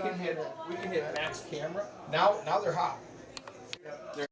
can hit max camera. Now they're hot. They're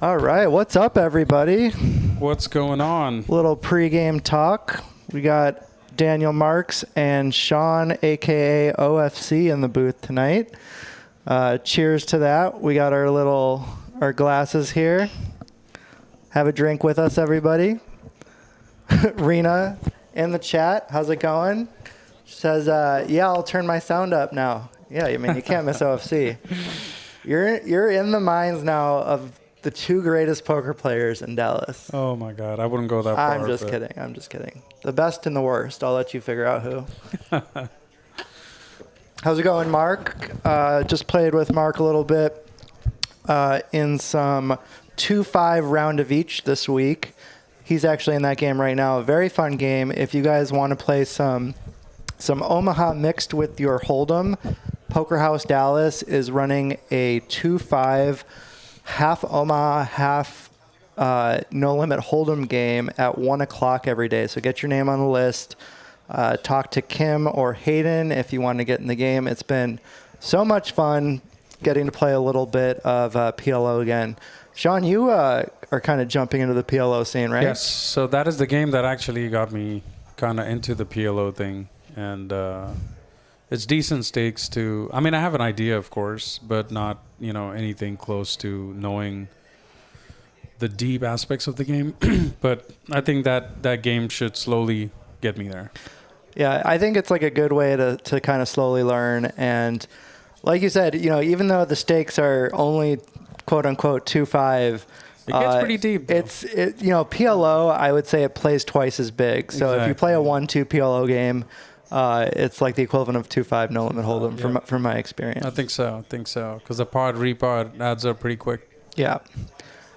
All right, what's up, everybody? What's going on? Little pregame talk. We got Daniel Marx and Sean, aka OFC, in the booth tonight. Cheers to that. We got our glasses here. Have a drink with us, everybody. Rena in the chat. How's it going? She says, "Yeah, I'll turn my sound up now." Yeah, I mean you can't miss OFC. You're in the minds now of the two greatest poker players in Dallas. Oh my God, I wouldn't go that far. I'm just kidding. The best and the worst. I'll let you figure out who. How's it going, Mark? Just played with Mark a little bit in some 2-5 round of each this week. He's actually in that game right now. A very fun game. If you guys want to play some Omaha mixed with your Hold'em, Poker House Dallas is running a 2-5 half Omaha, half no limit Hold'em game at 1 o'clock every day. So get your name on the list. Talk to Kim or Hayden if you want to get in the game. It's been so much fun getting to play a little bit of PLO again. Sean, you are kind of jumping into the PLO scene, right? Yes. So that is the game that actually got me kind of into the PLO thing. and it's decent stakes to. I mean, I have an idea, of course, but not anything close to knowing the deep aspects of the game. But I think that game should slowly get me there. Yeah, I think it's like a good way to kind of slowly learn. And like you said, even though the stakes are only quote unquote 2-5, it gets pretty deep. Though. PLO, I would say it plays twice as big. So if you play a 1-2 PLO game, it's like the equivalent of 2-5 no limit hold'em from my experience. I think so. Because the pod repod adds up pretty quick. Yeah.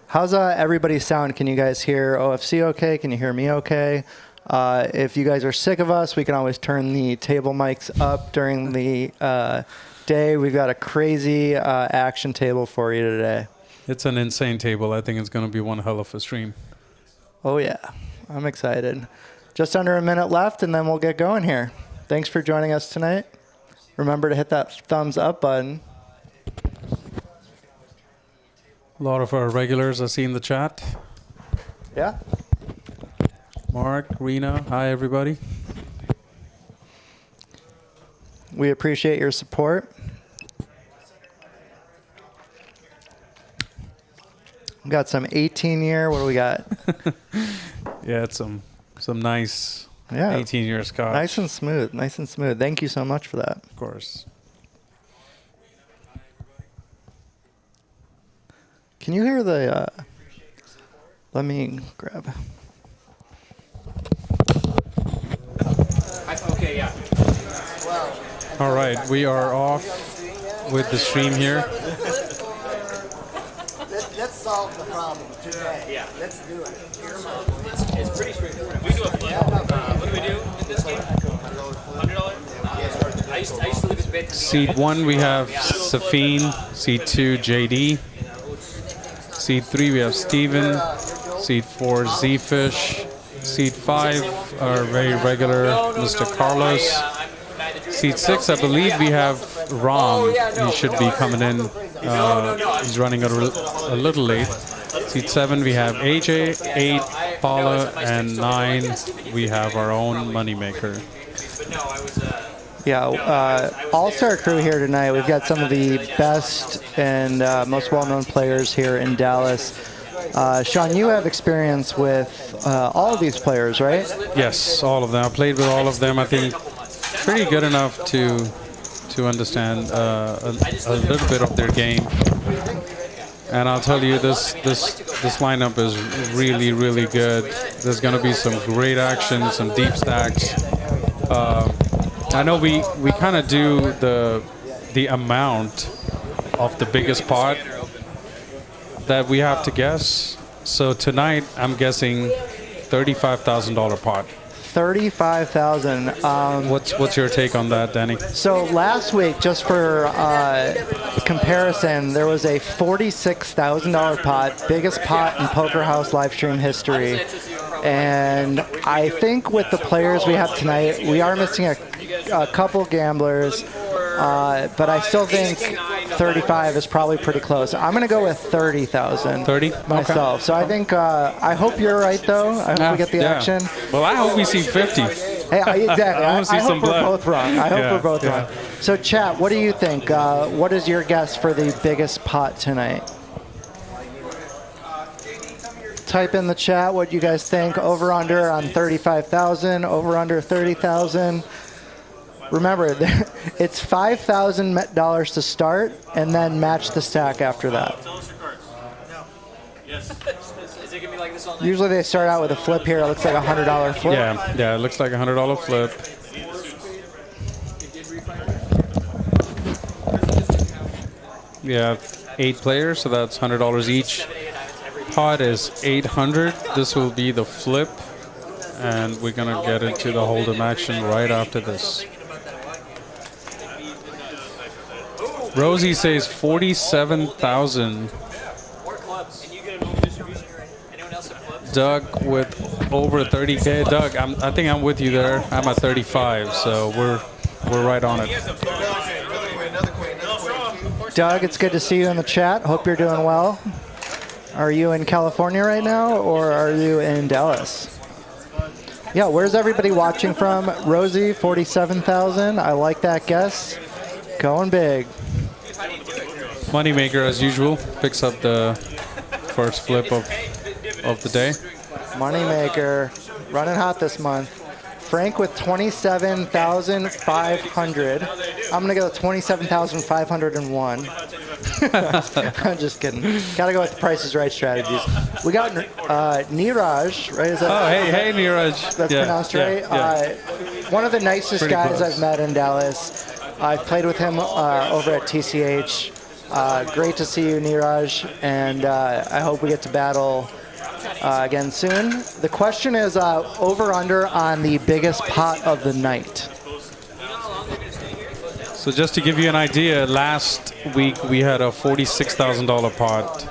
How's everybody's sound? Can you guys hear OFC okay? Can you hear me okay? If you guys are sick of us, we can always turn the table mics up during the day. We've got a crazy action table for you today. It's an insane table. I think it's going to be one hell of a stream. Oh, yeah. I'm excited. Just under a minute left, and then we'll get going here. Thanks for joining us tonight. Remember to hit that thumbs up button. A lot of our regulars I see in the chat. Yeah. Mark, Rena, hi everybody. We appreciate your support. We got some 18-year. What do we got? Yeah, it's some nice 18-year scotch. Nice and smooth. Nice and smooth. Thank you so much for that. Of course. Can you hear the... let me grab... Okay, yeah. All right, we are off with the stream here. Let's solve the problem today. Yeah. Let's do it. It's pretty straightforward. We do a flip. What do we do in this game? $100? I used to live in bed. Seed 1, we have Safeen. Seed 2, JD. Seed 3, we have Steven. Seed 4, Zefish. Seed 5, our very regular Mr. Carlos. Seed 6, I believe we have Ram. He should be coming in. He's running a little late. Seed 7, we have AJ. 8, Paolo. And 9, we have our own Moneymaker. Yeah, all-star crew here tonight. We've got some of the best and most well-known players here in Dallas. Sean, you have experience with all of these players, right? Yes, all of them. I played with all of them. I think pretty good enough to understand a little bit of their game. And I'll tell you, this lineup is really, really good. There's going to be some great action, some deep stacks. I know we kind of do the amount of the biggest pot that we have to guess. So tonight, I'm guessing $35,000 pot. $35,000. What's your take on that, Danny? So last week, just for comparison, there was a $46,000 pot, biggest pot in Poker House Livestream history. And I think with the players we have tonight, we are missing a couple gamblers, but I still think 35 is probably pretty close. I'm going to go with 30,000 30 myself. Okay. So I think, I hope you're right, though. I hope we get the action. Well, I hope we see 50. Hey, exactly. I hope we're both wrong. I hope we're both wrong. So, chat, what do you think? What is your guess for the biggest pot tonight? Type in the chat what you guys think. Over under on 35,000. Over under 30,000. Remember, it's $5,000 to start, and then match the stack after that. Usually they start out with a flip here. It looks like a $100 flip. Yeah, it looks like a $100 flip. Yeah, 8 players, so that's $100 each. Pot is 800. This will be the flip, and we're gonna get into the hold'em action right after this. Rosie says 47,000. Doug with over 30K. Doug, I think I'm with you there. I'm at 35, so we're right on it. Doug, it's good to see you in the chat. Hope you're doing well. Are you in California right now, or are you in Dallas? Yeah, where's everybody watching from? Rosie, 47,000. I like that guess. Going big. Moneymaker, as usual, picks up the first flip of the day. Moneymaker, running hot this month. Frank with 27,500. I'm going to go with 27,501. I'm just kidding. Got to go with the Price is Right strategies. We got Niraj, right? Is that, hey, Niraj. That's pronounced right? Yeah. One of the nicest Pretty guys close. I've met in Dallas. I've played with him over at TCH. Great to see you, Niraj, and I hope we get to battle again soon. The question is over/under on the biggest pot of the night. So just to give you an idea, last week we had a $46,000 pot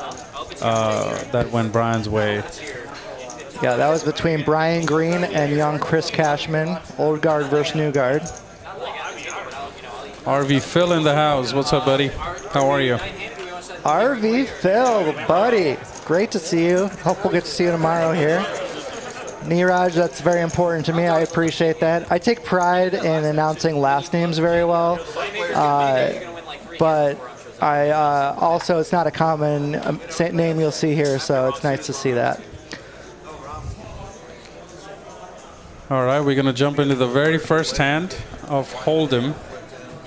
that went Brian's way. Yeah, that was between Brian Green and young Chris Cashman, old guard versus new guard. RV Phil in the house. What's up, buddy? How are you? RV Phil, buddy. Great to see you. Hope we'll get to see you tomorrow here. Niraj, that's very important to me. I appreciate that. I take pride in announcing last names very well. But I also, it's not a common name you'll see here, so it's nice to see that. All right, we're going to jump into the very first hand of Hold'em.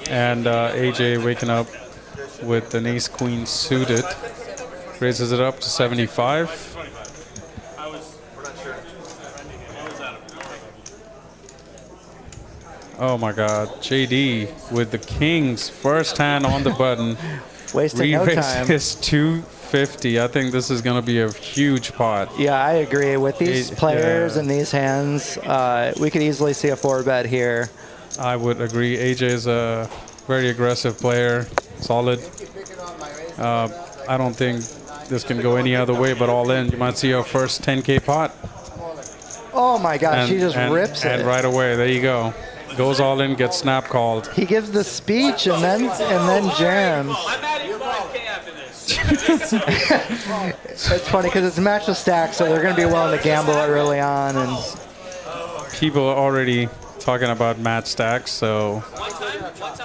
And AJ waking up with an ace-queen suited. Raises it up to 75. Oh my God, JD with the kings, first hand on the button. Wasting no time. Re-raises 250. I think this is going to be a huge pot. Yeah, I agree. With these players and these hands, we could easily see a 4-bet here. I would agree. AJ is a very aggressive player, solid. I don't think this can go any other way but all in. You might see our first 10K pot. Oh my gosh, he just rips it. And right away, there you go. Goes all in, gets snap called. He gives the speech and then jams. It's funny because it's Match the Stack, so they're going to be willing to gamble early on. And people are already talking about match stacks, so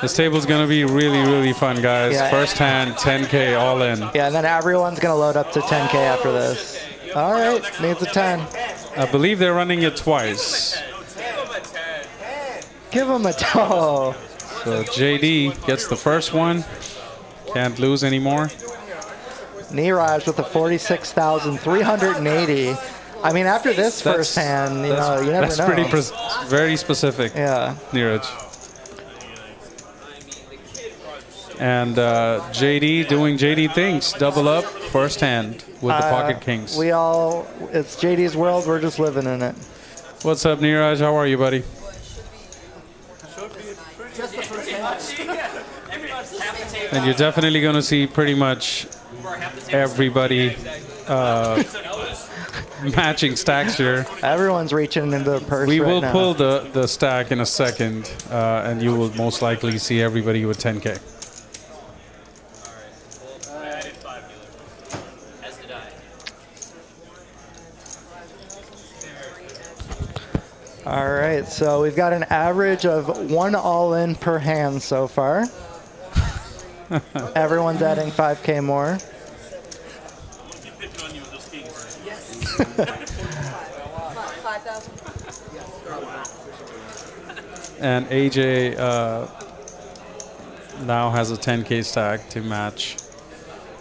this table's going to be really, really fun, guys. Yeah. First hand, 10K all in. Yeah, and then everyone's going to load up to 10K after this. All right, needs a 10. I believe they're running it twice. Give him a toe. So JD gets the first one. Can't lose anymore. Niraj with a 46,380. I mean, after this first hand, you never know. That's very specific. Yeah. Niraj. And JD doing JD things. Double up, first hand with the pocket kings. It's JD's world. We're just living in it. What's up, Niraj? How are you, buddy? Just the first hand. And you're definitely going to see pretty much everybody matching stacks here. Everyone's reaching into the purse. We right will now. pull the stack in a second, and you will most likely see everybody with 10K. All right, so we've got an average of 1 all-in per hand so far. Everyone's adding 5K more. And AJ now has a 10K stack to match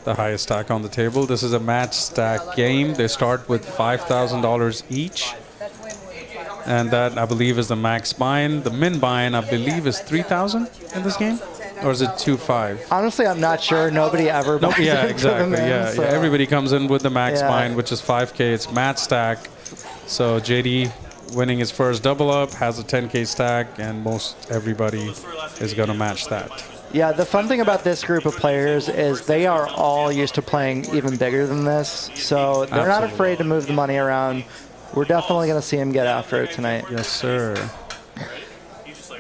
the highest stack on the table. This is a match stack game. They start with $5,000 each. And that, I believe, is the max bind. The min bind, I believe, is 3,000 in this game? Or is it 2.5? Honestly, I'm not sure. Nobody ever buys Yeah, into exactly. the min, so. Yeah, everybody comes in with the max Yeah. bind, which is 5K. It's match stack. So JD winning his first double up has a 10K stack, and most everybody is going to match that. Yeah, the fun thing about this group of players is they are all used to playing even bigger than this. So they're not afraid to move the money around. We're definitely going to see him get after it tonight. Yes, sir.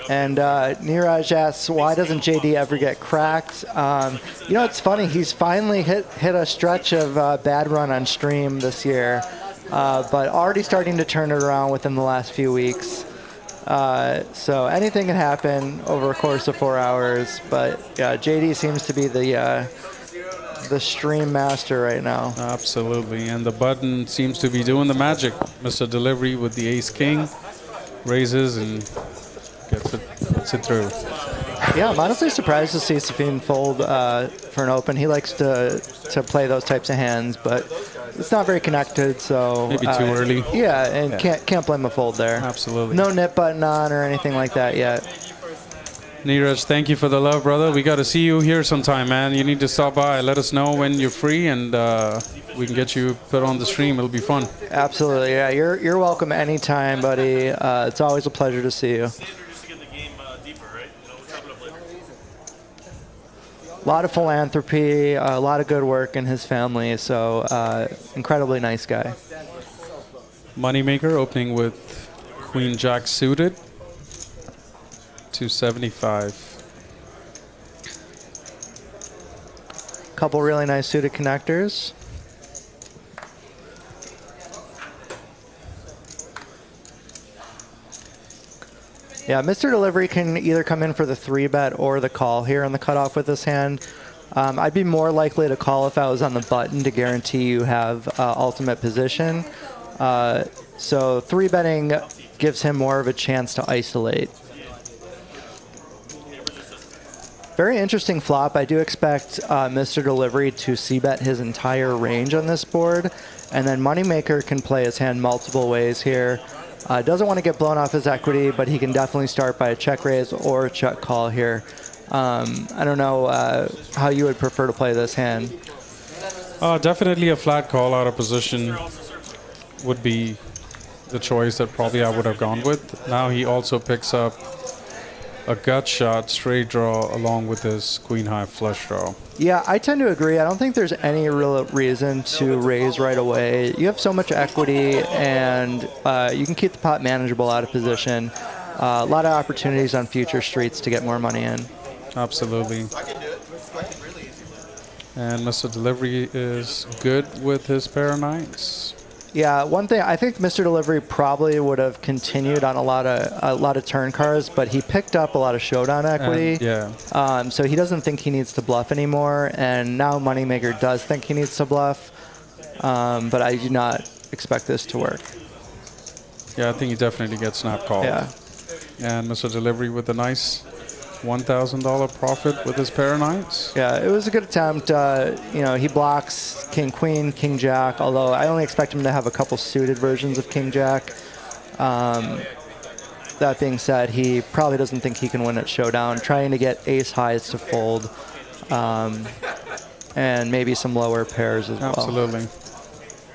And Niraj asks, why doesn't JD ever get cracked? It's funny. He's finally hit a stretch of bad run on stream this year. but already starting to turn it around within the last few weeks. So anything can happen over a course of 4 hours, but JD seems to be the stream master right now. Absolutely, and the button seems to be doing the magic. Mr. Delivery with the ace king raises and gets it through. Yeah, I'm honestly surprised to see Safeen fold for an open. He likes to play those types of hands, but it's not very connected, so maybe too early. Yeah, and can't blame a fold there. Absolutely. No nip button on or anything like that yet. Neeraj, thank you for the love, brother. We got to see you here sometime, man. You need to stop by. Let us know when you're free, and we can get you put on the stream. It'll be fun. Absolutely, yeah. You're welcome anytime, buddy. It's always a pleasure to see you. A lot of philanthropy, a lot of good work in his family, so incredibly nice guy. Moneymaker opening with Queen Jack suited. 275. Couple really nice suited connectors. Yeah, Mr. Delivery can either come in for the 3-bet or the call here on the cutoff with this hand. I'd be more likely to call if I was on the button to guarantee you have ultimate position. So 3-betting gives him more of a chance to isolate. Very interesting flop. I do expect Mr. Delivery to c-bet his entire range on this board, and then Moneymaker can play his hand multiple ways here. Doesn't want to get blown off his equity, but he can definitely start by a check raise or a check call here. I don't know how you would prefer to play this hand. Definitely a flat call out of position would be the choice that probably I would have gone with. Now he also picks up a gut shot, straight draw, along with his queen high flush draw. Yeah, I tend to agree. I don't think there's any real reason to raise right away. You have so much equity, and you can keep the pot manageable out of position. A lot of opportunities on future streets to get more money in. Absolutely. And Mr. Delivery is good with his pair of nines. Yeah, one thing, I think Mr. Delivery probably would have continued on a lot of turn cards, but he picked up a lot of showdown equity. So he doesn't think he needs to bluff anymore, and now Moneymaker does think he needs to bluff, but I do not expect this to work. Yeah, I think he definitely gets snap called. Yeah. And Mr. Delivery with a nice $1,000 profit with his pair of nines. Yeah, it was a good attempt. He blocks King Queen, King Jack, although I only expect him to have a couple suited versions of King Jack. That being said, he probably doesn't think he can win at showdown, trying to get ace highs to fold, and maybe some lower pairs as well. Absolutely.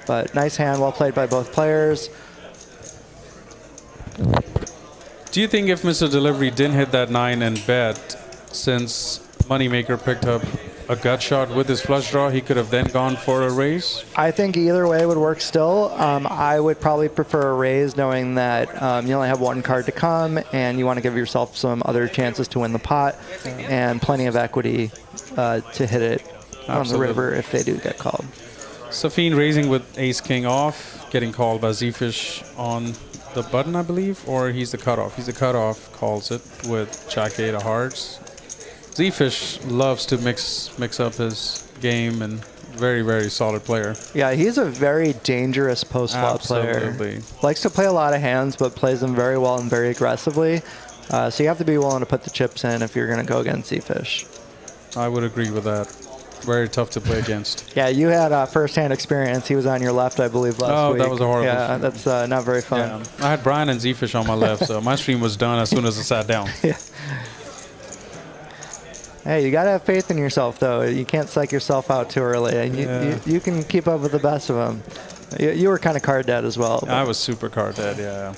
But nice hand, well played by both players. Do you think if Mr. Delivery didn't hit that 9 and bet, since Moneymaker picked up a gut shot with his flush draw, he could have then gone for a raise? I think either way would work still. I would probably prefer a raise, knowing that you only have one card to come, and you want to give yourself some other chances to win the pot, and plenty of equity to hit it on the river if they do get called. Safeen raising with ace-king off, getting called by Zefish on the button, I believe, or he's the cutoff. He's the cutoff, calls it with Jack-8 of hearts. Zefish loves to mix up his game, and very, very solid player. Yeah, he's a very dangerous post-flop player. Likes to play a lot of hands, but plays them very well and very aggressively. So you have to be willing to put the chips in if you're going to go against Zefish. I would agree with that. Very tough to play against. Yeah, you had first-hand experience. He was on your left, I believe, last week. Oh, that was a horrible. Yeah, that's not very fun. Yeah. I had Brian and Zefish on my left, so my stream was done as soon as I sat down. Yeah. Hey, you got to have faith in yourself, though. You can't psych yourself out too early. And you can keep up with the best of them. You were kind of card dead as well. I was super card dead, yeah.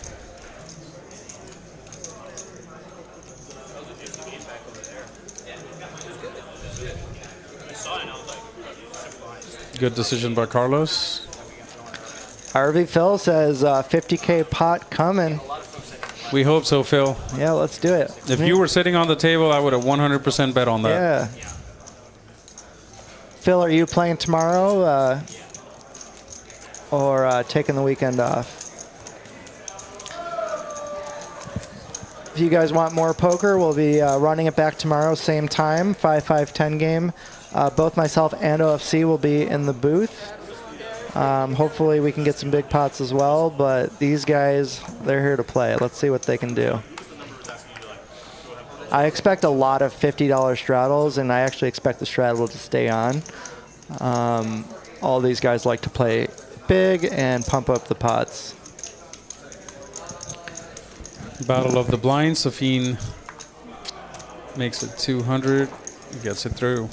Good decision by Carlos. RV Phil says 50K pot coming. We hope so, Phil. Yeah, let's do it. If you were sitting on the table, I would have 100% bet on that. Yeah. Phil, are you playing tomorrow? or taking the weekend off. If you guys want more poker, we'll be running it back tomorrow, same time, 5-5-10 game. Both myself and OFC will be in the booth. Hopefully we can get some big pots as well, but these guys, they're here to play. Let's see what they can do. I expect a lot of $50 straddles, and I actually expect the straddle to stay on. All these guys like to play big and pump up the pots. Battle of the blinds. Safeen makes it 200, gets it through.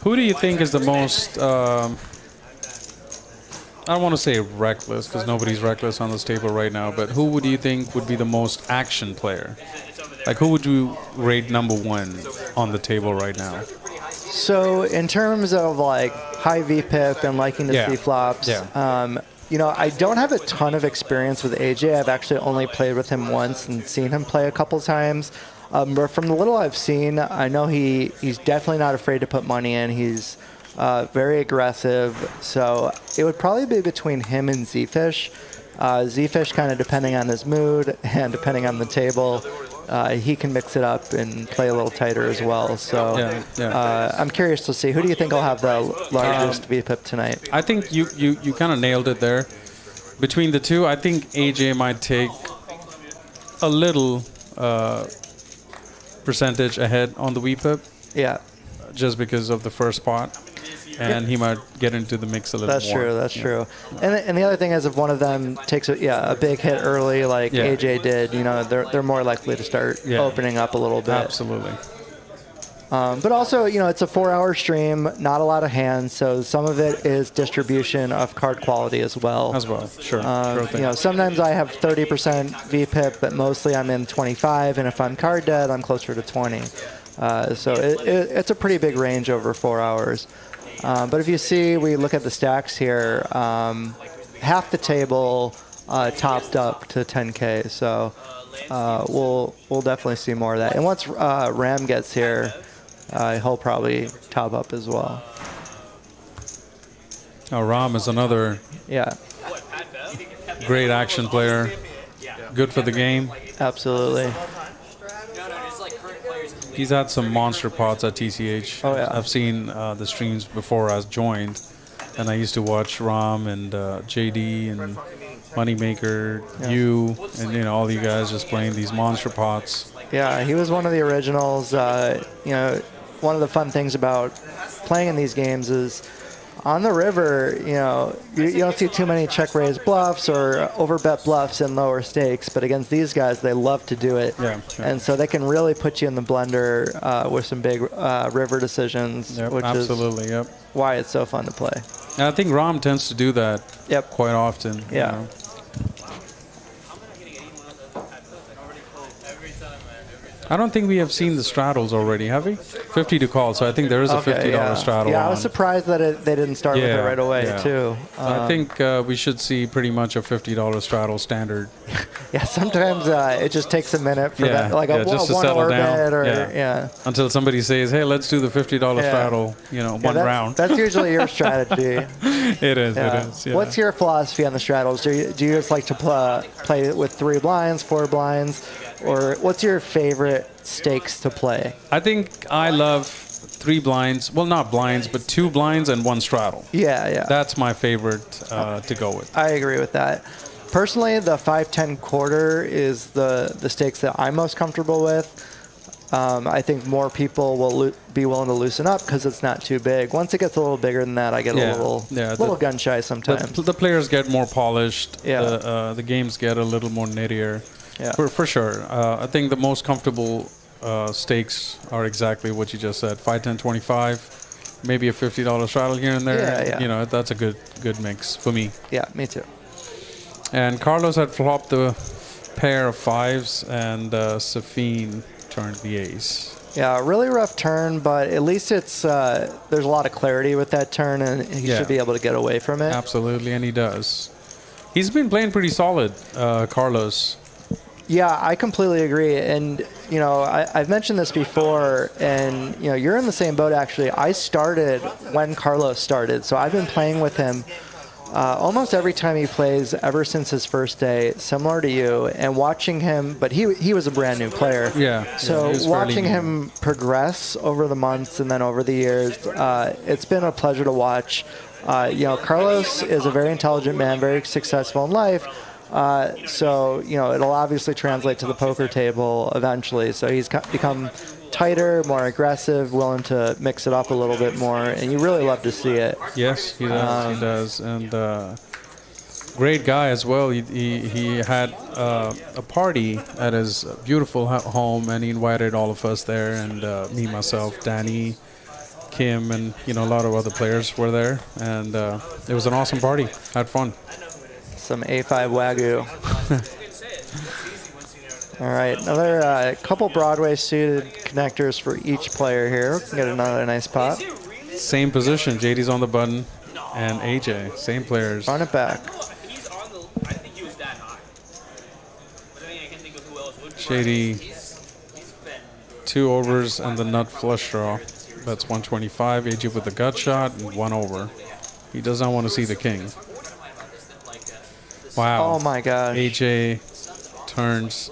Who do you think is the most, I don't want to say reckless, because nobody's reckless on this table right now, but who would you think would be the most action player? Like, who would you rate #1 on the table right now? So in terms of like high VPIP and liking to see flops, you know, I don't have a ton of experience with AJ. I've actually only played with him once and seen him play a couple times. But from the little I've seen, I know he's definitely not afraid to put money in. He's very aggressive. So it would probably be between him and Zefish. Zefish, kind of depending on his mood and depending on the table, he can mix it up and play a little tighter as well. So I'm curious to see. Who do you think will have the largest VPIP tonight? I think you kind of nailed it there. Between the two, I think AJ might take a little percentage ahead on the VPIP. Yeah. Just because of the first pot. And he might get into the mix a little more. That's true. And the other thing is, if one of them takes a big hit early, like AJ did, you know, they're more likely to start opening up a little bit. Absolutely. But also, you know, it's a 4-hour stream, not a lot of hands, so some of it is distribution of card quality as well. Sure. You know, sometimes I have 30% VPIP, but mostly I'm in 25, and if I'm card dead, I'm closer to 20. So it's a pretty big range over 4 hours. But if you see, we look at the stacks here, half the table topped up to 10K. So we'll definitely see more of that. And once Ram gets here, he'll probably top up as well. Oh, Ram is another great action player. Good for the game. Absolutely. He's had some monster pots at TCH. Oh, yeah. I've seen the streams before I joined, and I used to watch Ram and JD and Moneymaker, you, and you know, all you guys just playing these monster pots. Yeah, he was one of the originals. You know, one of the fun things about playing in these games is on the river, you know, you don't see too many check raise bluffs or overbet bluffs in lower stakes, but against these guys, they love to do it. And so they can really put you in the blender with some big river decisions, which is why it's so fun to play. And I think Ram tends to do that quite often. You know. I don't think we have seen the straddles already, have we? 50 to call, so I think there is a $50 straddle. Yeah, I was surprised that they didn't start with it right away, too. I think we should see pretty much a $50 straddle standard. Yeah, sometimes it just takes a minute for that, like just to one settle down. Orbit or until somebody says, "Hey, let's do the $50 straddle," you know, one round. That's usually your strategy. It is. It is. Yeah. What's your philosophy on the straddles? Do you just like to play with 3 blinds, 4 blinds, or what's your favorite stakes to play? I think I love 3 blinds. Well, not blinds, but 2 blinds and 1 straddle. Yeah. That's my favorite to go with. I agree with that. Personally, the 5-10 quarter is the stakes that I'm most comfortable with. I think more people will be willing to loosen up because it's not too big. Once it gets a little bigger than that, I get a little gun shy sometimes. The players get more polished. The games get a little more nittier. Yeah. For sure. I think the most comfortable stakes are exactly what you just said. 5, 10, 25, maybe a $50 straddle here and there. You know, that's a good mix for me. Yeah, me too. And Carlos had flopped the pair of 5s, and Safeen turned the ace. Yeah, really rough turn, but at least it's there's a lot of clarity with that turn, and he should be able to get away from it. Absolutely, and he does. He's been playing pretty solid, Carlos. Yeah, I completely agree. And, you know, I've mentioned this before, and, you know, you're in the same boat, actually. I started when Carlos started, so I've been playing with him almost every time he plays ever since his first day, similar to you, and watching him, but he was a brand new player. Yeah. So watching him progress over the months and then over the years, it's been a pleasure to watch. You know, Carlos is a very intelligent man, very successful in life. So, you know, it'll obviously translate to the poker table eventually. So he's become tighter, more aggressive, willing to mix it up a little bit more, and you really love to see it. Yes, he does. He does. And great guy as well. He had a party at his beautiful home, and he invited all of us there, and me, myself, Danny, Kim, and, you know, a lot of other players were there. And it was an awesome party. Had fun. Some A5 Wagyu. All right, another couple Broadway suited connectors for each player here. Get another nice pot. Same position. JD's on the button, and AJ. Same players. Run it back. JD, 2 overs and the nut flush draw. That's 125. AJ with the gut shot and 1 over. He does not want to see the king. Wow. Oh my gosh. AJ turns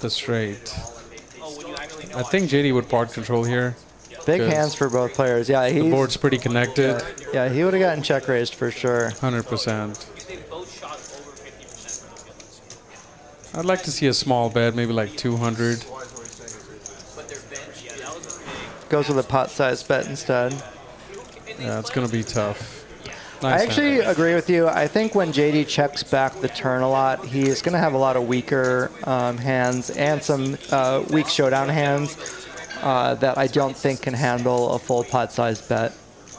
the straight. I think JD would part control here. Big hands for both players. Yeah, The board's pretty connected. Yeah, he would have gotten check raised for sure. 100%. I'd like to see a small bet, maybe like 200. Goes with a pot size bet instead. Yeah, it's going to be tough. I actually agree with you. I think when JD checks back the turn a lot, he's going to have a lot of weaker hands and some weak showdown hands that I don't think can handle a full pot size bet.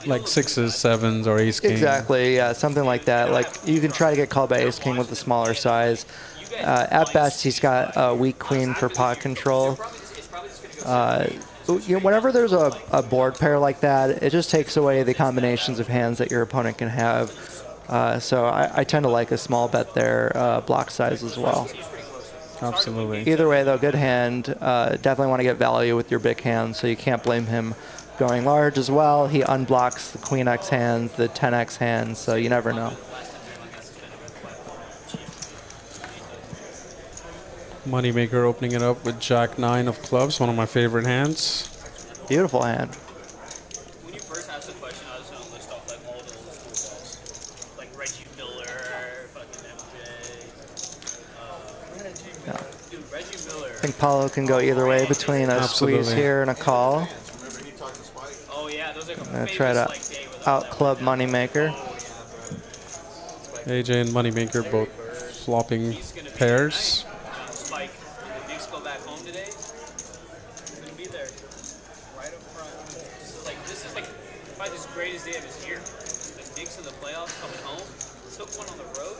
Like 6s, 7s, or ace king. Exactly, yeah, something like that. Like you can try to get called by ace king with the smaller size. At best, he's got a weak queen for pot control. You know, whenever there's a board pair like that, it just takes away the combinations of hands that your opponent can have. So I tend to like a small bet there, block size as well. Absolutely. Either way, though, good hand. Definitely want to get value with your big hand, so you can't blame him going large as well. He unblocks the queen X hands, the 10X hands, so you never know. Moneymaker opening it up with Jack 9 of clubs, one of my favorite hands. Beautiful hand. When you first asked the question, I was going to list off like all the old school balls. Like Reggie Miller, fucking MJ. Yeah. Dude, Reggie Miller. I think Paolo can go either way between a squeeze here and a call. Oh, yeah, those are I'm going to try to out-club Moneymaker. AJ and Moneymaker both flopping pairs. Spike, the Knicks go back home today. He's going to be there. Right up front. This is like probably the greatest day of his year. The Knicks in the playoffs coming home. Took one on the road.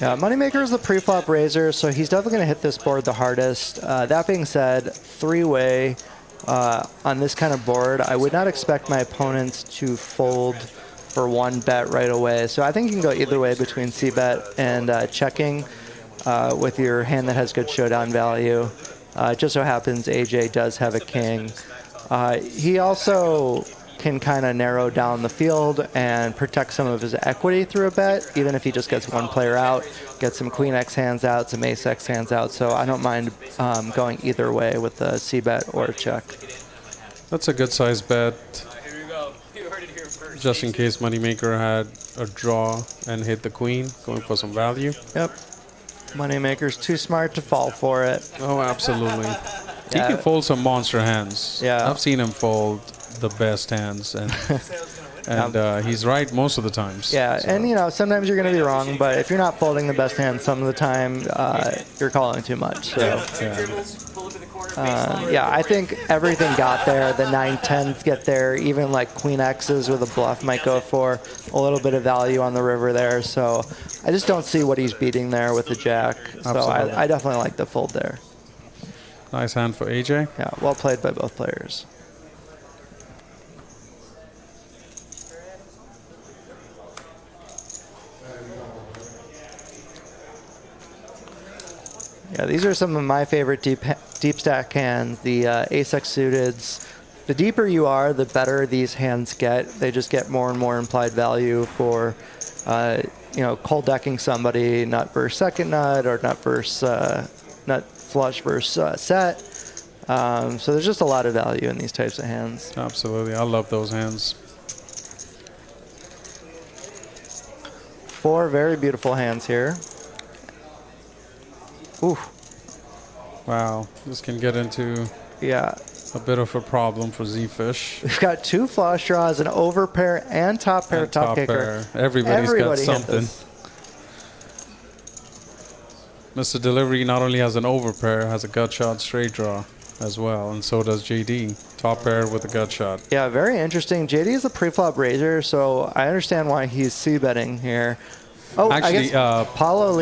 Yeah, Moneymaker is the pre-flop raiser, so he's definitely going to hit this board the hardest. That being said, three-way on this kind of board, I would not expect my opponents to fold for one bet right away. So I think you can go either way between c-bet and checking with your hand that has good showdown value. It just so happens AJ does have a king. He also can kind of narrow down the field and protect some of his equity through a bet, even if he just gets one player out, gets some queen X hands out, some ace X hands out. So I don't mind going either way with the c-bet or check. That's a good size bet. Here we go. You heard it here first. Just in case Moneymaker had a draw and hit the queen, going for some value. Yep. Moneymaker's too smart to fall for it. Oh, absolutely. He Yeah. can fold some monster hands. Yeah. I've seen him fold the best hands, and he's right most of the times. Yeah, So, and you know, sometimes you're going to be wrong, but if you're not folding the best hand some of the time, you're calling too much. So, yeah, I think everything got there. The 9-10s get there. Even like queen X's with a bluff might go for a little bit of value on the river there. So I just don't see what he's beating there with the jack. So Absolutely. I definitely like the fold there. nice hand for AJ. Yeah, well played by both players. Yeah, these are some of my favorite deep stack hands, the ace-x suiteds. The deeper you are, the better these hands get. They just get more and more implied value for, cold decking somebody, nut versus second nut, or nut versus nut flush versus set. So there's just a lot of value in these types of hands. Absolutely, I love those hands. 4 very beautiful hands here. Ooh. Wow, this can get into a bit of a problem for Zefish. We've got 2 flush draws, an overpair and top pair, top kicker. Pair. Everybody got something. Mr. Delivery not only has an overpair, has a gut shot straight draw as well, and so does JD. Top pair with a gut shot. Yeah, very interesting. JD is a pre-flop raiser, so I understand why he's c-betting here. Oh, actually, Paolo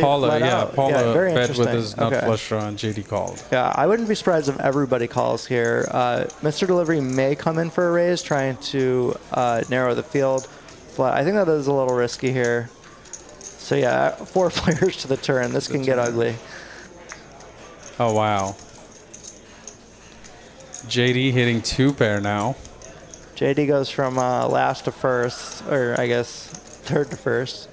very bet with his nut flush draw and JD called. Yeah, I wouldn't be surprised if everybody calls here. Mr. Delivery may come in for a raise, trying to narrow the field, but I think that is a little risky here. So yeah, 4 players to the turn. This can get ugly. Oh, wow. JD hitting 2 pair now. JD goes from last to first, or I guess third to first.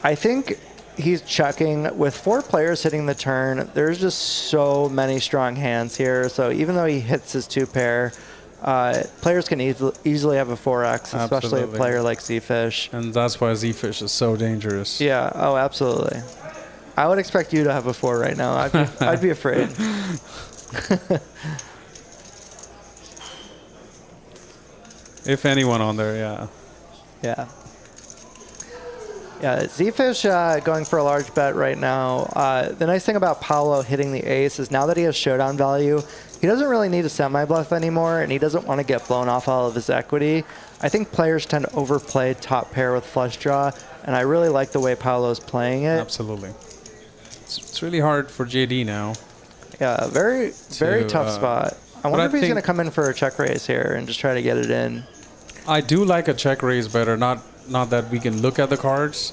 I think he's checking. With 4 players hitting the turn, there's just so many strong hands here. So even though he hits his 2 pair, players can easily have a 4x, especially a player like Zefish. And that's why Zefish is so dangerous. Yeah, oh, absolutely. I would expect you to have a 4 right now. I'd be afraid. If anyone on there, yeah. Yeah. Yeah, Zefish going for a large bet right now. The nice thing about Paolo hitting the ace is now that he has showdown value, he doesn't really need a semi-bluff anymore, and he doesn't want to get blown off all of his equity. I think players tend to overplay top pair with flush draw, and I really like the way Paolo's playing it. Absolutely. It's really hard for JD now. Yeah, very tough spot. I wonder if he's going to come in for a check raise here and just try to get it in. I do like a check raise better, not that we can look at the cards,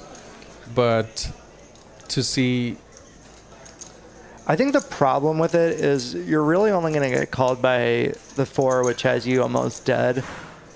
but to see. I think the problem with it is you're really only going to get called by the 4, which has you almost dead.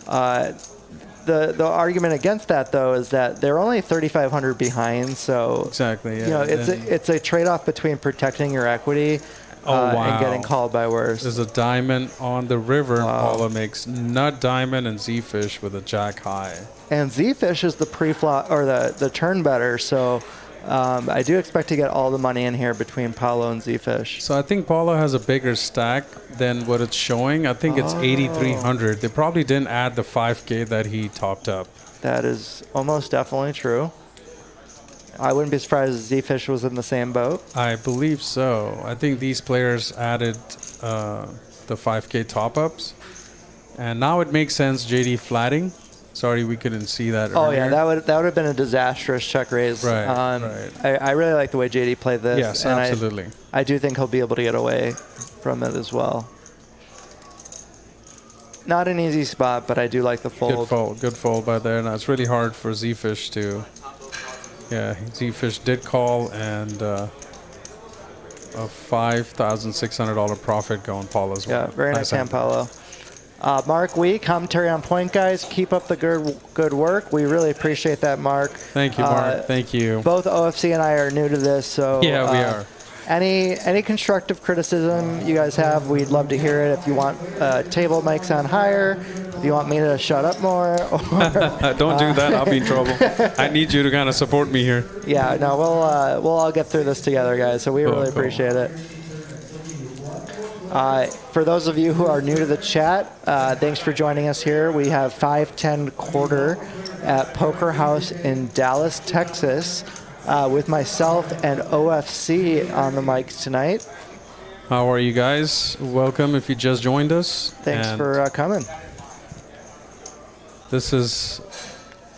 The argument against that, though, is that they're only 3,500 behind, so exactly, yeah. It's a trade-off between protecting your equity and getting called by worse. There's a diamond on the river. Wow. Paolo makes nut diamond and Zefish with a jack high. And Zefish is the pre-flop or the turn better, so I do expect to get all the money in here between Paolo and Zefish. So I think Paolo has a bigger stack than what it's showing. I think it's 8,300. They probably didn't add the 5K that he topped up. That is almost definitely true. I wouldn't be surprised if Zefish was in the same boat. I believe so. I think these players added the 5K top-ups. And now it makes sense, JD flatting. Sorry, we couldn't see that earlier. Oh, yeah, that would have been a disastrous check raise. Right, right. I really like the way JD played this. Yes, and absolutely. I do think he'll be able to get away from it as well. Not an easy spot, but I do like the fold. Good fold by there. Now it's really hard for Zefish to... Yeah, Zefish did call, and a $5,600 profit going Paolo's way. Yeah, very nice hand, Paolo. Mark Wee, commentary on point, guys. Keep up the good work. We really appreciate that, Mark. Thank you, Mark. Thank you. Both OFC and I are new to this, so yeah, we are. Any constructive criticism you guys have, we'd love to hear it. If you want table mics on higher, if you want me to shut up more, or don't do that. I'll be in trouble. I need you to kind of support me here. Yeah, no, we'll all get through this together, guys. So we really appreciate it. For those of you who are new to the chat, thanks for joining us here. We have 510 quarter at Poker House in Dallas, Texas, with myself and OFC on the mics tonight. How are you guys? Welcome if you just joined us. Thanks for coming. This is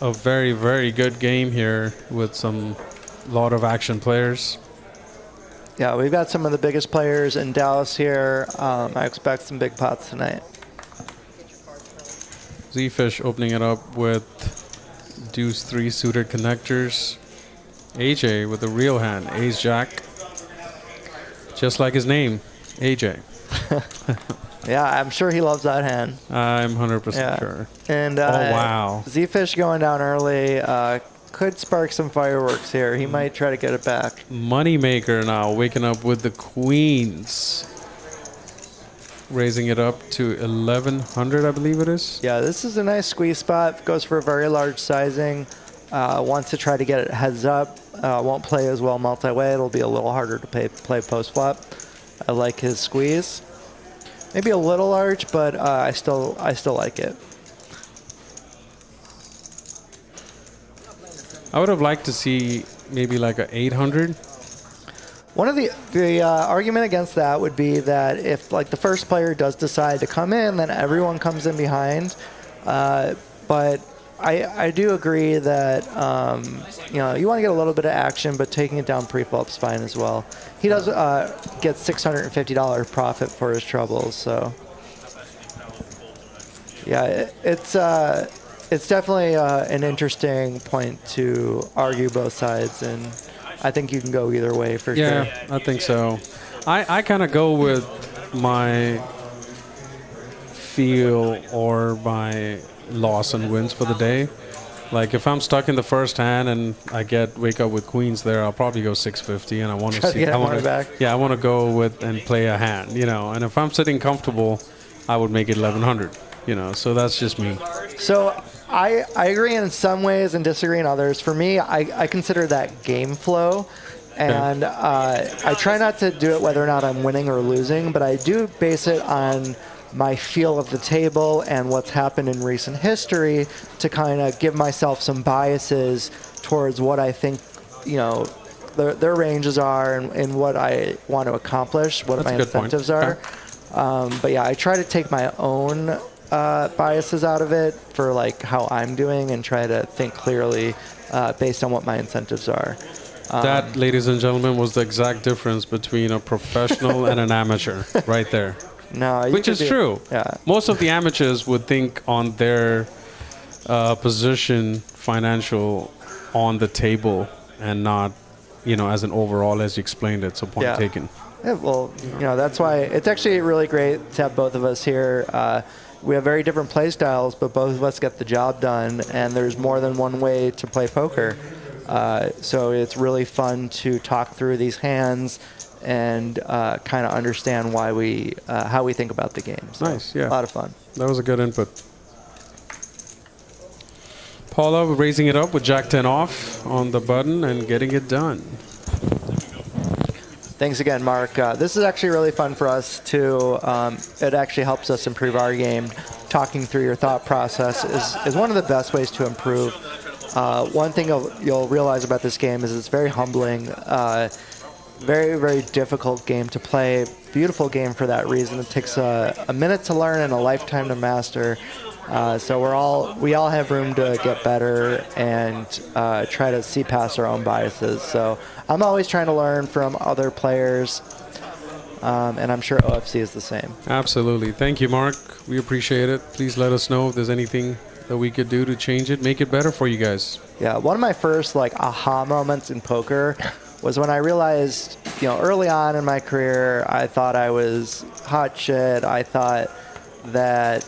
a very, very good game here with some lot of action players. Yeah, we've got some of the biggest players in Dallas here. I expect some big pots tonight. Zefish opening it up with deuce 3 suited connectors. AJ with the real hand, ace jack. Just like his name, AJ. Yeah, I'm sure he loves that hand. I'm 100% sure. And oh, wow. Zefish going down early could spark some fireworks here. He might try to get it back. Moneymaker now waking up with the queens. Raising it up to 1100, I believe it is. Yeah, this is a nice squeeze spot. Goes for a very large sizing. Wants to try to get it heads up. Won't play as well multi-way. It'll be a little harder to play post-flop. I like his squeeze. Maybe a little large, but I still like it. I would have liked to see maybe like a 800. One of the argument against that would be that if like the first player does decide to come in, then everyone comes in behind. But I do agree that you know, you want to get a little bit of action, but taking it down pre-flop is fine as well. He does get $650 profit for his troubles, so yeah, it's definitely an interesting point to argue both sides, and I think you can go either way for sure. Yeah, I think so. I kind of go with my feel or my loss and wins for the day. Like if I'm stuck in the first hand and I wake up with queens there, I'll probably go 650, and I want to see. I want to go with and play a hand, you know. And if I'm sitting comfortable, I would make it 1100, you know. So that's just me. So I agree in some ways and disagree in others. For me, I consider that game flow. And I try not to do it whether or not I'm winning or losing, but I do base it on my feel of the table and what's happened in recent history to kind of give myself some biases towards what I think, you know, their ranges are and what I want to accomplish, what my incentives are. But yeah, I try to take my own biases out of it for like how I'm doing and try to think clearly based on what my incentives are. That, ladies and gentlemen, was the exact difference between a professional and an amateur right there. No, which is true. Yeah. Most of the amateurs would think on their position financial on the table and not, you know, as an overall as you explained it. So point taken. Yeah, well, you know, that's why it's actually really great to have both of us here. We have very different play styles, but both of us get the job done, and there's more than one way to play poker. So it's really fun to talk through these hands and kind of understand why how we think about the game. So nice, yeah. A lot of fun. That was a good input. Paolo raising it up with Jack 10 off on the button and getting it done. Thanks again, Mark. This is actually really fun for us too. It actually helps us improve our game. Talking through your thought process is one of the best ways to improve. One thing you'll realize about this game is it's very humbling. Very, very difficult game to play. Beautiful game for that reason. It takes a minute to learn and a lifetime to master. So we all have room to get better and try to see past our own biases. So I'm always trying to learn from other players, and I'm sure OFC is the same. Absolutely. Thank you, Mark. We appreciate it. Please let us know if there's anything that we could do to change it, make it better for you guys. Yeah, one of my first like aha moments in poker was when I realized, you know, early on in my career, I thought I was hot shit. I thought that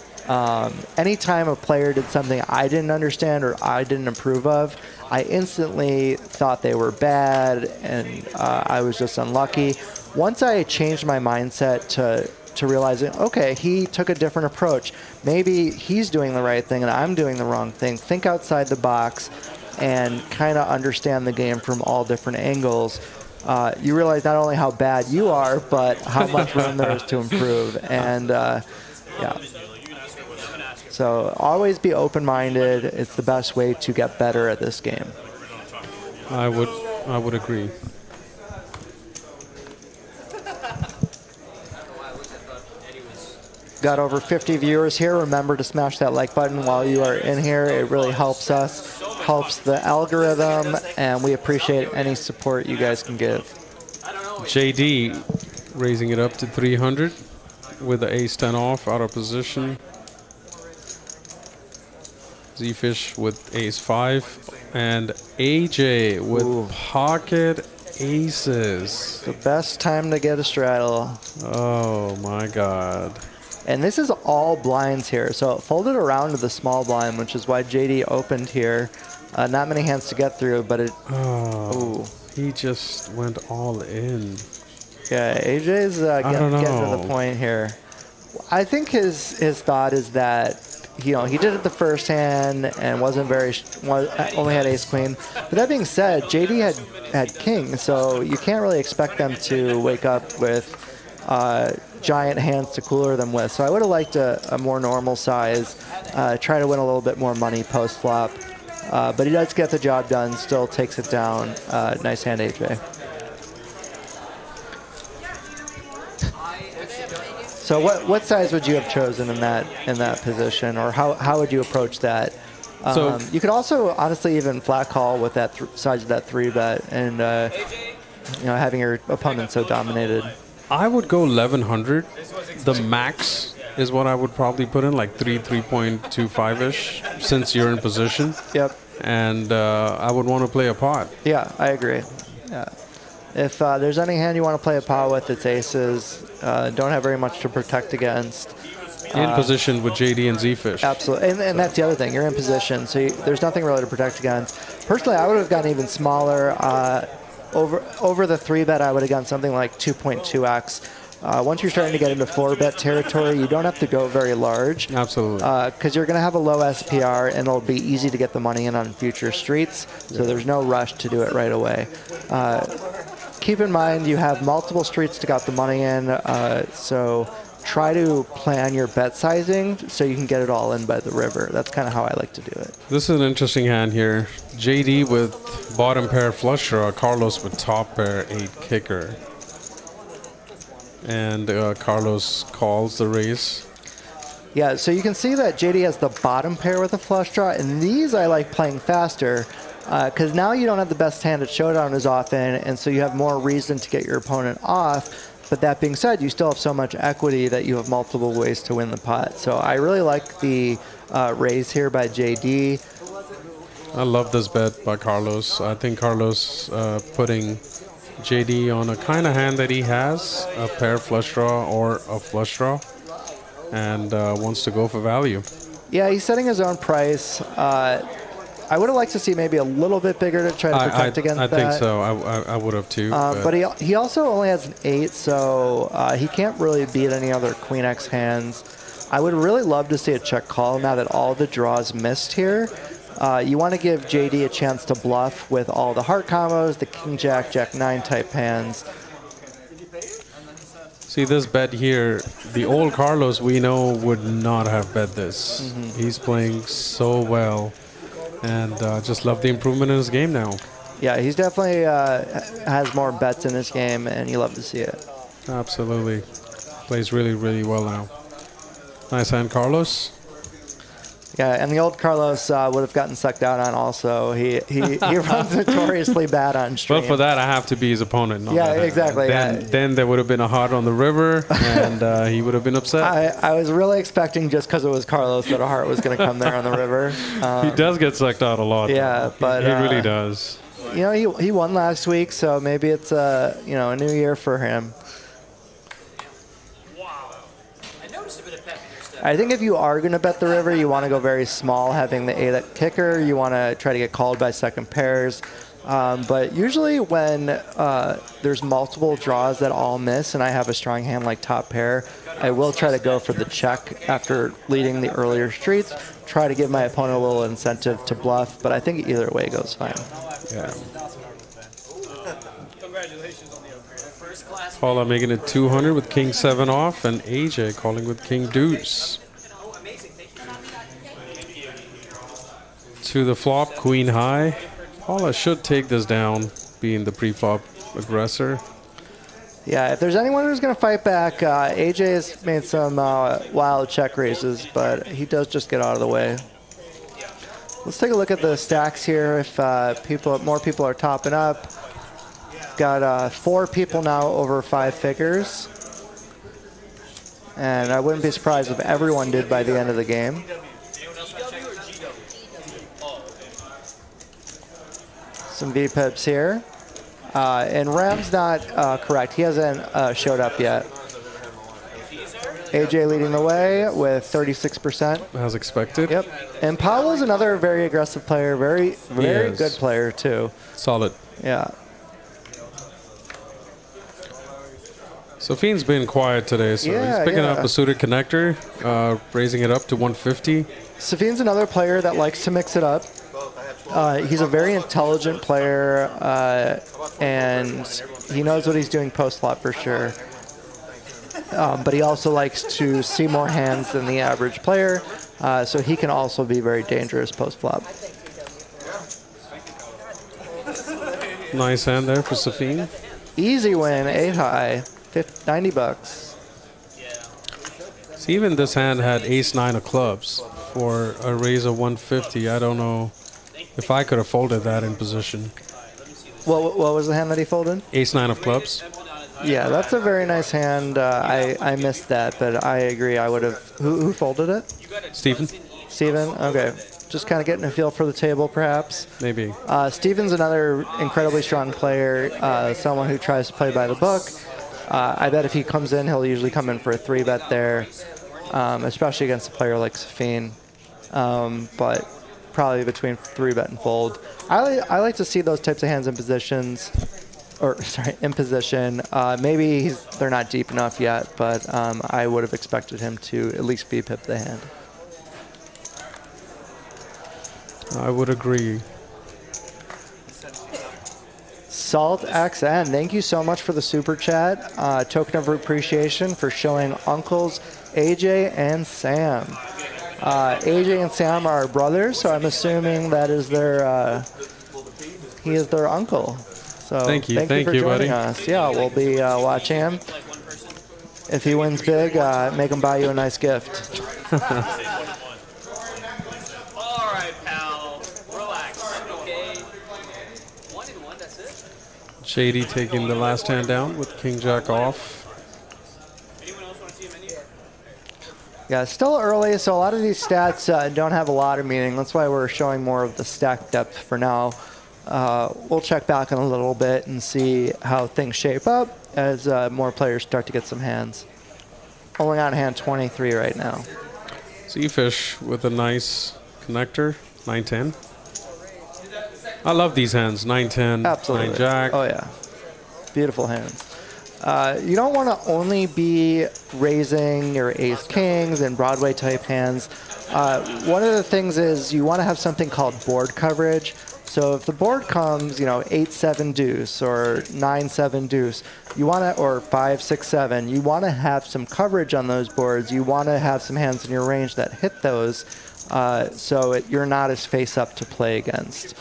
anytime a player did something I didn't understand or I didn't approve of, I instantly thought they were bad and I was just unlucky. Once I changed my mindset to realizing, okay, he took a different approach. Maybe he's doing the right thing and I'm doing the wrong thing. Think outside the box and kind of understand the game from all different angles. You realize not only how bad you are, but how much room there is to improve. And yeah. So always be open-minded. It's the best way to get better at this game. I would agree. Got over 50 viewers here. Remember to smash that like button while you are in here. It really helps us, helps the algorithm, and we appreciate any support you guys can give. JD raising it up to 300 with the ace 10 off, out of position. Zefish with ace-5, and AJ with pocket aces. The best time to get a straddle. Oh my God. And this is all blinds here, so it folded around to the small blind, which is why JD opened here. Not many hands to get through, but it... Oh, he just went all in. Yeah, AJ's getting to the point here. I think his thought is that, you know, he did it the first hand and only had ace queen. But that being said, JD had king, so you can't really expect them to wake up with giant hands to cooler them with. So I would have liked a more normal size, try to win a little bit more money post flop. But he does get the job done, still takes it down. Nice hand, AJ. So what size would you have chosen in that position, or how would you approach that? So you could also honestly even flat call with that size of that 3-bet, and you know, having your opponent so dominated. I would go 1100. The max is what I would probably put in, like 3.25-ish, since you're in position. Yep. And I would want to play a pot. Yeah, I agree. Yeah. If there's any hand you want to play a pot with, it's aces. Don't have very much to protect against. In position with JD and Zefish. Absolutely, and that's the other thing. You're in position, so there's nothing really to protect against. Personally, I would have gone even smaller. Over the 3-bet, I would have gone something like 2.2x. Once you're starting to get into 4-bet territory, you don't have to go very large. Absolutely. Because you're going to have a low SPR, and it'll be easy to get the money in on future streets, so there's no rush to do it right away. Keep in mind you have multiple streets to get the money in, so try to plan your bet sizing so you can get it all in by the river. That's kind of how I like to do it. This is an interesting hand here. JD with bottom pair flush draw, Carlos with top pair 8 kicker. And Carlos calls the raise. Yeah, so you can see that JD has the bottom pair with a flush draw, and these I like playing faster because now you don't have the best hand at showdown as often, and so you have more reason to get your opponent off. But that being said, you still have so much equity that you have multiple ways to win the pot. So I really like the raise here by JD. I love this bet by Carlos. I think Carlos putting JD on a kind of hand that he has, a pair flush draw or a flush draw, and wants to go for value. Yeah, he's setting his own price. I would have liked to see maybe a little bit bigger to try to protect against that. I think so. I would have too. But he also only has an 8, so he can't really beat any other Queen X hands. I would really love to see a check call now that all the draws missed here. You want to give JD a chance to bluff with all the heart combos, the King Jack, Jack 9 type hands. See this bet here, the old Carlos we know would not have bet this. He's playing so well, and just love the improvement in his game now. Yeah, he's definitely has more bets in his game, and you love to see it. Absolutely. Plays really, really well now. Nice hand, Carlos. Yeah, and the old Carlos would have gotten sucked out on also. He runs notoriously bad on stream. But for that, I have to be his opponent. Yeah, exactly. Then there would have been a heart on the river, and he would have been upset. I was really expecting, just because it was Carlos, that a heart was going to come there on the river. He does get sucked out a lot. Yeah, but he really does. You know, he won last week, so maybe it's a new year for him. I think if you are going to bet the river, you want to go very small, having the 8 kicker. You want to try to get called by second pairs. But usually when there's multiple draws that all miss and I have a strong hand like top pair, I will try to go for the check after leading the earlier streets, try to give my opponent a little incentive to bluff. But I think either way goes fine. Yeah. Congratulations on the upgrade. First class. Paolo making it 200 with King 7 off, and AJ calling with King Deuce. To the flop, Queen High. Paula should take this down, being the pre-flop aggressor. Yeah, if there's anyone who's going to fight back, AJ has made some wild check raises, but he does just get out of the way. Let's take a look at the stacks here. If more people are topping up. Got 4 people now over 5 figures. And I wouldn't be surprised if everyone did by the end of the game. some V-pips here. And Ram's not correct. He hasn't showed up yet. AJ leading the way with 36%. As expected. Yep. And Paolo's another very aggressive player. Very good player, too. Solid. Yeah. Safeen's been quiet today, so he's picking up a suited connector, raising it up to 150. Safeen's another player that likes to mix it up. He's a very intelligent player, and he knows what he's doing post-flop for sure. But he also likes to see more hands than the average player, so he can also be very dangerous post-flop. Nice hand there for Safeen. Easy win, 8 high, $90. See, even this hand had ace-9 of clubs for a raise of 150. I don't know if I could have folded that in position. What was the hand that he folded? Ace-9 of clubs. Yeah, that's a very nice hand. I missed that, but I agree. I would have. Who folded it? Steven. Steven? Okay. Just kind of getting a feel for the table, perhaps. Maybe. Steven's another incredibly strong player, someone who tries to play by the book. I bet if he comes in, he'll usually come in for a 3-bet there, especially against a player like Safeen. But probably between 3-bet and fold. I like to see those types of hands in positions. In position. Maybe they're not deep enough yet, but I would have expected him to at least V-pip the hand. I would agree. Salt XN, thank you so much for the super chat. Token of appreciation for showing uncles AJ and Sam. AJ and Sam are brothers, so I'm assuming that is their he is their uncle. So thank you for joining buddy. us. Yeah, we'll be watching him. If he wins big, make him buy you a nice gift. All right, pal. Relax. Okay. 1-1, that's it. Shady taking the last hand down with King Jack off. Anyone else want to see a menu? Yeah, it's still early, so a lot of these stats don't have a lot of meaning. That's why we're showing more of the stack depth for now. We'll check back in a little bit and see how things shape up as more players start to get some hands. Only on hand 23 right now. Zefish with a nice connector, 9-10. I love these hands, 9-10, Absolutely. 9 Jack. Oh yeah, beautiful hands. You don't want to only be raising your ace kings and Broadway type hands. One of the things is you want to have something called board coverage. So if the board comes, 8-7 deuce or 9-7 deuce, you want to, or 5-6-7, you want to have some coverage on those boards. You want to have some hands in your range that hit those, so you're not as face up to play against.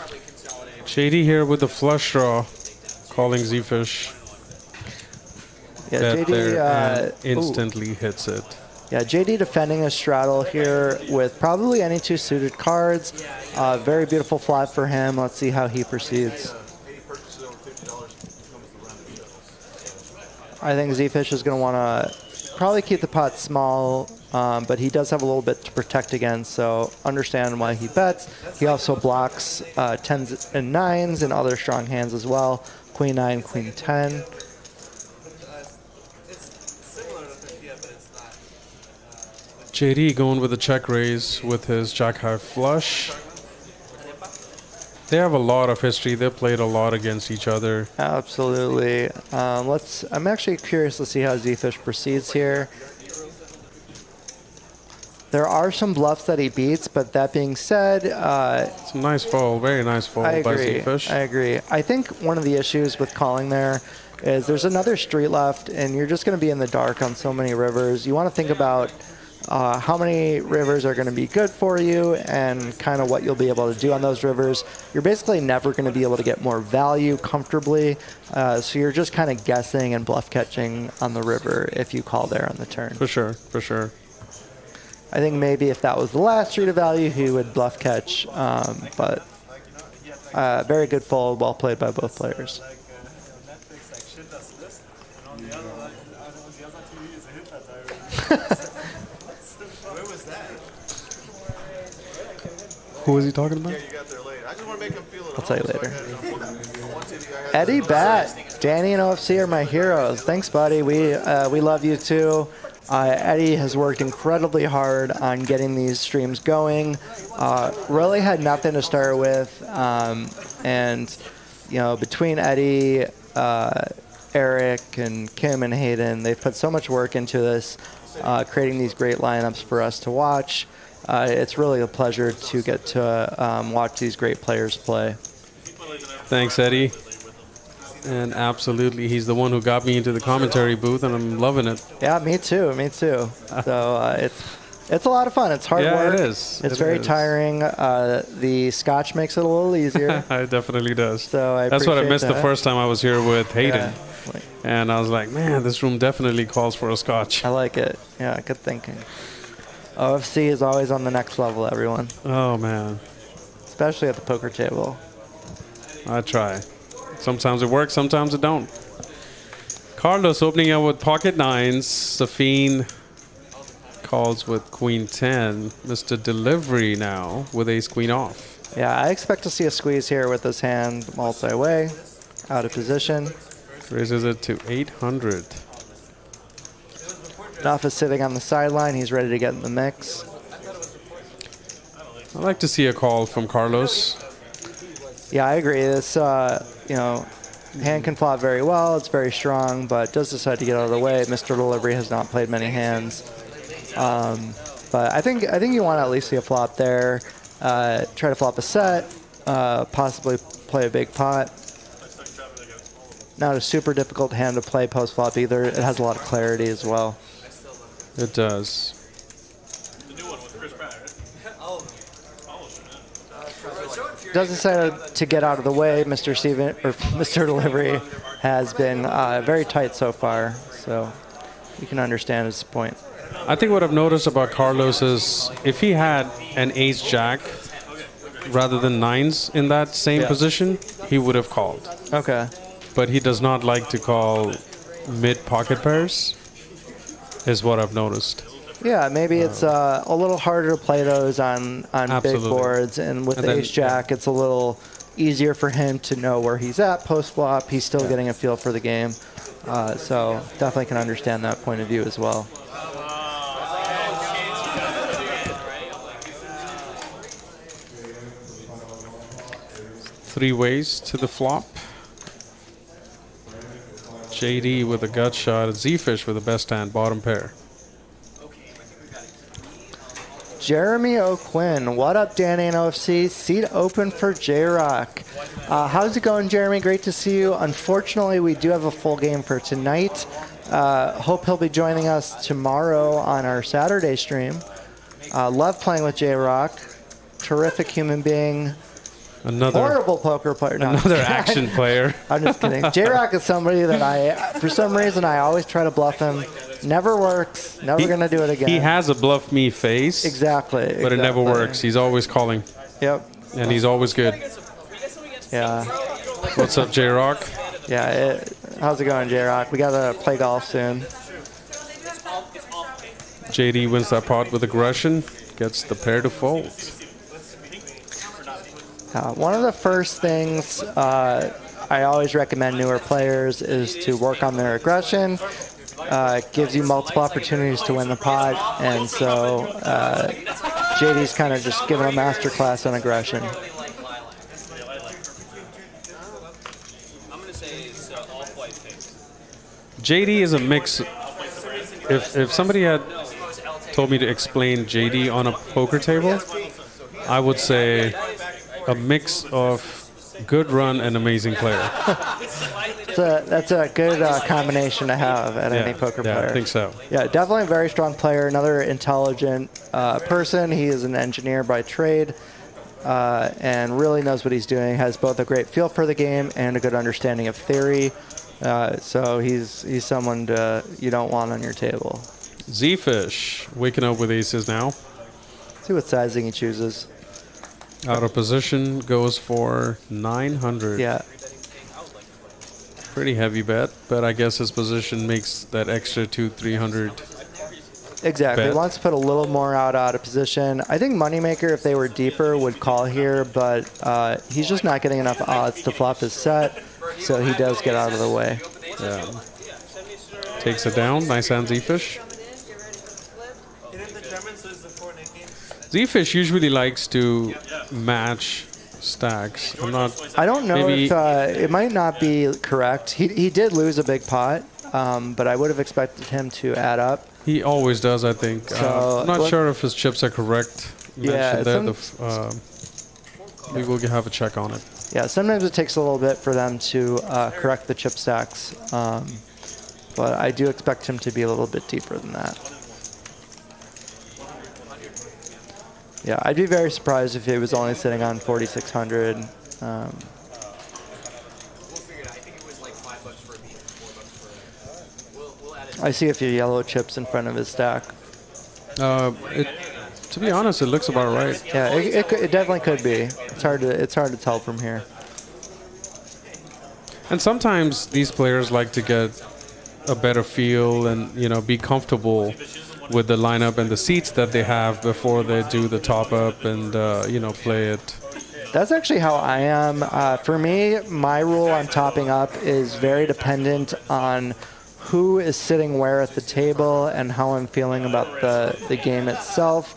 Shady here with the flush draw, calling Zefish. Yeah, Bet JD there and instantly hits it. Yeah, JD defending a straddle here with probably any 2 suited cards. Very beautiful flop for him. Let's see how he proceeds. I think Zefish is going to want to probably keep the pot small, but he does have a little bit to protect against, so understand why he bets. He also blocks 10s and 9s and other strong hands as well. Queen 9, Queen 10. JD going with a check raise with his Jack High flush. They have a lot of history. They've played a lot against each other. Absolutely. I'm actually curious to see how Zefish proceeds here. There are some bluffs that he beats, but that being said, it's a nice fold, very nice fold by Zefish. I agree. I think one of the issues with calling there is there's another street left, and you're just going to be in the dark on so many rivers. You want to think about how many rivers are going to be good for you and kind of what you'll be able to do on those rivers. You're basically never going to be able to get more value comfortably, so you're just kind of guessing and bluff catching on the river if you call there on the turn. For sure, for sure. I think maybe if that was the last street of value, he would bluff catch, but very good fold, well played by both players. Who was he talking about? I'll tell you later. Eddie Bat, Danny and OFC are my heroes. Thanks, buddy. We love you too. Eddie has worked incredibly hard on getting these streams going. Really had nothing to start with, and between Eddie, Eric, and Kim and Hayden, they've put so much work into this, creating these great lineups for us to watch. It's really a pleasure to get to watch these great players play. Thanks, Eddie. And absolutely, he's the one who got me into the commentary booth, and I'm loving it. Yeah, me too. So it's a lot of fun. It's hard work. Yeah, it is. It's very tiring. The scotch makes it a little easier. It definitely does. So that's what I missed that. the first time I was here with Hayden. Yeah. And I was like, man, this room definitely calls for a scotch. I like it. Yeah, good thinking. OFC is always on the next level, everyone. Oh, man. Especially at the poker table. I try. Sometimes it works, sometimes it don't. Carlos opening up with pocket nines. Safeen calls with queen 10. Mr. Delivery now with ace queen off. Yeah, I expect to see a squeeze here with this hand multi-way, out of position. Raises it to 800. Duff is sitting on the sideline. He's ready to get in the mix. I like to see a call from Carlos. Yeah, I agree. This, hand can flop very well. It's very strong, but does decide to get out of the way. Mr. Delivery has not played many hands. But I think you want to at least see a flop there. Try to flop a set, possibly play a big pot. Not a super difficult hand to play post-flop either. It has a lot of clarity as well. It does. Does decide to get out of the way. Mr. Delivery has been very tight so far, so you can understand his point. I think what I've noticed about Carlos is if he had an ace-jack rather than nines in that same position, he would have called. Okay. But he does not like to call mid-pocket pairs, is what I've noticed. Yeah, maybe it's a little harder to play those on big boards, and with the ace-jack, it's a little easier for him to know where he's at post-flop. He's still getting a feel for the game, so definitely can understand that point of view as well. Three ways to the flop. JD with a gut shot. Zefish with the best hand, bottom pair. Jeremy O'Quinn, what up, Danny and OFC? Seat open for J-Rock. How's it going, Jeremy? Great to see you. Unfortunately, we do have a full game for tonight. Hope he'll be joining us tomorrow on our Saturday stream. Love playing with J-Rock. Terrific human being. Horrible poker player. No, another action player. I'm just kidding. J-Rock is somebody that for some reason, I always try to bluff him. Never works. Never going to do it again. He has a bluff me face. Exactly. But it never works. He's always calling. Yep. And he's always good. Yeah. What's up, J-Rock? Yeah. How's it going, J-Rock? We got to play golf soon. JD wins that pot with aggression. Gets the pair to fold. One of the first things I always recommend newer players is to work on their aggression. It gives you multiple opportunities to win the pot, and so JD's kind of just giving a master class on aggression. JD is a mix. If somebody had told me to explain JD on a poker table, I would say a mix of good run and amazing player. That's a good combination to have at any poker player. Yeah, I think so. Yeah, definitely a very strong player. Another intelligent person. He is an engineer by trade and really knows what he's doing. Has both a great feel for the game and a good understanding of theory. So he's someone you don't want on your table. Zefish waking up with aces now. Let's see what sizing he chooses. Out of position, goes for 900. Yeah. Pretty heavy bet, but I guess his position makes that extra 200-300 Exactly. bet. He wants to put a little more out of position. I think Moneymaker, if they were deeper, would call here, but he's just not getting enough odds to flop his set, so he does get out of the way. Yeah. Takes it down. Nice hand, Zefish. Zefish usually likes to match stacks. I don't know maybe if it might not be correct. He did lose a big pot, but I would have expected him to add up. He always does, I think. So, I'm not sure if his chips are correct. Yeah, We will have a check on it. Yeah, sometimes it takes a little bit for them to correct the chip stacks, but I do expect him to be a little bit deeper than that. Yeah, I'd be very surprised if he was only sitting on 4,600. I see a few yellow chips in front of his stack. To be honest, it looks about right. Yeah, it definitely could be. It's hard to tell from here. And sometimes these players like to get a better feel and be comfortable with the lineup and the seats that they have before they do the top up and play it. That's actually how I am. For me, my rule on topping up is very dependent on who is sitting where at the table and how I'm feeling about the game itself.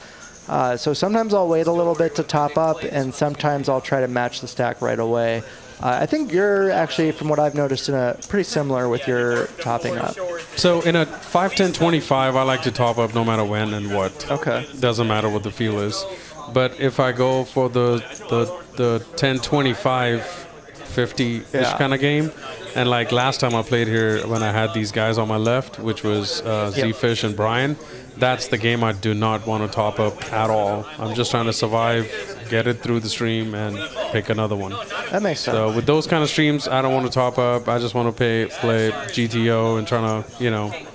So sometimes I'll wait a little bit to top up, and sometimes I'll try to match the stack right away. I think you're actually, from what I've noticed, pretty similar with your topping up. So in a 5-10-25, I like to top up no matter when and what. Okay. Doesn't matter what the feel is. But if I go for the 10-25, 50-ish kind of game, and like last time I played here when I had these guys on my left, which was Zefish and Brian, that's the game I do not want to top up at all. I'm just trying to survive, get it through the stream, and pick another one. That makes sense. So with those kind of streams, I don't want to top up. I just want to play GTO and trying to,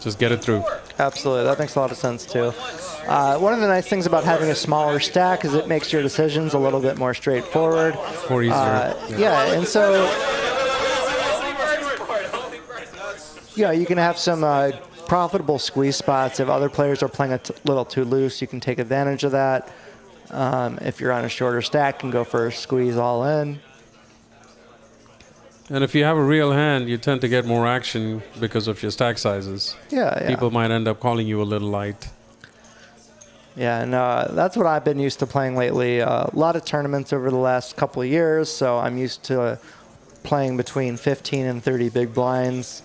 just get it through. Absolutely. That makes a lot of sense, too. One of the nice things about having a smaller stack is it makes your decisions a little bit more straightforward. More easier. Yeah, and so you can have some profitable squeeze spots. If other players are playing a little too loose, you can take advantage of that. If you're on a shorter stack, you can go for a squeeze all in. And if you have a real hand, you tend to get more action because of your stack sizes. Yeah. People might end up calling you a little light. Yeah, and that's what I've been used to playing lately. A lot of tournaments over the last couple of years, so I'm used to playing between 15 and 30 big blinds.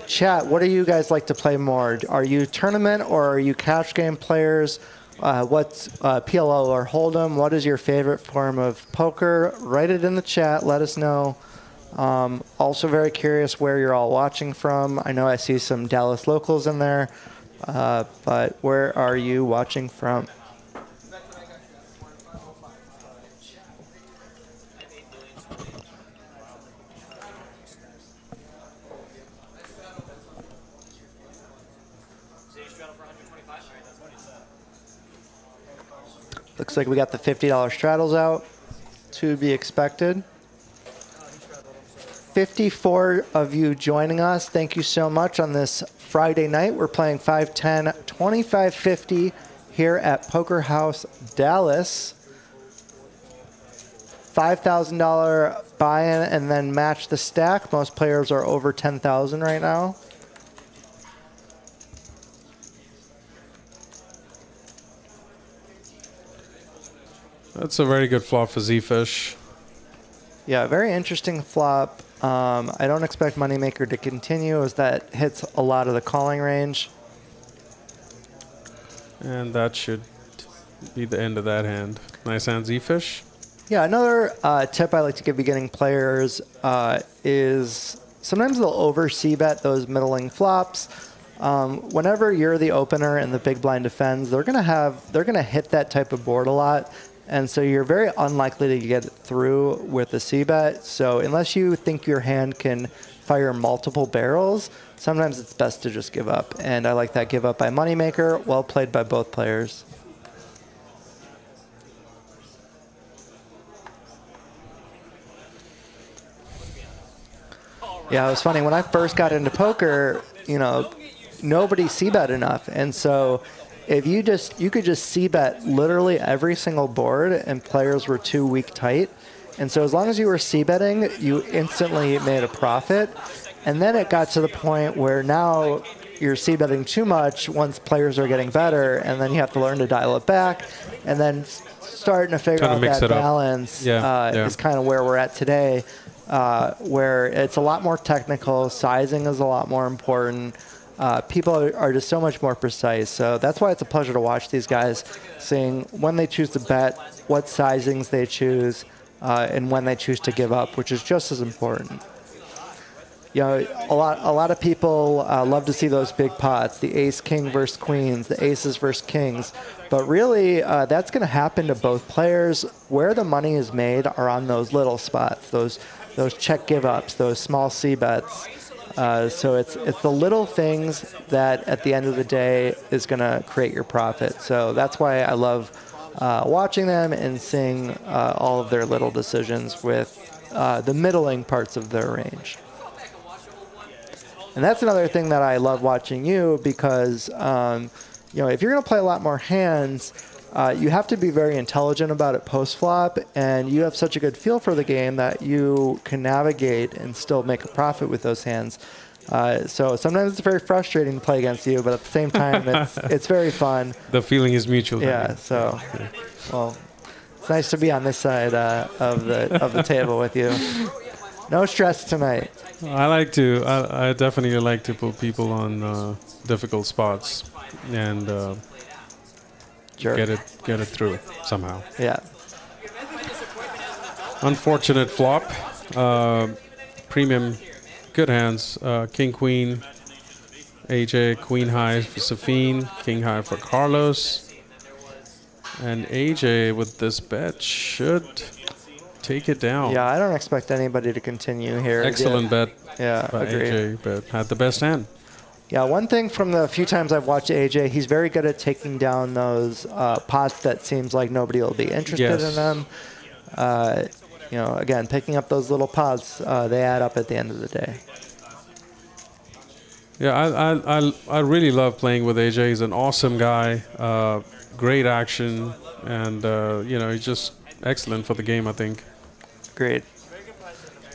Chat, what do you guys like to play more? Are you tournament or are you cash game players? What's PLO or Hold'em? What is your favorite form of poker? Write it in the chat. Let us know. Also very curious where you're all watching from. I know I see some Dallas locals in there, but where are you watching from? Looks like we got the $50 straddles out, to be expected. 54 of you joining us. Thank you so much on this Friday night. We're playing 510 2550 here at Poker House Dallas. $5,000 buy-in and then match the stack. Most players are over 10,000 right now. That's a very good flop for Zefish. Yeah, very interesting flop. I don't expect Moneymaker to continue as that hits a lot of the calling range. And that should be the end of that hand. Nice hand, Zefish. Yeah, another tip I like to give beginning players is sometimes they'll over c-bet those middling flops. Whenever you're the opener and the big blind defends, they're gonna hit that type of board a lot. And so you're very unlikely to get it through with a c-bet. So unless you think your hand can fire multiple barrels, sometimes it's best to just give up. And I like that give up by Moneymaker. Well played by both players. Yeah, it was funny. When I first got into poker, nobody c-bet enough. And so if you could just c-bet literally every single board and players were too weak tight. And so as long as you were c-betting, you instantly made a profit. And then it got to the point where now you're c-betting too much once players are getting better, and then you have to learn to dial it back. And then starting to figure out that balance is kind of where we're at today, where it's a lot more technical. Sizing is a lot more important. People are just so much more precise. So that's why it's a pleasure to watch these guys, seeing when they choose to bet, what sizings they choose, and when they choose to give up, which is just as important. You know, a lot of people love to see those big pots, the ace king versus queens, the aces versus kings. But really, that's going to happen to both players. Where the money is made are on those little spots, those check give ups, those small c bets. So it's the little things that at the end of the day is going to create your profit. So that's why I love watching them and seeing all of their little decisions with the middling parts of their range. And that's another thing that I love watching you, because you know, if you're going to play a lot more hands, you have to be very intelligent about it post-flop, and you have such a good feel for the game that you can navigate and still make a profit with those hands. So sometimes it's very frustrating to play against you, but at the same time, it's very fun. The feeling is mutual. Yeah. So, well, it's nice to be on this side of the table with you. No stress tonight. I definitely like to put people on difficult spots and get it through somehow. Yeah. Unfortunate flop. Premium, good hands. King Queen, AJ. Queen high for Safeen. King high for Carlos. And AJ with this bet should take it down. Yeah, I don't expect anybody to continue here. Excellent bet. Yeah, by agreed. AJ, but had the best hand. Yeah, one thing from the few times I've watched AJ, he's very good at taking down those pots that seems like nobody will be interested in them. You know, again, picking up those little pots, they add up at the end of the day. Yeah, I really love playing with AJ. He's an awesome guy, great action, and you know, he's just excellent for the game, I think. Great.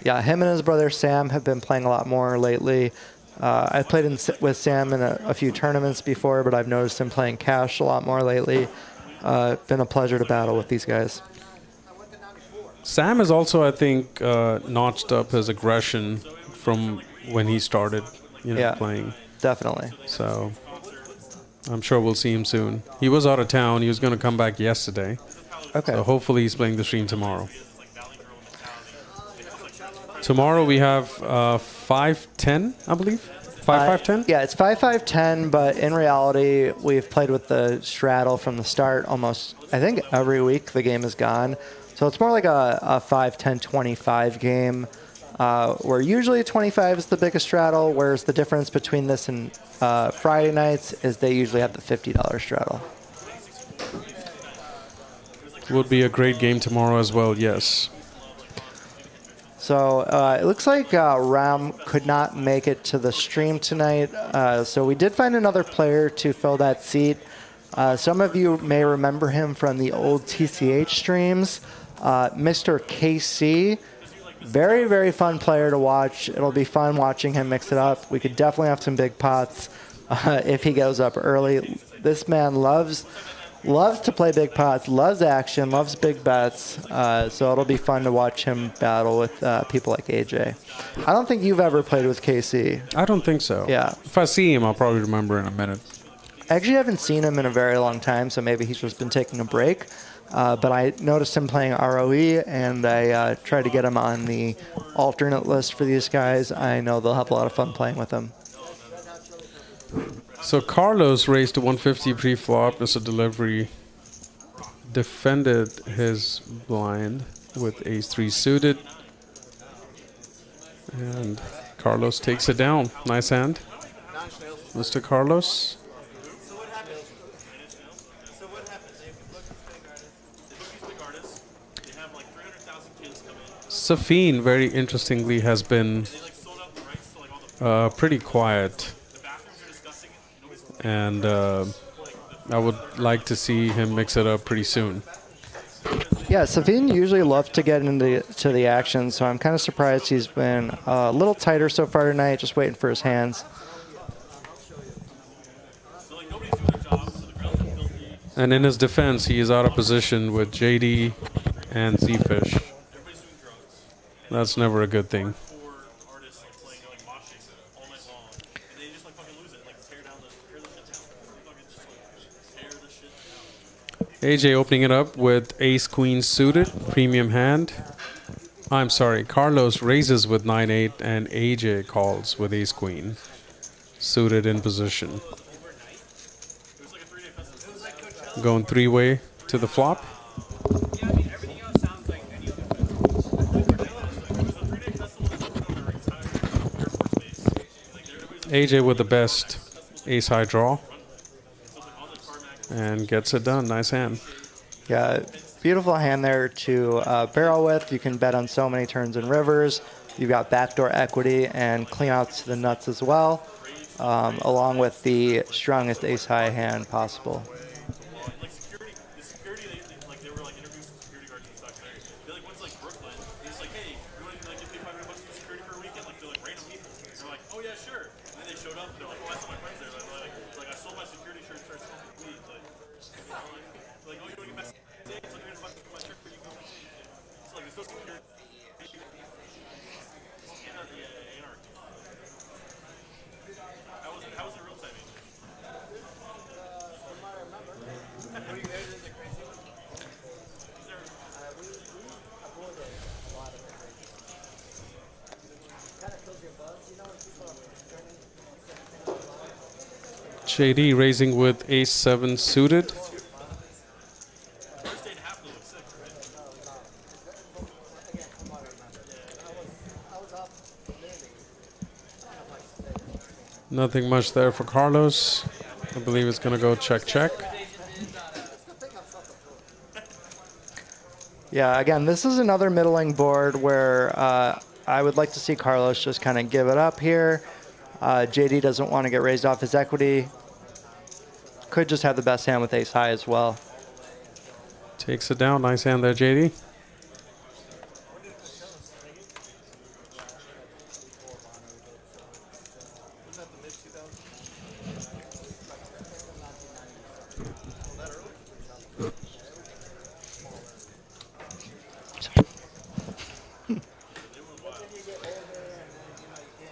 Yeah, him and his brother Sam have been playing a lot more lately. I played with Sam in a few tournaments before, but I've noticed him playing cash a lot more lately. Been a pleasure to battle with these guys. Sam has also, I think, notched up his aggression from when he started, playing. Definitely. So I'm sure we'll see him soon. He was out of town. He was going to come back yesterday. Okay. So hopefully he's playing the stream tomorrow. Tomorrow we have 5-10, I believe. 5-5-10? Yeah, it's 5-5-10, but in reality, we've played with the straddle from the start almost, I think, every week the game is gone. So it's more like a 5-10-25 game, where usually 25 is the biggest straddle, whereas the difference between this and Friday nights is they usually have the $50 straddle. Would be a great game tomorrow as well, yes. So it looks like Ram could not make it to the stream tonight. So we did find another player to fill that seat. Some of you may remember him from the old TCH streams. Mr. KC, very, very fun player to watch. It'll be fun watching him mix it up. We could definitely have some big pots if he goes up early. This man loves to play big pots, loves action, loves big bets. So it'll be fun to watch him battle with people like AJ. I don't think you've ever played with KC. I don't think so. Yeah. If I see him, I'll probably remember in a minute. I actually haven't seen him in a very long time, so maybe he's just been taking a break. But I noticed him playing ROE, and I tried to get him on the alternate list for these guys. I know they'll have a lot of fun playing with him. So Carlos raised to 150 pre-flop. Mr. Delivery defended his blind with ace-3 suited. And Carlos takes it down. Nice hand, Mr. Carlos. Safeen, very interestingly, has been pretty quiet and I would like to see him mix it up pretty soon. Yeah, Safeen usually loves to get into the action, so I'm kind of surprised he's been a little tighter so far tonight, just waiting for his hands. And in his defense, he is out of position with JD and Zefish. That's never a good thing. AJ opening it up with ace-queen suited, premium hand. I'm sorry, Carlos raises with 9-8 and AJ calls with ace-queen, suited in position. Going three-way to the flop. AJ with the best ace-high draw. And gets it done. Nice hand. Yeah, beautiful hand there to barrel with. You can bet on so many turns and rivers. You've got backdoor equity and clean outs to the nuts as well, along with the strongest ace-high hand possible. JD raising with ace-7 suited. Nothing much there for Carlos. I believe it's going to go check. Yeah, again, this is another middling board where I would like to see Carlos just kind of give it up here. JD doesn't want to get raised off his equity. Could just have the best hand with ace high as well. Takes it down. Nice hand there, JD.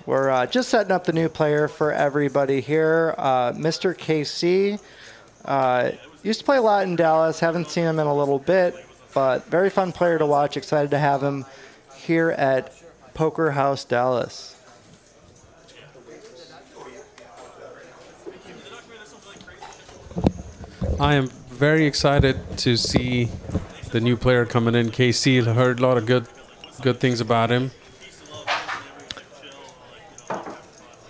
We're just setting up the new player for everybody here. Mr. KC used to play a lot in Dallas. Haven't seen him in a little bit, but very fun player to watch. Excited to have him here at Poker House Dallas. I am very excited to see the new player coming in. KC, heard a lot of good things about him.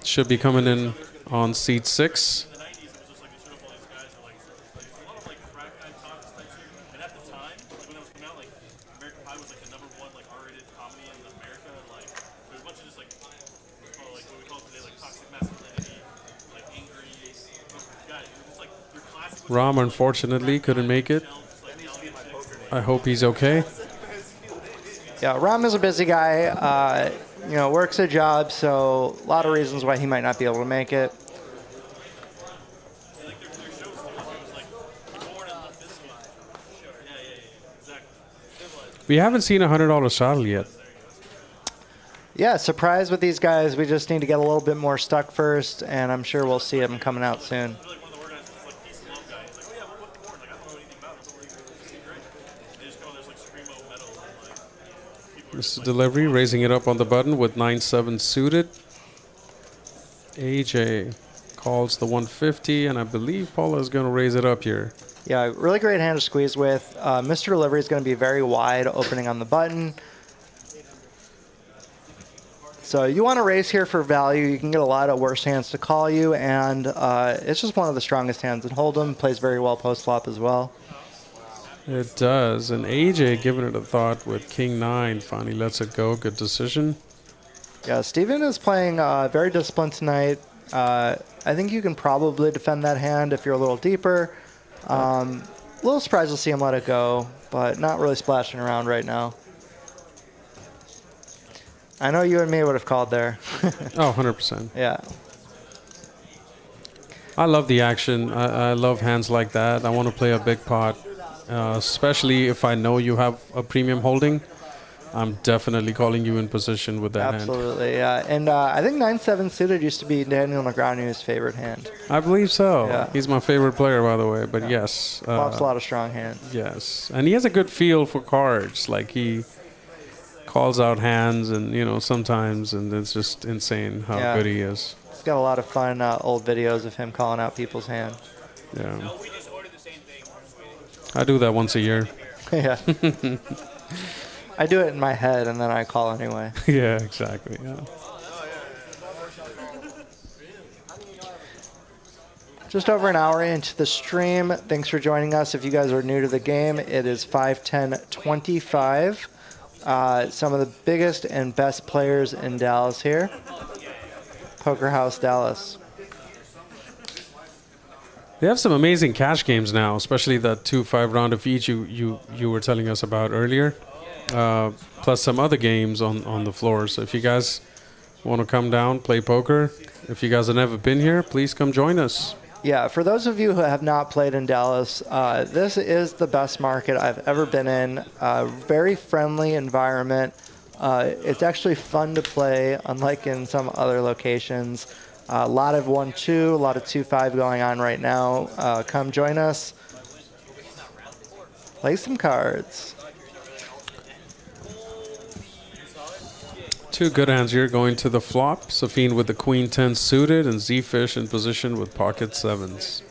Should be coming in on seat 6. Ram unfortunately couldn't make it. I hope he's okay. Yeah, Ram is a busy guy. You know, works a job, so a lot of reasons why he might not be able to make it. We haven't seen a $100 saddle yet. Yeah, surprise with these guys. We just need to get a little bit more stuck first, and I'm sure we'll see him coming out soon. Mr. Delivery raising it up on the button with 9-7 suited. AJ calls the 150, and I believe Paolo is going to raise it up here. Yeah, really great hand to squeeze with. Mr. Delivery is going to be very wide opening on the button. So you want to raise here for value. You can get a lot of worse hands to call you, and it's just one of the strongest hands in Hold'em. Plays very well post-flop as well. It does, and AJ giving it a thought with King 9. Finally lets it go. Good decision. Yeah, Steven is playing very disciplined tonight. I think you can probably defend that hand if you're a little deeper. A little surprised to see him let it go, but not really splashing around right now. I know you and me would have called there. Oh, 100%. Yeah. I love the action. I love hands like that. I want to play a big pot, especially if I know you have a premium holding. I'm definitely calling you in position with that hand. Absolutely, yeah. And I think 9-7 suited used to be Daniel Negreanu's favorite hand. I believe so. Yeah. He's my favorite player, by the way. But yes. Flops a lot of strong hands. Yes. And he has a good feel for cards. Like, he calls out hands and, you know, sometimes, and it's just insane how good he is. He's got a lot of fun old videos of him calling out people's hands. Yeah. No, we just ordered the same thing. I do that once a year. Yeah. I do it in my head, and then I call anyway. Yeah, exactly. Yeah. Just over an hour into the stream. Thanks for joining us. If you guys are new to the game, it is 5:10:25. Some of the biggest and best players in Dallas here. Poker House Dallas. They have some amazing cash games now, especially that 2-5 round of each you were telling us about earlier. Plus some other games on the floor. So if you guys want to come down, play poker, if you guys have never been here, please come join us. Yeah, for those of you who have not played in Dallas, this is the best market I've ever been in. Very friendly environment. It's actually fun to play, unlike in some other locations. A lot of 1-2, a lot of 2-5 going on right now. Come join us. Play some cards. Two good hands here going to the flop. Safeen with the Queen 10 suited and Zefish in position with pocket 7s.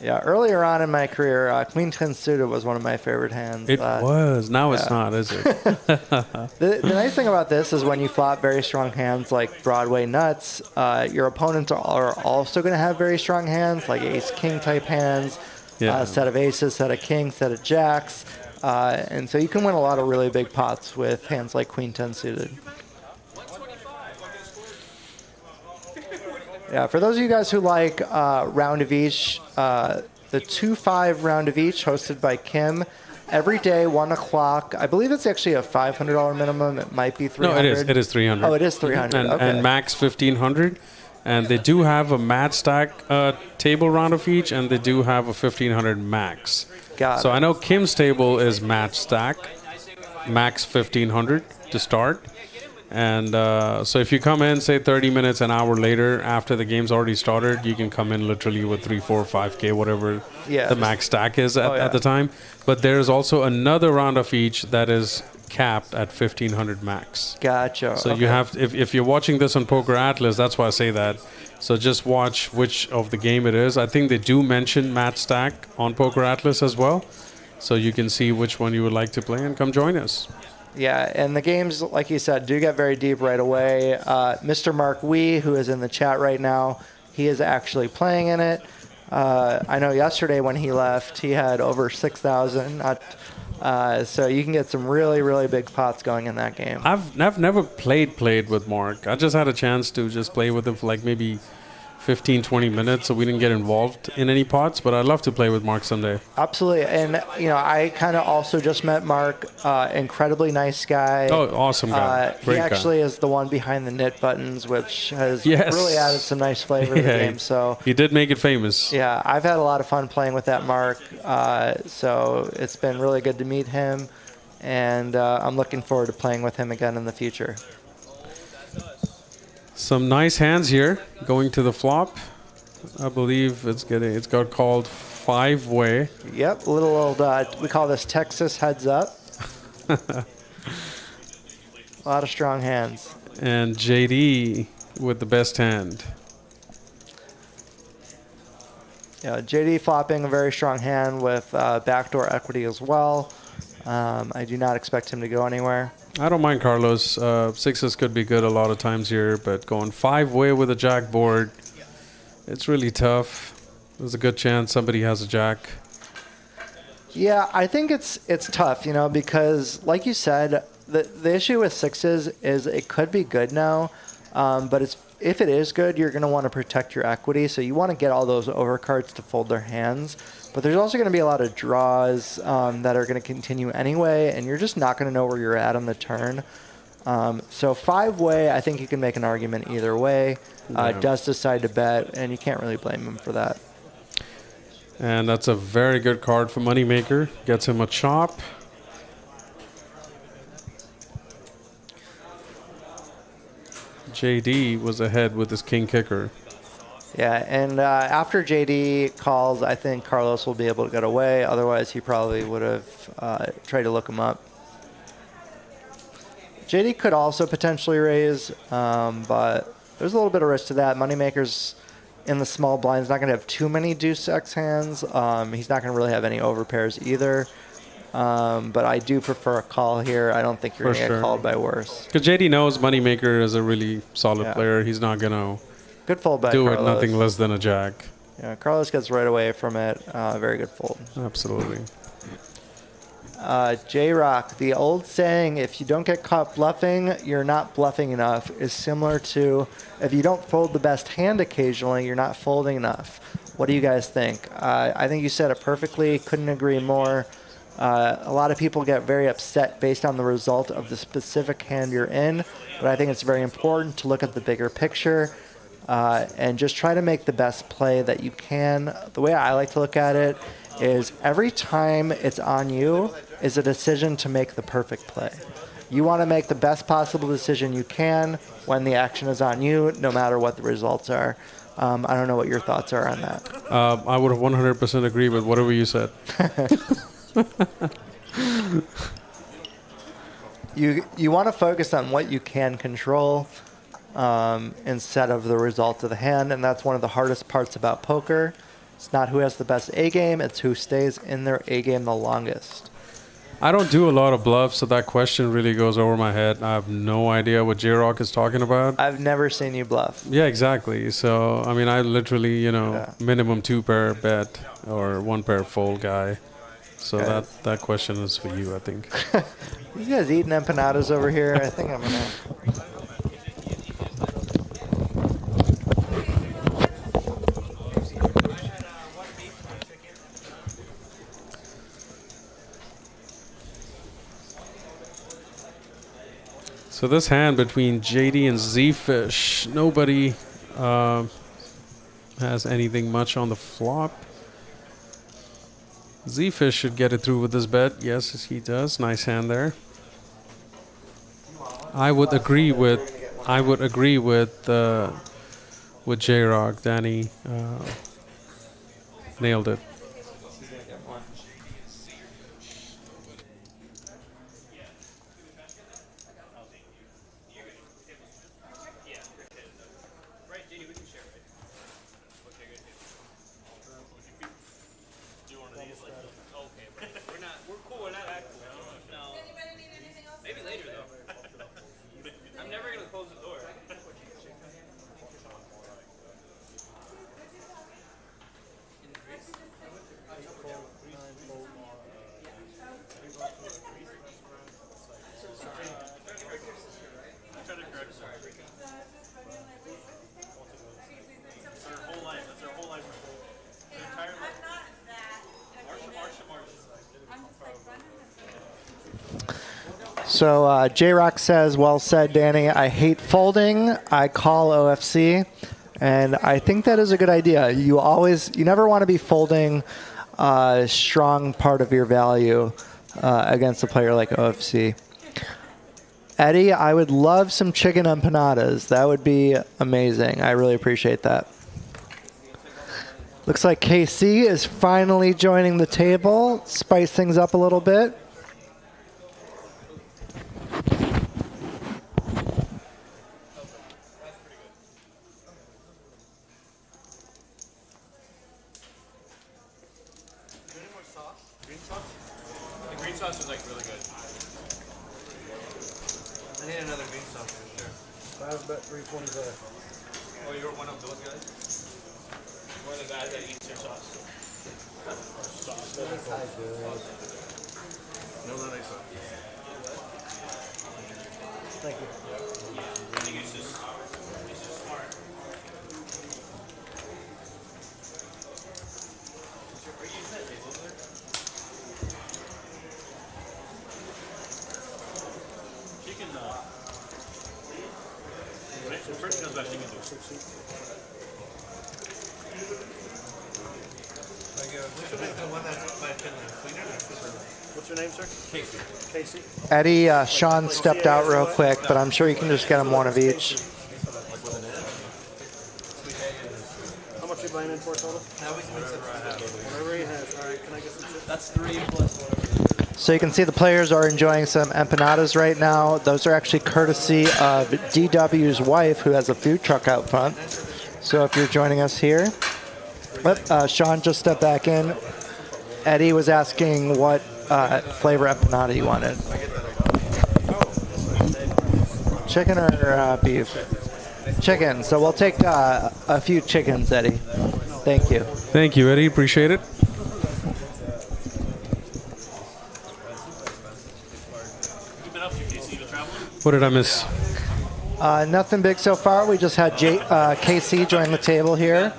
Yeah, earlier on in my career, Queen 10 suited was one of my favorite hands. It was. Now it's not, is it? The nice thing about this is when you flop very strong hands like Broadway nuts, your opponents are also going to have very strong hands like ace-king type hands, set of aces, set of kings, set of jacks. And so you can win a lot of really big pots with hands like Queen 10 suited. Yeah, for those of you guys who like Round of Each, the 2-5 Round of Each hosted by Kim, every day, 1 o'clock. I believe it's actually a $500 minimum. It might be $300. No, it is. It is $300. Oh, it is $300. Okay. And max $1,500. And they do have a Match Stack table round of each, and they do have a 1,500 max. Got it. I know Kim's table is Match Stack, max 1,500 to start. And so if you come in, say 30 minutes, an hour later, after the game's already started, you can come in literally with 3, 4, 5K, whatever the max stack is at the time. But there's also another round of each that is capped at 1,500 max. Gotcha. So you have, if you're watching this on Poker Atlas, that's why I say that. So just watch which of the game it is. I think they do mention Match Stack on Poker Atlas as well. So you can see which one you would like to play and come join us. Yeah, and the games, like you said, do get very deep right away. Mr. Mark Wee, who is in the chat right now, he is actually playing in it. I know yesterday when he left, he had over 6,000. So you can get some really, really big pots going in that game. I've never played with Mark. I just had a chance to just play with him for like maybe 15, 20 minutes, so we didn't get involved in any pots, but I'd love to play with Mark someday. Absolutely. And, you know, I kind of also just met Mark. Incredibly nice guy. Oh, awesome guy. He actually is the one behind the knit buttons, which has really added some nice flavor to the game. So he did make it famous. Yeah, I've had a lot of fun playing with that Mark. So it's been really good to meet him, and I'm looking forward to playing with him again in the future. Some nice hands here going to the flop. I believe it's got called 5-way. Yep, a little old, we call this Texas heads up. A lot of strong hands. And JD with the best hand. Yeah, JD flopping a very strong hand with backdoor equity as well. I do not expect him to go anywhere. I don't mind Carlos. Sixes could be good a lot of times here, but going 5-way with a jack board, it's really tough. There's a good chance somebody has a jack. Yeah, I think it's tough, you know, because like you said, the issue with sixes is it could be good now, but it's if it is good, you're going to want to protect your equity. So you want to get all those overcards to fold their hands. But there's also going to be a lot of draws that are going to continue anyway, and you're just not going to know where you're at on the turn. So 5-way, I think you can make an argument either way. Does decide to bet, and you can't really blame him for that. And that's a very good card for Moneymaker. Gets him a chop. JD was ahead with his king kicker. Yeah, and after JD calls, I think Carlos will be able to get away. Otherwise, he probably would have tried to look him up. JD could also potentially raise, but there's a little bit of risk to that. Moneymaker's in the small blinds, not going to have too many deuce X hands. He's not going to really have any overpairs either. But I do prefer a call here. I don't think you're going to get called by worse. Because JD knows Moneymaker is a really solid player. He's not going to good fold by do Carlos. it nothing less than a jack. Yeah, Carlos gets right away from it. Very good fold. Absolutely. J-Rock, the old saying, if you don't get caught bluffing, you're not bluffing enough, is similar to if you don't fold the best hand occasionally, you're not folding enough. What do you guys think? I think you said it perfectly. Couldn't agree more. A lot of people get very upset based on the result of the specific hand you're in, but I think it's very important to look at the bigger picture and just try to make the best play that you can. The way I like to look at it is every time it's on you is a decision to make the perfect play. You want to make the best possible decision you can when the action is on you, no matter what the results are. I don't know what your thoughts are on that. I would 100% agree with whatever you said. You want to focus on what you can control instead of the result of the hand, and that's one of the hardest parts about poker. It's not who has the best A game, it's who stays in their A game the longest. I don't do a lot of bluffs, so that question really goes over my head. I have no idea what J-Rock is talking about. I've never seen you bluff. Yeah, exactly. So, I mean, I literally, minimum 2-pair bet or 1-pair fold guy. So that question is for you, I think. These guys eating empanadas over here. I think I'm going to... So this hand between JD and Zefish, nobody has anything much on the flop. Zefish should get it through with this bet. Yes, he does. Nice hand there. I would agree with J-Rock. Danny nailed it. So J-Rock says, well said, Danny. I hate folding. I call OFC. And I think that is a good idea. You never want to be folding a strong part of your value against a player like OFC. Eddie, I would love some chicken empanadas. That would be amazing. I really appreciate that. Looks like KC is finally joining the table. Spice things up a little bit. What's your name, sir? Casey. Casey. Eddie, Sean stepped out real quick, but I'm sure you can just get them one of each. How much are you buying in for total? Whatever he has. All right, can I get some chips? That's 3 plus. So you can see the players are enjoying some empanadas right now. Those are actually courtesy of DW's wife, who has a food truck out front. So if you're joining us here, Sean just stepped back in. Eddie was asking what flavor empanada you wanted. Chicken or beef? Chicken. So we'll take a few chickens, Eddie. Thank you. Thank you, Eddie. Appreciate it. What did I miss? Nothing big so far. We just had KC join the table here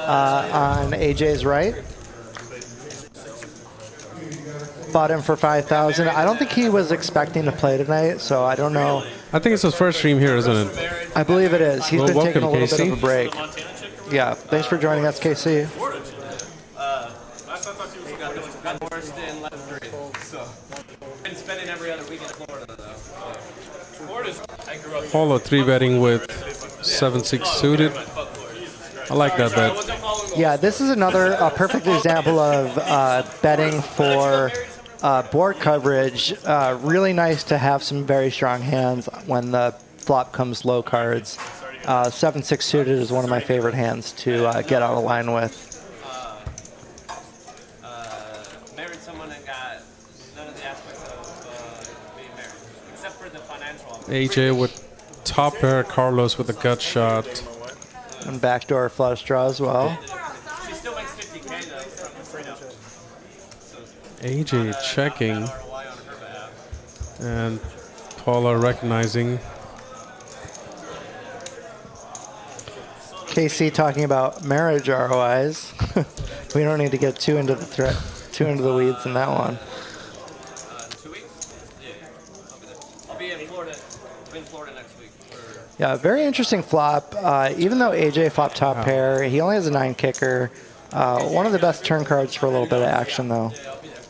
on AJ's right. Bought him for 5,000. I don't think he was expecting to play tonight, so I don't know. I think it's his first stream here, isn't it? I believe it is. He's Well, been taking a welcome, little bit KC. of a break. Yeah, thanks for joining us, KC. Been spending every other week in Florida, though. I grew up. Paolo 3-betting with 7-6 suited. I like that bet. Yeah, this is another perfect example of betting for board coverage. Really nice to have some very strong hands when the flop comes low cards. 7-6 suited is one of my favorite hands to get out of line with. Married someone and got none of the aspects of being married, except for the financial. AJ with top pair, Carlos with a gut shot. And backdoor flush draw as well. She still makes 50K though from freedom. AJ checking. And Paula recognizing. KC talking about marriage ROIs. We don't need to get too into the weeds in that one. 2 weeks? Yeah. I'll be in Florida. I'll be in Florida next week. Yeah, very interesting flop. Even though AJ flopped top pair, he only has a 9 kicker. One of the best turn cards for a little bit of action, though.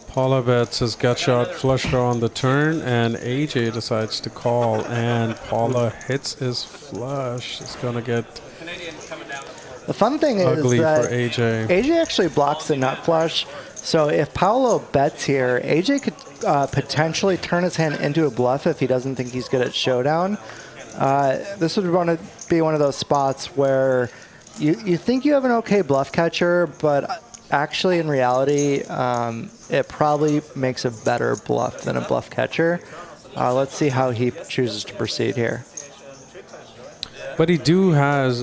Paula bets his gut shot flush draw on the turn, and AJ decides to call, and Paula hits his flush. It's gonna get The fun thing is ugly that for AJ. AJ actually blocks the nut flush. So if Paolo bets here, AJ could potentially turn his hand into a bluff if he doesn't think he's good at showdown. This would want to be one of those spots where you think you have an okay bluff catcher, but actually in reality, it probably makes a better bluff than a bluff catcher. Let's see how he chooses to proceed here. But he does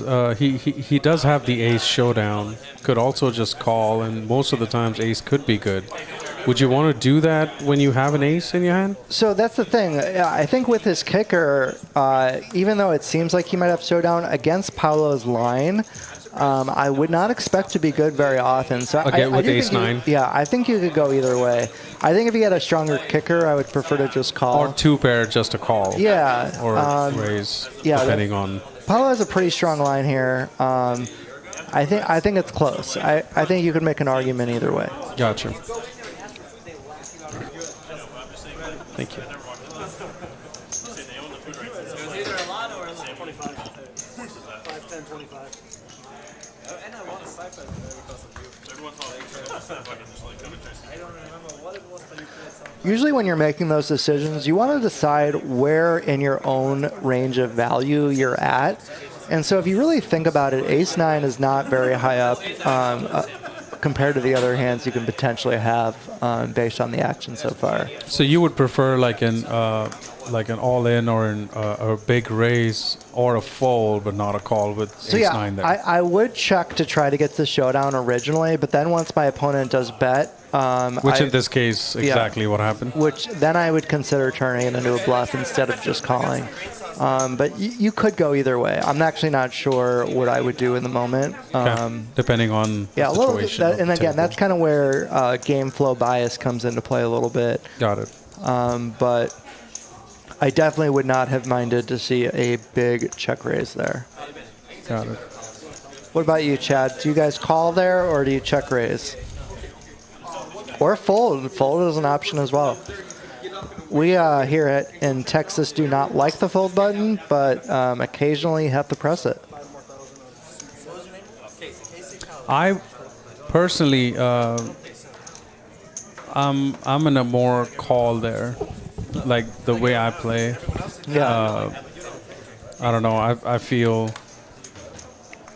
have the ace showdown. Could also just call, and most of the times ace could be good. Would you want to do that when you have an ace in your hand? So that's the thing. I think with his kicker, even though it seems like he might have showdown against Paolo's line, I would not expect to be good very often. So Again, with do ace think 9? Yeah, I think you could go either way. I think if he had a stronger kicker, I would prefer to just call. Or 2-pair just to call? Yeah. Or raise, yeah, depending on... Paolo has a pretty strong line here. I think it's close. I think you could make an argument either way. Gotcha. Thank you. It was either a lot or a lot. 25. 5, 10, 25. And I want a side bet because of you. Everyone's I don't remember what it was, but you played something. Usually when you're making those decisions, you want to decide where in your own range of value you're at. And so if you really think about it, ace 9 is not very high up compared to the other hands you can potentially have based on the action so far. So you would prefer like an all-in or a big raise or a fold, but not a call with So ace yeah, 9 there. I would check to try to get the showdown originally, but then once my opponent does bet, which in this case, exactly what happened. Which then I would consider turning it into a bluff instead of just calling. But you could go either way. I'm actually not sure what I would do in the moment. Depending on yeah, the situation. and again, that's kind of where game flow bias comes into play a little bit. Got it. But I definitely would not have minded to see a big check raise there. Got it. What about you, Chad? Do you guys call there or do you check raise? Or fold. Fold is an option as well. We here in Texas do not like the fold button, but occasionally have to press it. I personally, I'm in a more call there, like the way I play. Yeah. I don't know. I feel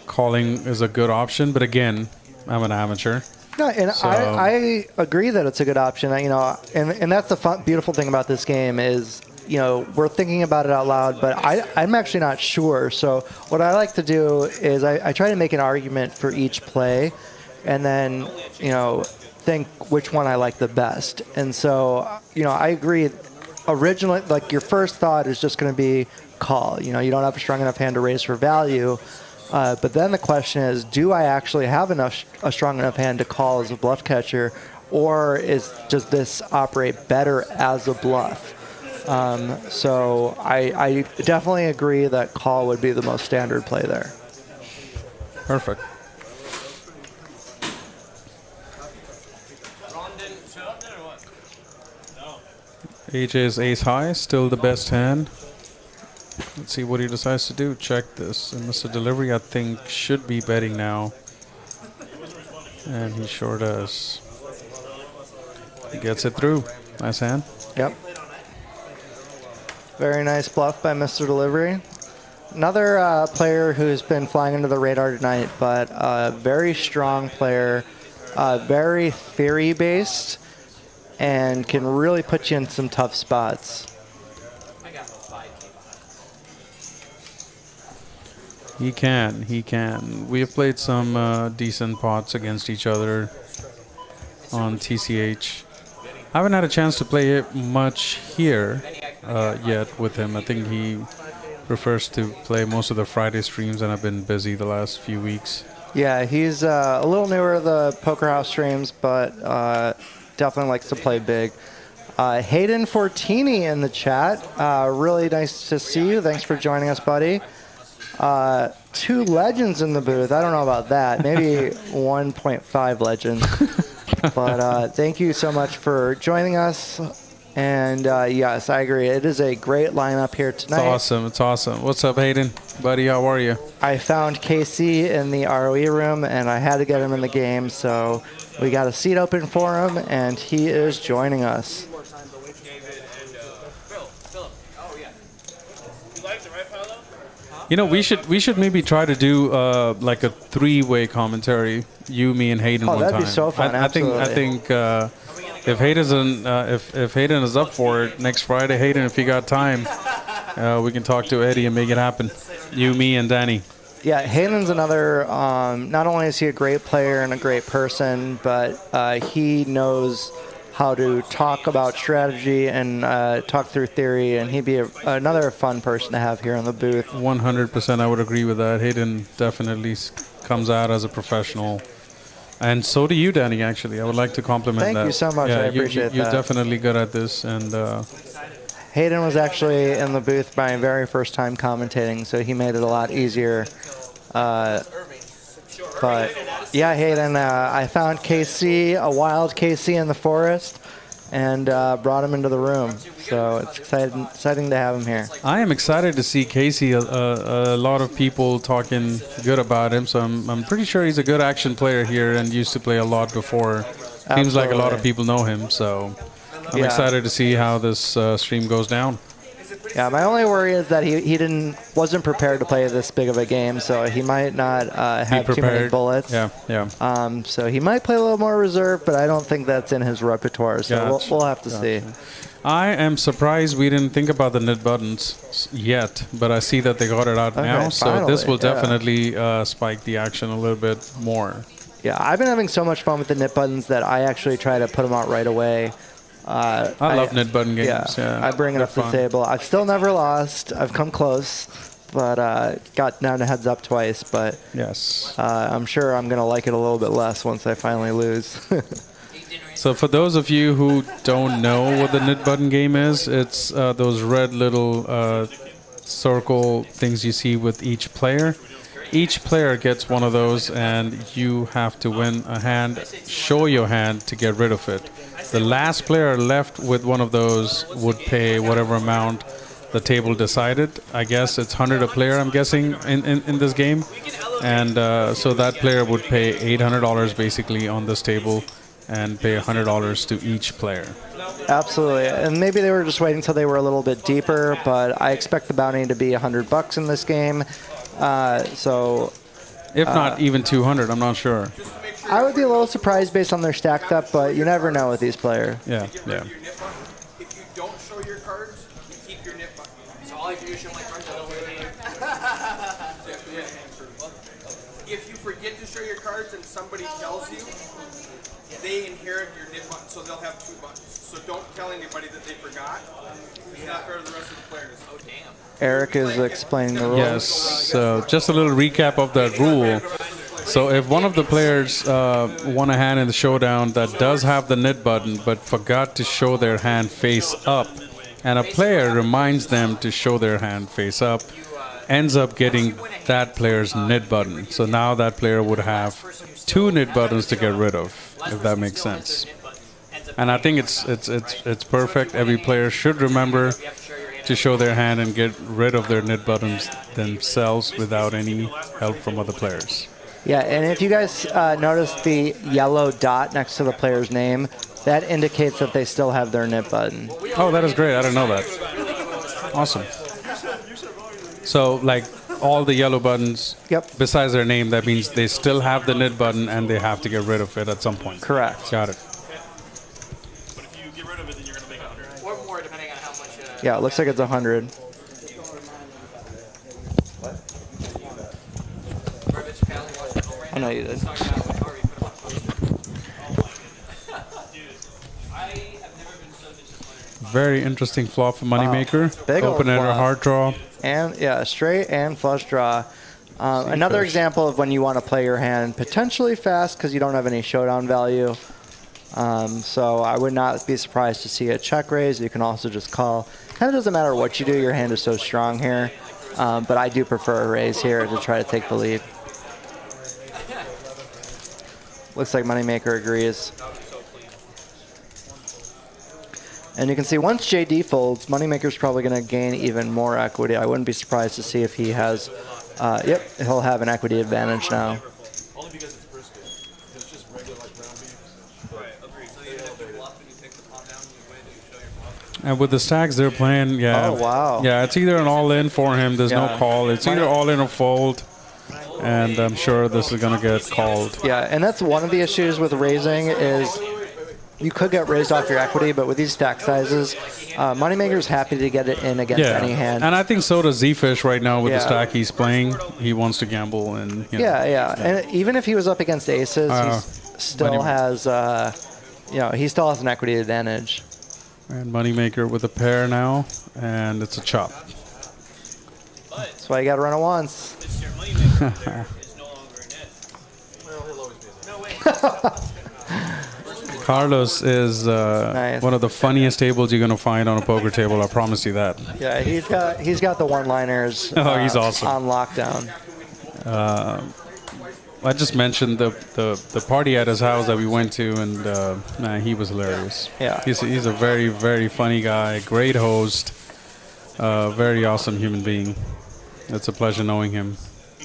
calling is a good option, but again, I'm an amateur. No, and So- I agree that it's a good option. You know, and that's the fun, beautiful thing about this game is, you know, we're thinking about it out loud, but I'm actually not sure. So what I like to do is I try to make an argument for each play, and then, you know, think which one I like the best. And so, you know, I agree. Originally, like your first thought is just going to be call. You know, you don't have a strong enough hand to raise for value. But then the question is, do I actually have a strong enough hand to call as a bluff catcher, or does this operate better as a bluff? So I definitely agree that call would be the most standard play there. Perfect. AJ's ace high, still the best hand. Let's see what he decides to do. Check this. And Mr. Delivery, I think, should be betting now. And he sure does. He gets it through. Nice hand. Yep. Very nice bluff by Mr. Delivery. Another player who's been flying under the radar tonight, but a very strong player, very theory-based, and can really put you in some tough spots. He can. He can. We have played some decent pots against each other on TCH. I haven't had a chance to play it much here yet with him. I think he prefers to play most of the Friday streams, and I've been busy the last few weeks. Yeah, he's a little newer to the Poker House streams, but definitely likes to play big. Hayden Fortini in the chat. Really nice to see you. Thanks for joining us, buddy. Two legends in the booth. I don't know about that. Maybe 1.5 legends. But thank you so much for joining us. And yes, I agree. It is a great lineup here tonight. It's awesome. It's awesome. What's up, Hayden? Buddy, how are you? I found KC in the ROE room, and I had to get him in the game. So we got a seat open for him, and he is joining us. You know, we should maybe try to do like a three-way commentary. You, me, and Hayden one time. Oh, that'd be so fun. I think if Hayden is up for it next Friday, Hayden, if you got time, we can talk to Eddie and make it happen. You, me, and Danny. Yeah, Hayden's another. Not only is he a great player and a great person, but he knows how to talk about strategy and talk through theory, and he'd be another fun person to have here in the booth. 100%, I would agree with that. Hayden definitely comes out as a professional. And so do you, Danny, actually. I would like to compliment that. Thank you so much. Yeah, I appreciate that. You're definitely good at this. And Hayden was actually in the booth my very first time commentating, so he made it a lot easier. But yeah, Hayden, I found KC, a wild KC in the forest, and brought him into the room. So it's exciting to have him here. I am excited to see Casey. A lot of people talking good about him, so I'm pretty sure he's a good action player here and used to play a lot before. Seems like a lot of people know him, so I'm excited to see how this stream goes down. Yeah, my only worry is that he wasn't prepared to play this big of a game, so he might not have too many bullets. Yeah. So he might play a little more reserve, but I don't think that's in his repertoire. So we'll have to see. I am surprised we didn't think about the knit buttons yet, but I see that they got it out now, so finally, this will definitely spike the action a little bit more. Yeah, I've been having so much fun with the knit buttons that I actually try to put them out right away. I love knit button games. Yeah, I bring it up to the table. I've still never lost. I've come close, but got down to heads up twice. But yes, I'm sure I'm going to like it a little bit less once I finally lose. So for those of you who don't know what the knit button game is, it's those red little circle things you see with each player. each player gets one of those, and you have to win a hand, show your hand to get rid of it. The last player left with one of those would pay whatever amount the table decided. I guess it's 100 a player, I'm guessing, in this game. And so that player would pay $800 basically on this table and pay $100 to each player. Absolutely. And maybe they were just waiting until they were a little bit deeper, but I expect the bounty to be $100 in this game. If not even 200, I'm not sure. I would be a little surprised based on their stacked up, but you never know with these players. Yeah. If you don't show your cards, you keep your nip button. So all I do is show my cards. If you forget to show your cards and somebody tells you, they inherit your nip button, so they'll have 2 buttons. So don't tell anybody that they forgot. It's not fair to the rest of the players. Oh, damn. Eric is explaining the rules. Yes, so just a little recap of that rule. So if one of the players won a hand in the showdown that does have the nit button but forgot to show their hand face up, and a player reminds them to show their hand face up, ends up getting that player's nit button. So now that player would have 2 nit buttons to get rid of, if that makes sense. And I think it's perfect. Every player should remember to show their hand and get rid of their nit buttons themselves without any help from other players. Yeah, and if you guys notice the yellow dot next to the player's name, that indicates that they still have their nit button. Oh, that is great. I didn't know that. Awesome. So, like, all the yellow buttons, besides their name, that means they still have the nit button and they have to get rid of it at some point. Correct. Got it. But if you get rid of it, then you're going to make 100. Or more, depending on how much. Yeah, it looks like it's 100. I know you did. Very interesting flop for Moneymaker. Big old Open-ender flop. hard draw. And yeah, straight and flush draw. Another example of when you want to play your hand potentially fast because you don't have any showdown value. So I would not be surprised to see a check raise. You can also just call. Kind of doesn't matter what you do. Your hand is so strong here. But I do prefer a raise here to try to take the lead. Looks like Moneymaker agrees. And you can see once JD folds, Moneymaker's probably going to gain even more equity. I wouldn't be surprised to see if he has, he'll have an equity advantage now. Only because it's brisket. It's just regular like ground beef. Right, agreed. So you have to bluff and you pick the pot down and you win and you show your bluff. And with the stacks they're playing, yeah. Oh, wow. Yeah, it's either an all-in for him. There's no Yeah. call. It's either all-in or fold. And I'm sure this is going to get called. Yeah, and that's one of the issues with raising is you could get raised off your equity, but with these stack sizes, Moneymaker's happy to get it in against any hand. And I think so does Zefish right now with the stack he's playing. He wants to gamble and Yeah. And even if he was up against aces, he still has, he still has an equity advantage. And Moneymaker with a pair now, and it's a chop. That's why you got to run it once. This year, Moneymaker is no longer in it. Well, he'll always be there. No way. Carlos is Nice. one of the funniest tables you're going to find on a poker table. I promise you that. Yeah, he's got the one-liners He's awesome. on lockdown. I just mentioned the party at his house that we went to, and man, he was hilarious. Yeah. He's a very, very funny guy, great host, very awesome human being. It's a pleasure knowing him.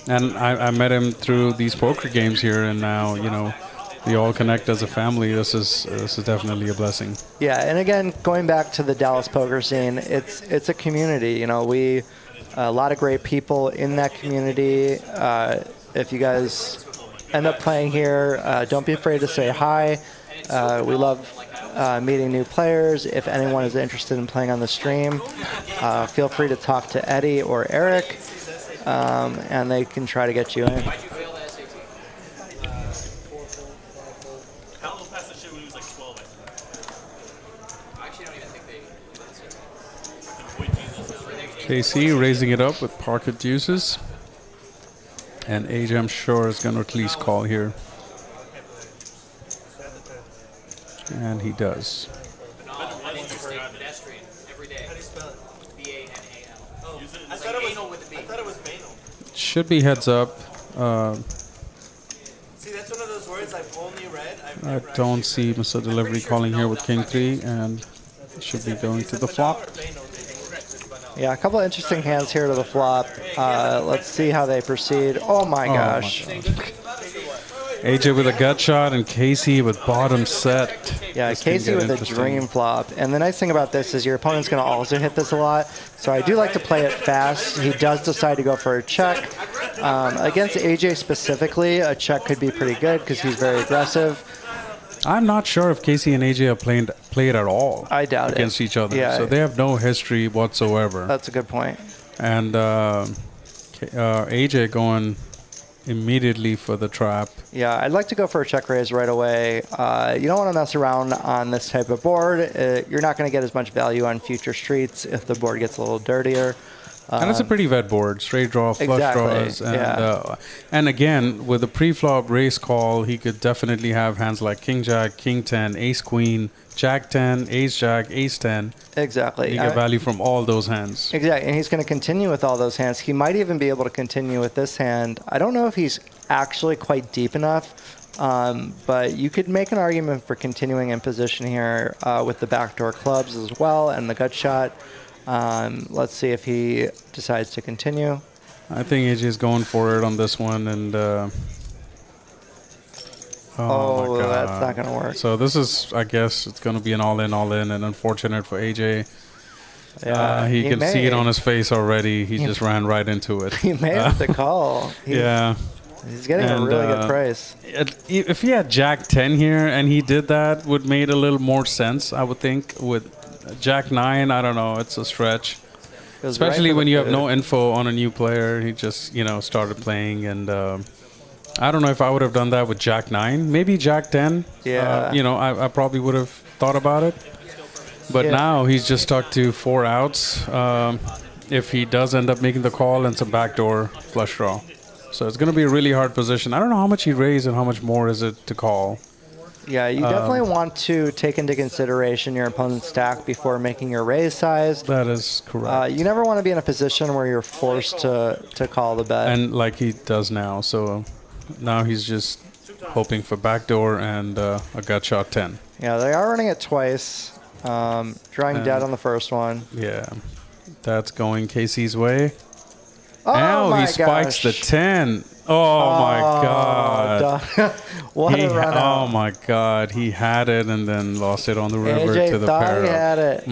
And I met him through these poker games here, and now, we all connect as a family. This is definitely a blessing. Yeah, and again, going back to the Dallas poker scene, it's a community. A lot of great people in that community. If you guys end up playing here, don't be afraid to say hi. We love meeting new players. If anyone is interested in playing on the stream, feel free to talk to Eddie or Eric, and they can try to get you in. Paolo passed that shit when he was like 12, I I actually don't even think they KC raising it up with pocket deuces. And Age, I'm sure, is going to at least call here. And he does. pedestrian every day. How do you spell it? B-A-N-A-L. I thought it was banal. Should be heads up. See, that's one of those words I've only read. I don't see Mr. Delivery calling here with King 3, and should be going to the flop. Yeah, a couple of interesting hands here to the flop. Let's see how they proceed. Oh my gosh. AJ with a gut shot and Casey with bottom set. Yeah, This can Casey get with a interesting. dream flop. And the nice thing about this is your opponent's going to also hit this a lot. So I do like to play it fast. He does decide to go for a check. Against AJ specifically, a check could be pretty good because he's very aggressive. I'm not sure if Casey and AJ have played at all. I doubt it. Against each other. Yeah. So they have no history whatsoever. That's a good point. And AJ going immediately for the trap. Yeah, I'd like to go for a check raise right away. You don't want to mess around on this type of board. You're not going to get as much value on future streets if the board gets a little dirtier. And it's a pretty vet board. Straight draw, flush Exactly, draws. And, yeah. And again, with a pre-flop raise call, he could definitely have hands like King Jack, King 10, Ace Queen, Jack 10, Ace Jack, Ace 10. Exactly. You get value from all those hands. Exactly, and he's going to continue with all those hands. He might even be able to continue with this hand. I don't know if he's actually quite deep enough, but you could make an argument for continuing in position here with the backdoor clubs as well and the gut shot. Let's see if he decides to continue. I think AJ is going for it on this one, and oh my God. That's not going to work. So this is, I guess, it's going to be an all-in, and unfortunate for AJ. He can see it on his face already. He just ran right into it. He may have to call. Yeah. He's getting a really good price. If he had Jack 10 here and he did that, would made a little more sense, I would think. With Jack 9, I don't know, it's a stretch. Especially when you have no info on a new player. He just, started playing, and I don't know if I would have done that with Jack 9. Maybe Jack 10. Yeah. I probably would have thought about it. But now he's just stuck to 4 outs. If he does end up making the call and some backdoor flush draw. So it's going to be a really hard position. I don't know how much he raised and how much more is it to call. Yeah, you definitely want to take into consideration your opponent's stack before making your raise size. That is correct. You never want to be in a position where you're forced to call the bet. And like he does now. So now he's just hoping for backdoor and a gut shot 10. Yeah, they are running it twice. Drawing dead on the first one. Yeah, that's going Casey's way. Oh, now my he spikes the 10. Oh my God. What a run out. Oh my God. He had it and then lost it on the river AJ to the thought pair. he had it.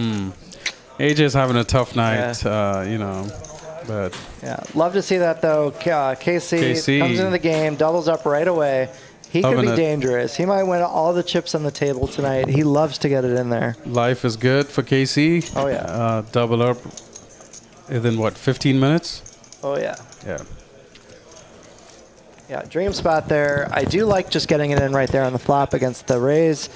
AJ's having a tough night, but yeah, love to see that though. Casey comes into the game, doubles up right away. He could be dangerous. He might win all the chips on the table tonight. He loves to get it in there. life is good for Casey. Oh yeah. Double up within what, 15 minutes? Oh yeah. Yeah. Yeah, dream spot there. I do like just getting it in right there on the flop against the raise.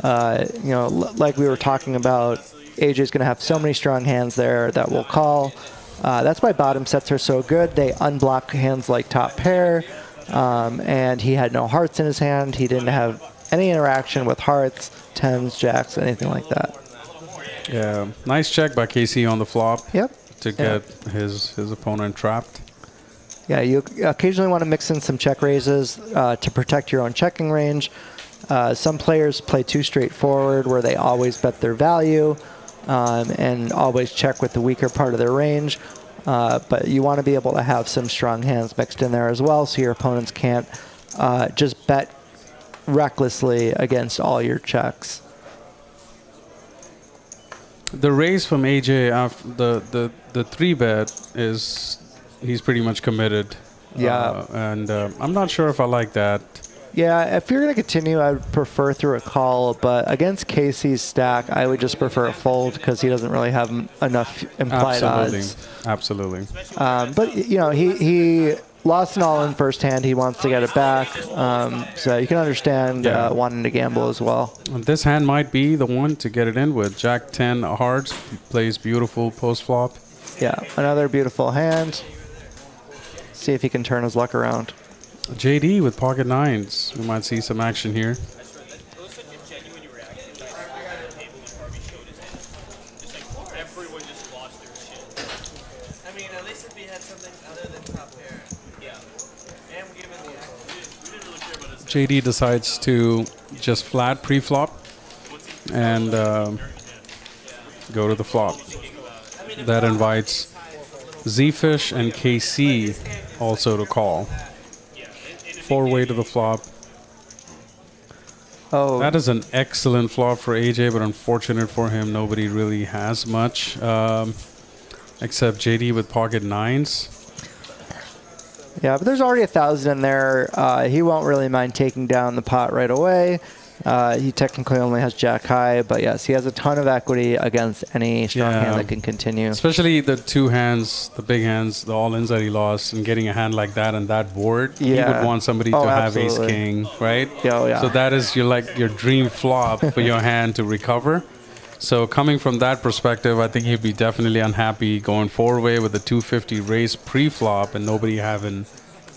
Like we were talking about, AJ's going to have so many strong hands there that will call. That's why bottom sets are so good. They unblock hands like top pair, and he had no hearts in his hand. He didn't have any interaction with hearts, tens, jacks, anything like that. Yeah, nice check by Casey on the flop. Yep. To get his opponent trapped. Yeah, you occasionally want to mix in some check raises to protect your own checking range. Some players play too straightforward where they always bet their value and always check with the weaker part of their range. But you want to be able to have some strong hands mixed in there as well so your opponents can't just bet recklessly against all your checks. The raise from AJ after the 3-bet is he's pretty much committed. Yeah. And I'm not sure if I like that. Yeah, if you're going to continue, I would prefer through a call. But against Casey's stack, I would just prefer a fold because he doesn't really have enough implied odds. Absolutely. But, he lost an all-in first hand. He wants to get it back. So you can understand wanting to gamble as well. And this hand might be the one to get it in with. Jack 10 hearts. He plays beautiful post-flop. Yeah, another beautiful hand. See if he can turn his luck around. JD with pocket nines. We might see some action here. It was such a genuine reaction that the table when Harvey showed his hand. Just like everyone just lost their shit. I mean, at least if he had something other than top pair. Yeah. And we JD decides to just flat pre-flop and go to the flop. That invites Zefish and KC also to call. 4-way to the flop. Oh, That is an excellent flop for AJ, but unfortunate for him, nobody really has much except JD with pocket nines. yeah, but there's already 1,000 in there. He won't really mind taking down the pot right away. He technically only has jack high, but yes, he has a ton of equity against any strong hand that can continue. Especially the two hands, the big hands, the all-ins that he lost, and getting a hand like that on that board. He Yeah. would want somebody Oh, to have absolutely. ace-king, right? Yeah, oh, yeah. So that is your dream flop for your hand to recover. So coming from that perspective, I think he'd be definitely unhappy going 4-way with a 250 raise pre-flop and nobody having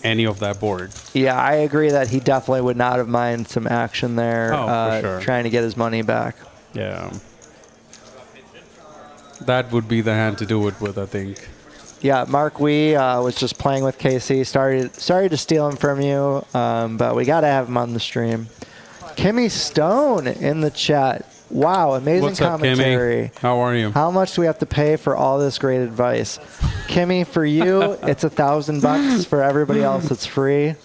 any of that board. Yeah, I agree that he definitely would not have minded some action there, For sure. trying to get his money back. Yeah. That would be the hand to do it with, I think. Yeah, Mark Wee was just playing with KC. Sorry to steal him from you, but we got to have him on the stream. Kimmy Stone in the chat. Wow, amazing What's up, commentary. Kimmy? How are you? How much do we have to pay for all this great advice? Kimmy, for you, it's $1,000. For everybody else, it's free.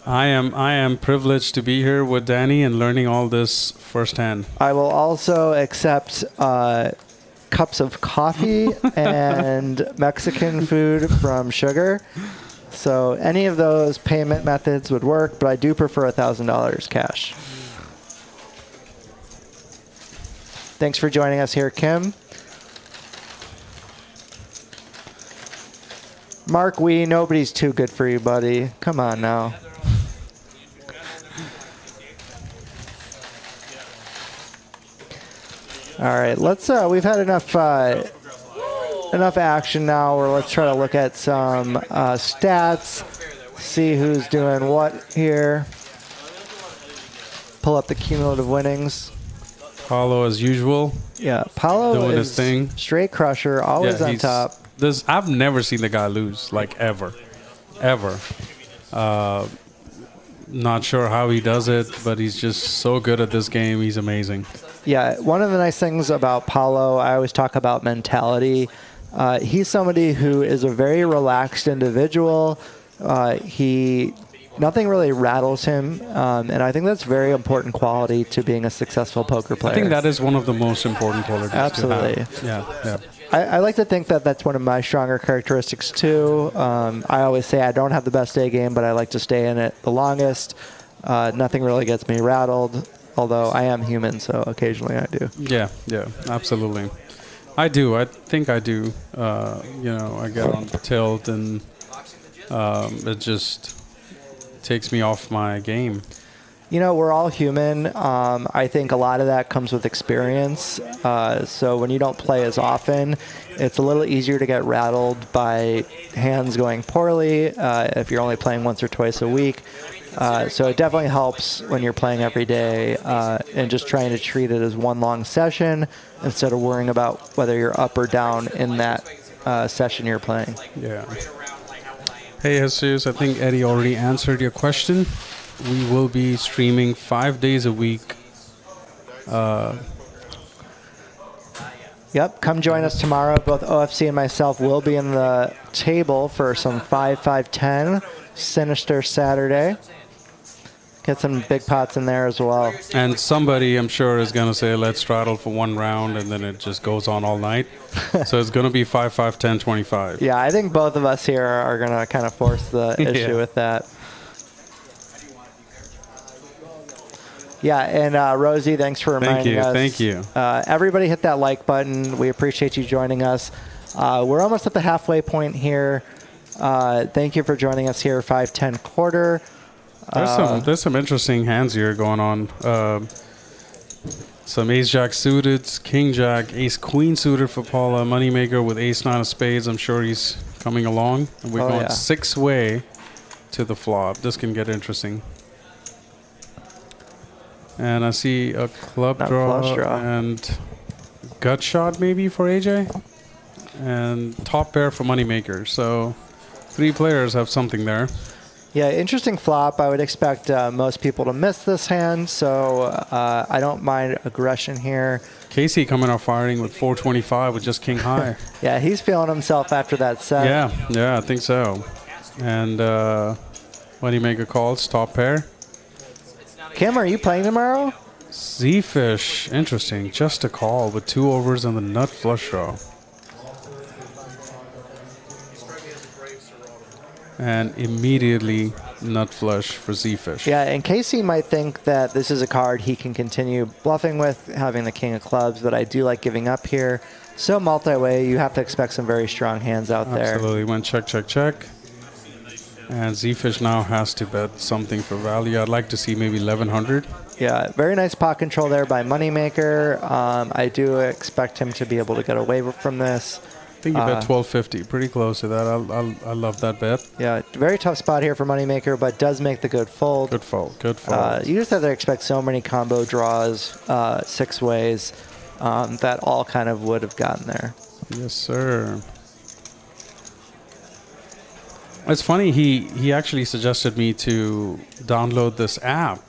I am privileged to be here with Danny and learning all this firsthand. I will also accept cups of coffee and Mexican food from Sugar. So any of those payment methods would work, but I do prefer $1,000 cash. Thanks for joining us here, Kim. Mark Wee, nobody's too good for you, buddy. Come on now. All right, let's. We've had enough action now. Where let's try to look at some stats, see who's doing what here. Pull up the cumulative winnings. Paolo, as usual. Yeah, Paolo Doing is his thing. straight crusher, always on he's- top. I've never seen the guy lose, like ever. Not sure how he does it, but he's just so good at this game. He's amazing. Yeah, one of the nice things about Paolo, I always talk about mentality. He's somebody who is a very relaxed individual. Nothing really rattles him, and I think that's a very important quality to being a successful poker player. I think that is one of the most important qualities Absolutely. to have. Yeah. I like to think that that's one of my stronger characteristics too. I always say I don't have the best A game, but I like to stay in it the longest. Nothing really gets me rattled, although I am human, so occasionally I do. Yeah, absolutely. I do. I think I do. I get on tilt and it just takes me off my game. We're all human. I think a lot of that comes with experience. So when you don't play as often, it's a little easier to get rattled by hands going poorly if you're only playing once or twice a week. So it definitely helps when you're playing every day and just trying to treat it as one long session instead of worrying about whether you're up or down in that session you're playing. Yeah. Hey, Jesus, I think Eddie already answered your question. We will be streaming 5 days a week. Yep, come join us tomorrow. Both OFC and myself will be in the table for some 5-5-10 Sinister Saturday. Get some big pots in there as well. And somebody, I'm sure, is going to say, let's straddle for one round, and then it just goes on all night. So it's going to be 5-5-10-25. Yeah, I think both of us here are going to kind of force the issue with that. Yeah, and Rosie, thanks for reminding us. Thank you. Everybody hit that like button. We appreciate you joining us. We're almost at the halfway point here. Thank you for joining us here, 5-10 quarter. There's some interesting hands here going on. Some ace-jack suited, king-jack, ace-queen suited for Paula, Moneymaker with ace-9 of spades. I'm sure he's coming along. And we're going 6-way to the flop. This can get interesting. And I see a club draw and gut shot maybe for AJ. And top pair for Moneymaker. So 3 players have something there. Yeah, interesting flop. I would expect most people to miss this hand, so I don't mind aggression here. Casey coming out firing with 425 with just king high. Yeah, he's feeling himself after that set. Yeah, I think so. And Moneymaker calls, top pair. Kim, are you playing tomorrow? Zefish, interesting. Just a call with 2 overs and the nut flush draw. And immediately nut flush for Zefish. Yeah, and Casey might think that this is a card he can continue bluffing with, having the king of clubs, but I do like giving up here. So multi-way, you have to expect some very strong hands out there. Absolutely. Went check, check, check. And Zefish now has to bet something for value. I'd like to see maybe 1100. Yeah, very nice pot control there by Moneymaker. I do expect him to be able to get away from this. I think you bet 1250. Pretty close to that. I love that bet. Yeah, very tough spot here for Moneymaker, but does make the good fold. Good fold. Good fold. You just have to expect so many combo draws, 6 ways, that all kind of would have gotten there. Yes, sir. It's funny, he actually suggested me to download this app.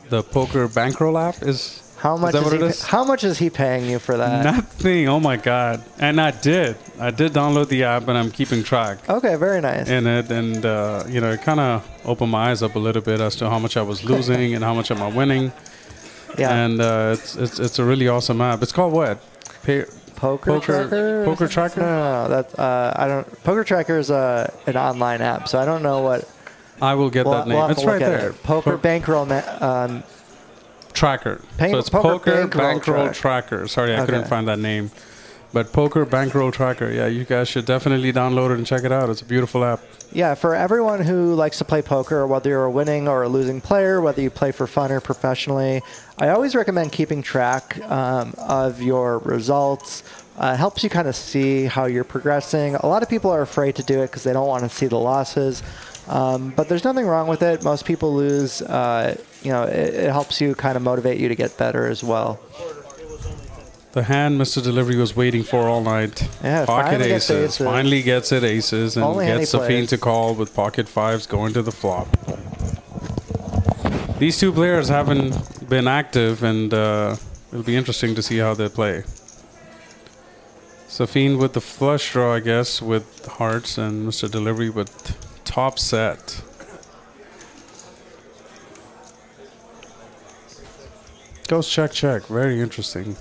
The Poker Bankroll app is... How much is he paying you for that? Nothing. Oh my God. And I did download the app and I'm keeping track. Okay, very nice. In it, and it kind of opened my eyes up a little bit as to how much I was losing and how much am I winning. Yeah. And it's a really awesome app. It's called what? Poker Tracker? Poker Tracker? No, that's I don't. Poker Tracker is an online app, so I don't know what. I will get that name. It's right there. Poker Bankroll Tracker. So it's Poker Bankroll Tracker. Sorry, I couldn't find that name. But Poker Bankroll Tracker. Yeah, you guys should definitely download it and check it out. It's a beautiful app. Yeah, for everyone who likes to play poker, whether you're a winning or a losing player, whether you play for fun or professionally, I always recommend keeping track of your results. Helps you kind of see how you're progressing. A lot of people are afraid to do it because they don't want to see the losses. But there's nothing wrong with it. Most people lose. It helps you kind of motivate you to get better as well. The hand Mr. Delivery was waiting for all night. Yeah, pocket aces. Finally gets it aces and Only gets Safeen to call with pocket fives going to the flop. These two players haven't been active, and it'll be interesting to see how they play. Safeen with the flush draw, I guess, with hearts, and Mr. Delivery with top set. Goes check, check. Very interesting.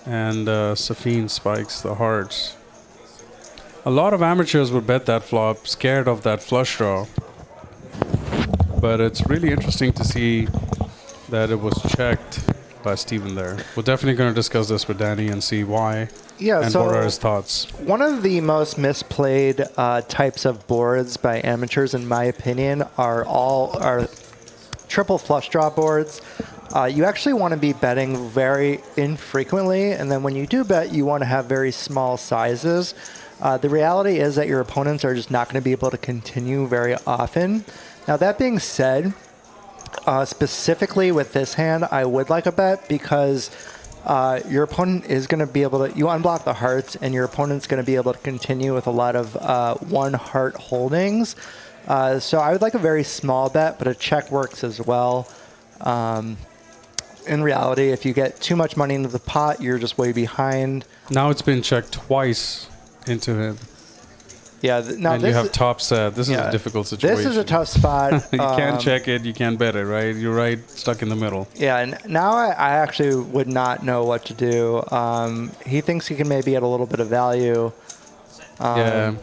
And Safeen spikes the hearts. A lot of amateurs would bet that flop, scared of that flush draw. But it's really interesting to see that it was checked by Steven there. We're definitely going to discuss this with Danny and see why. Yeah, and so what are his thoughts. One of the most misplayed types of boards by amateurs, in my opinion, are triple flush draw boards. You actually want to be betting very infrequently, and then when you do bet, you want to have very small sizes. The reality is that your opponents are just not going to be able to continue very often. Now, that being said, specifically with this hand, I would like a bet because your opponent is going to be able to, you unblock the hearts, and your opponent's going to be able to continue with a lot of one heart holdings. So I would like a very small bet, but a check works as well. In reality, if you get too much money into the pot, you're just way behind. Now it's been checked twice into him. Yeah, now and you have top set. This is a difficult situation. This is a tough spot. You can't check it. You can't bet it, right? You're right, stuck in the middle. Yeah, and now I actually would not know what to do. He thinks he can maybe get a little bit of value. Yeah,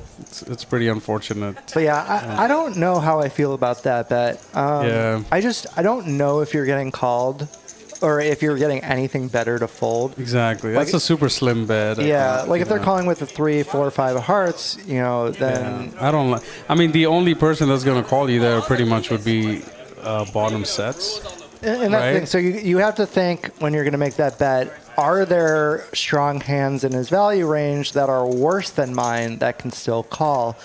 it's pretty unfortunate. But yeah, I don't know how I feel about that bet. I don't know if you're getting called or if you're getting anything better to fold. Exactly. That's a super slim bet. Yeah, like if they're calling with the 3, 4, 5 hearts, then... Yeah. I don't like... I mean, the only person that's going to call you there pretty much would be bottom sets. And that's the thing. So you have to think when you're going to make that bet, are there strong hands in his value range that are worse than mine that can still call?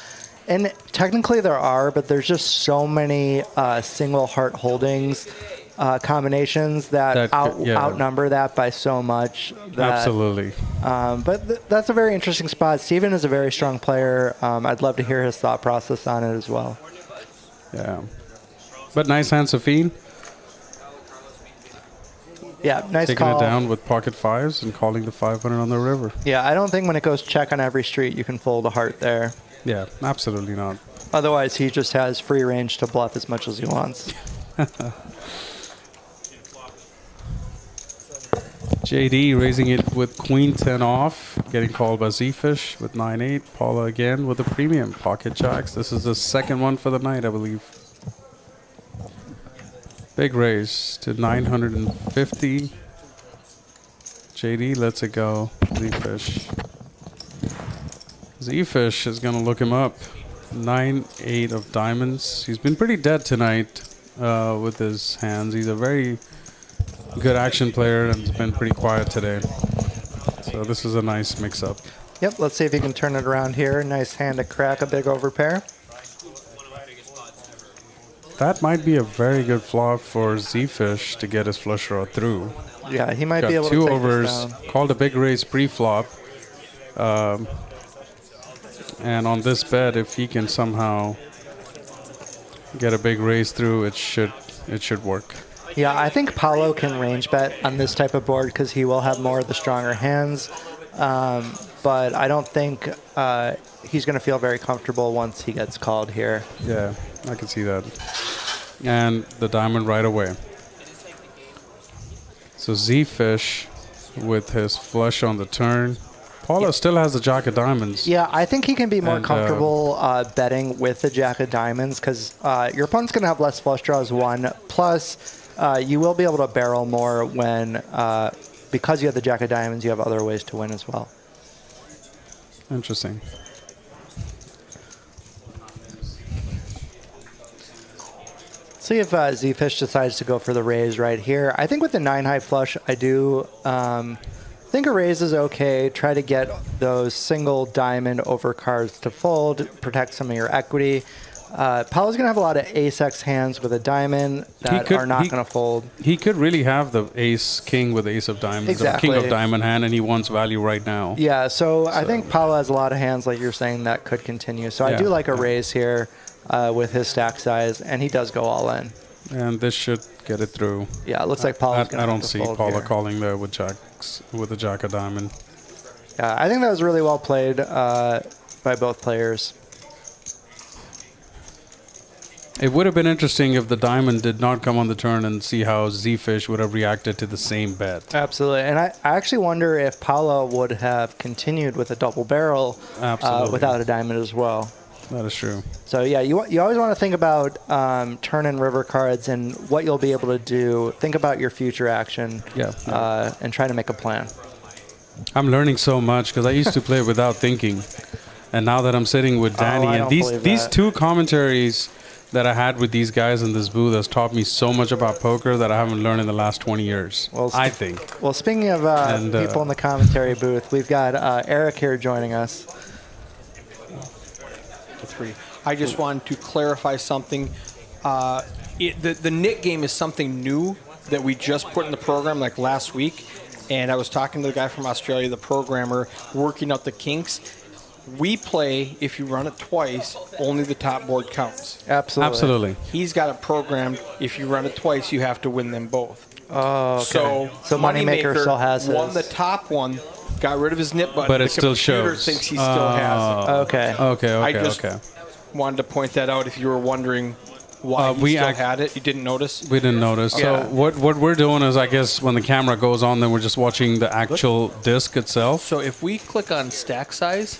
And technically there are, but there's just so many single heart holdings combinations that outnumber that by so much. Absolutely. But that's a very interesting spot. Steven is a very strong player. I'd love to hear his thought process on it as well. Yeah. But nice hand, Safeen. Yeah, nice Taking call. it down with pocket fives and calling the 500 on the river. Yeah, I don't think when it goes check on every street, you can fold a heart there. Yeah, absolutely not. Otherwise, he just has free range to bluff as much as he wants. JD raising it with queen 10 off, getting called by Zefish with 9-8. Paula again with the premium pocket jacks. This is the second one for the night, I believe. Big raise to 950. JD lets it go. Zefish. Zefish is going to look him up. 9-8 of diamonds. He's been pretty dead tonight with his hands. He's a very good action player and has been pretty quiet today. So this is a nice mix-up. Yep, let's see if he can turn it around here. Nice hand to crack a big overpair. That might be a very good flop for Zefish to get his flush draw through. Yeah, he might Got be able to two take overs, this down. called a big raise pre-flop. And on this bet, if he can somehow get a big raise through, it should work. Yeah, I think Paolo can range bet on this type of board because he will have more of the stronger hands. But I don't think he's going to feel very comfortable once he gets called here. Yeah, I can see that. And the diamond right away. So Zefish with his flush on the turn. Paula still has the jack of diamonds. Yeah, I think he can be more And, comfortable betting with the jack of diamonds because your opponent's going to have less flush draws, one. Plus, you will be able to barrel more when, because you have the jack of diamonds, you have other ways to win as well. Interesting. See if Zefish decides to go for the raise right here. I think with the 9-high flush, I do think a raise is okay. Try to get those single diamond over cards to fold, protect some of your equity. Paolo's going to have a lot of ace-x hands with a diamond that are not going to fold. He could really have the ace-king with ace of diamonds, Exactly. or king of diamond hand, and he wants value right now. Yeah, so I think Paolo has a lot of hands, like you're saying, that could continue. So I do like a raise here with his stack size, and he does go all in. And this should get it through. Yeah, it looks like Paolo's going to I don't see fold Paula here. calling there with jacks with a jack of diamond. Yeah, I think that was really well played by both players. It would have been interesting if the diamond did not come on the turn and see how Zefish would have reacted to the same bet. Absolutely, and I actually wonder if Paolo would have continued with a double barrel without a diamond as well. That is true. So yeah, you always want to think about turn and river cards and what you'll be able to do. Think about your future action and try to make a plan. I'm learning so much because I used to play without thinking. And now that I'm sitting with Danny, and these two commentaries that I had with these guys in this booth has taught me so much about poker that I haven't learned in the last 20 years, I think. Well, speaking of people in the commentary booth, we've got Eric here joining us. I just wanted to clarify something. The Nick game is something new that we just put in the program like last week. And I was talking to the guy from Australia, the programmer, working out the kinks. We play, if you run it twice, only the top board counts. Absolutely. He's got it programmed. If you run it twice, you have to win them both. Oh, okay. So Moneymaker still has his. won the top one, got rid of his nip button. But it the still computer shows. thinks he still has it. Okay. I just wanted to point that out if you were wondering why he still had it. You didn't notice? We didn't notice. Yeah. So what we're doing is, I guess, when the camera goes on, then we're just watching the actual disc itself. So if we click on stack size,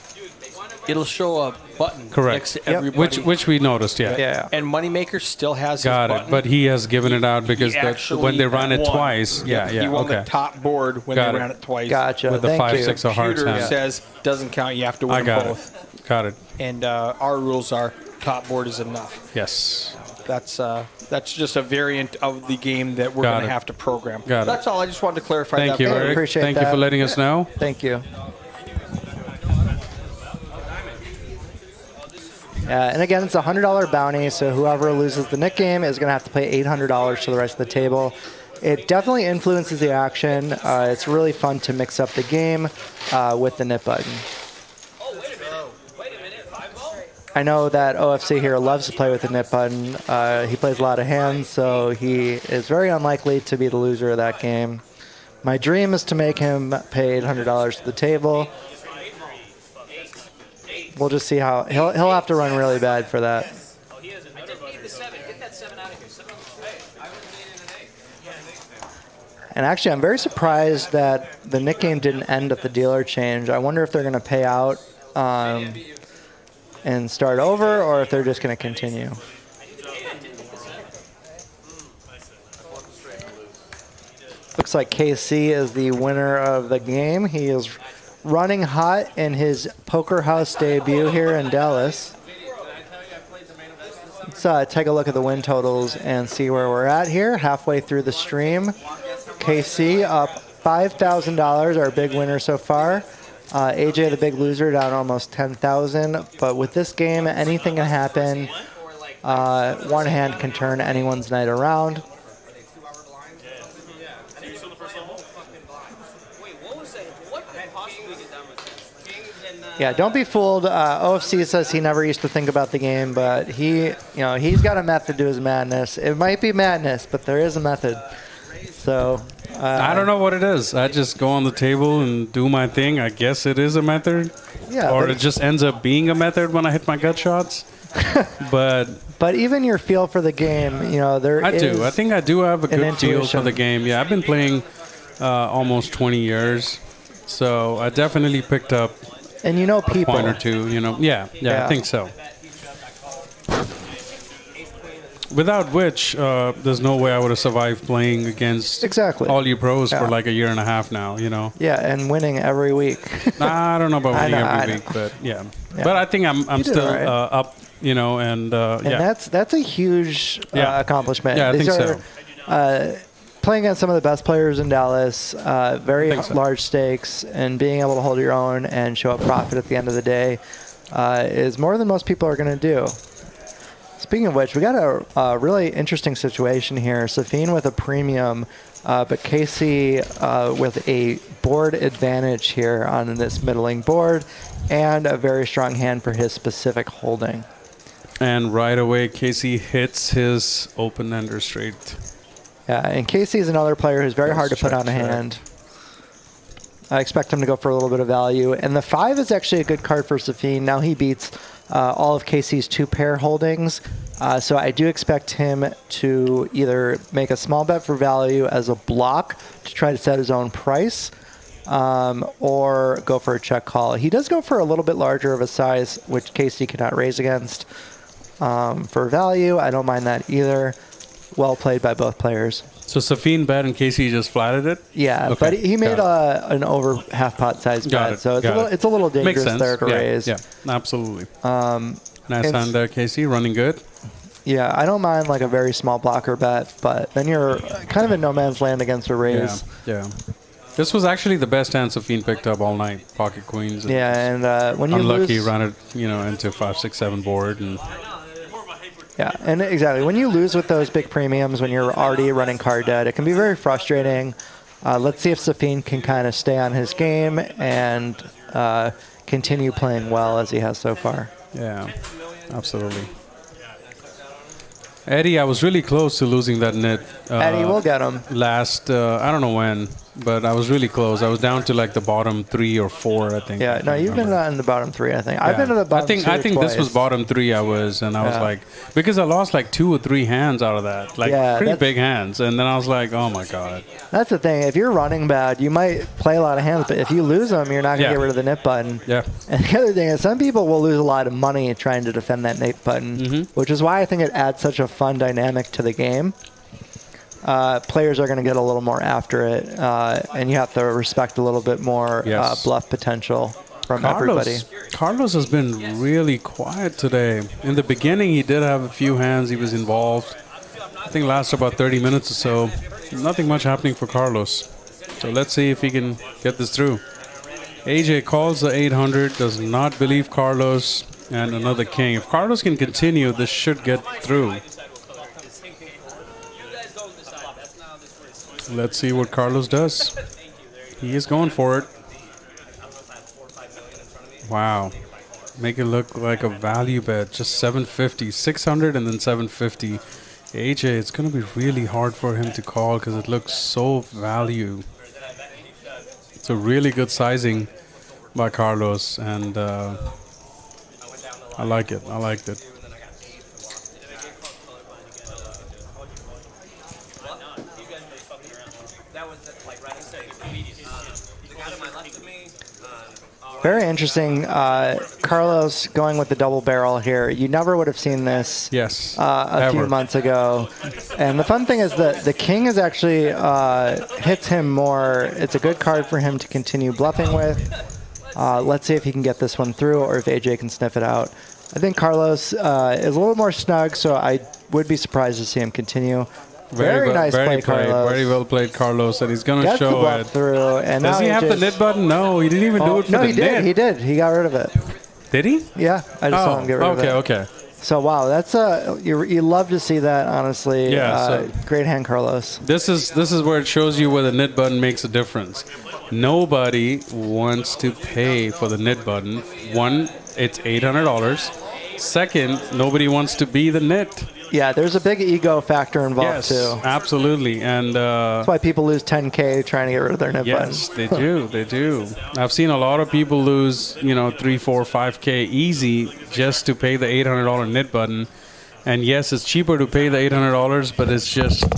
it'll show a button next to everybody. Which we noticed, Yeah. And Moneymaker still has Got his it. button. But he has given it out because He when they ran it won. twice, He won the top board when Got they it. ran it twice. Gotcha. with the Thank 5-6 you. of hearts Computer hand. says doesn't count. You have to I win got them both. it. Got it. And our rules are top board is enough. Yes. That's just a variant of the game that we're Got going to it. have to program. Got it. That's all. I just wanted to clarify Thank that. you, for Eric. appreciate Thank you that. for letting us know. Thank you. And again, it's a $100 bounty, so whoever loses the Nick game is going to have to pay $800 to the rest of the table. It definitely influences the action. It's really fun to mix up the game with the nip button. Oh, wait a minute. Wait a minute. 5-ball? I know that OFC here loves to play with the nip button. He plays a lot of hands, so he is very unlikely to be the loser of that game. My dream is to make him pay $800 to the table. We'll just see how he'll have to run really bad for that. Oh, he has a I didn't need the 7. Get that 7 out of here. 7. Hey, I would have made it an 8. And actually, I'm very surprised that the Nick game didn't end at the dealer change. I wonder if they're going to pay out and start over, or if they're just going to continue. Looks like KC is the winner of the game. He is running hot in his Poker House debut here in Dallas. Let's take a look at the win totals and see where we're at here. Halfway through the stream, KC up $5,000, our big winner so far. AJ, the big loser, down almost $10,000. But with this game, anything can happen. One hand can turn anyone's night around. Yeah, don't be fooled. OFC says he never used to think about the game, but he's got a method to his madness. It might be madness, but there is a method. So I don't know what it is. I just go on the table and do my thing. I guess it is a method. Yeah, or it just ends up being a method when I hit my gut shots. But even your feel for the game, there I is do. I think I do have a good feel for intuition. the game. Yeah, I've been playing almost 20 years, so I definitely picked up and people. point or two. Yeah, I think so. Without which, there's no way I would have survived playing against Exactly. all you pros Yeah. for like a year and a half now. Yeah, and winning every week. I don't know about winning I every know. week, but yeah. Yeah. But I think I'm did still all right. up, and And yeah. that's a huge Yeah. accomplishment. Yeah, I These think are, playing against some of the best players in Dallas, very think so. large stakes, and being able to hold your own and show a profit at the end of the day is more than most people are going to do. Speaking of which, we got a really interesting situation here. Safeen with a premium, but Casey with a board advantage here on this middling board, and a very strong hand for his specific holding. And right away, Casey hits his open-ender straight. Yeah, and Casey is another player who's very hard to put on a hand. I expect him to go for a little bit of value. And the 5 is actually a good card for Safeen. Now he beats all of Casey's 2-pair holdings. So I do expect him to either make a small bet for value as a block to try to set his own price, or go for a check call. He does go for a little bit larger of a size, which Casey cannot raise against. For value, I don't mind that either. Well played by both players. So Safeen bet and Casey just flatted it? Yeah, Okay, but he made got an over half pot size Got bet, it, so got it. it's a little dangerous Makes sense. there to Yeah, raise. Yeah, absolutely. Nice it's- hand there, Casey. Running good. Yeah, I don't mind like a very small blocker bet, but then you're kind of in no man's land against a Yeah, raise. yeah. This was actually the best hand Safeen picked up all night. Pocket queens. Yeah, and when you Unlucky, lose, ran it, into 5, 6, 7 board, and yeah, and exactly when you lose with those big premiums, when you're already running card debt, it can be very frustrating. Let's see if Safeen can kind of stay on his game and continue playing well as he has so far. yeah, absolutely. Eddie, I was really close to losing that nit. Eddie, we'll get him. Last, I don't know when, but I was really close. I was down to like the bottom 3 or 4, I think. Yeah, no, you've been in the bottom 3, I think. I've been in the bottom I think this was twice. bottom 3 I was, and I was Yeah. like, because I lost like 2 or 3 hands out of that, like Yeah, pretty that's- big hands, and then I was like, oh my god. That's the thing. If you're running bad, you might play a lot of hands, but if you lose them, you're not going to Yeah. get rid of the nip button. Yeah. And the other thing is some people will lose a lot of money trying to defend that nip button, Mm-hmm. which is why I think it adds such a fun dynamic to the game. Players are going to get a little more after it, and you have to respect a little bit more Yes. bluff potential from everybody. Carlos has been really quiet today. In the beginning, he did have a few hands. He was involved. I think last about 30 minutes or so. Nothing much happening for Carlos. So let's see if he can get this through. AJ calls the 800, does not believe Carlos. and another king. If Carlos can continue, this should get through. Let's see what Carlos does. He is going for it. Wow. Make it look like a value bet. Just 750, 600 and then 750. AJ, it's going to be really hard for him to call because it looks so value. It's a really good sizing by Carlos, and I like it. I liked it. Very interesting. Carlos going with the double barrel here. You never would have seen this Yes. a few months ago. And the fun thing is that the king is actually hits him more. It's a good card for him to continue bluffing with. Let's see if he can get this one through or if AJ can sniff it out. I think Carlos is a little more snug, so I would be surprised to see him continue. Very nice play, Carlos. Very well played, Carlos. And he's going to Gets the show bluff it. through. And Does now he have the AJ's nit button? No, he didn't even do it for no, the he did. nit. He did. He got rid of it. Did he? Yeah, I just saw him get rid of it. Okay. So wow, that's you love to see that, honestly. Yeah, great hand, Carlos. This is where it shows you where the nit button makes a difference. Nobody wants to pay for the nit button. One, it's $800. Second, nobody wants to be the nit. Yeah, there's a big ego factor involved too. Absolutely, and that's why people lose 10K trying to get rid of their nit button. yes, they do. They do. I've seen a lot of people lose, 3, 4, 5K easy just to pay the $800 nit button. And yes, it's cheaper to pay the $800, but it's just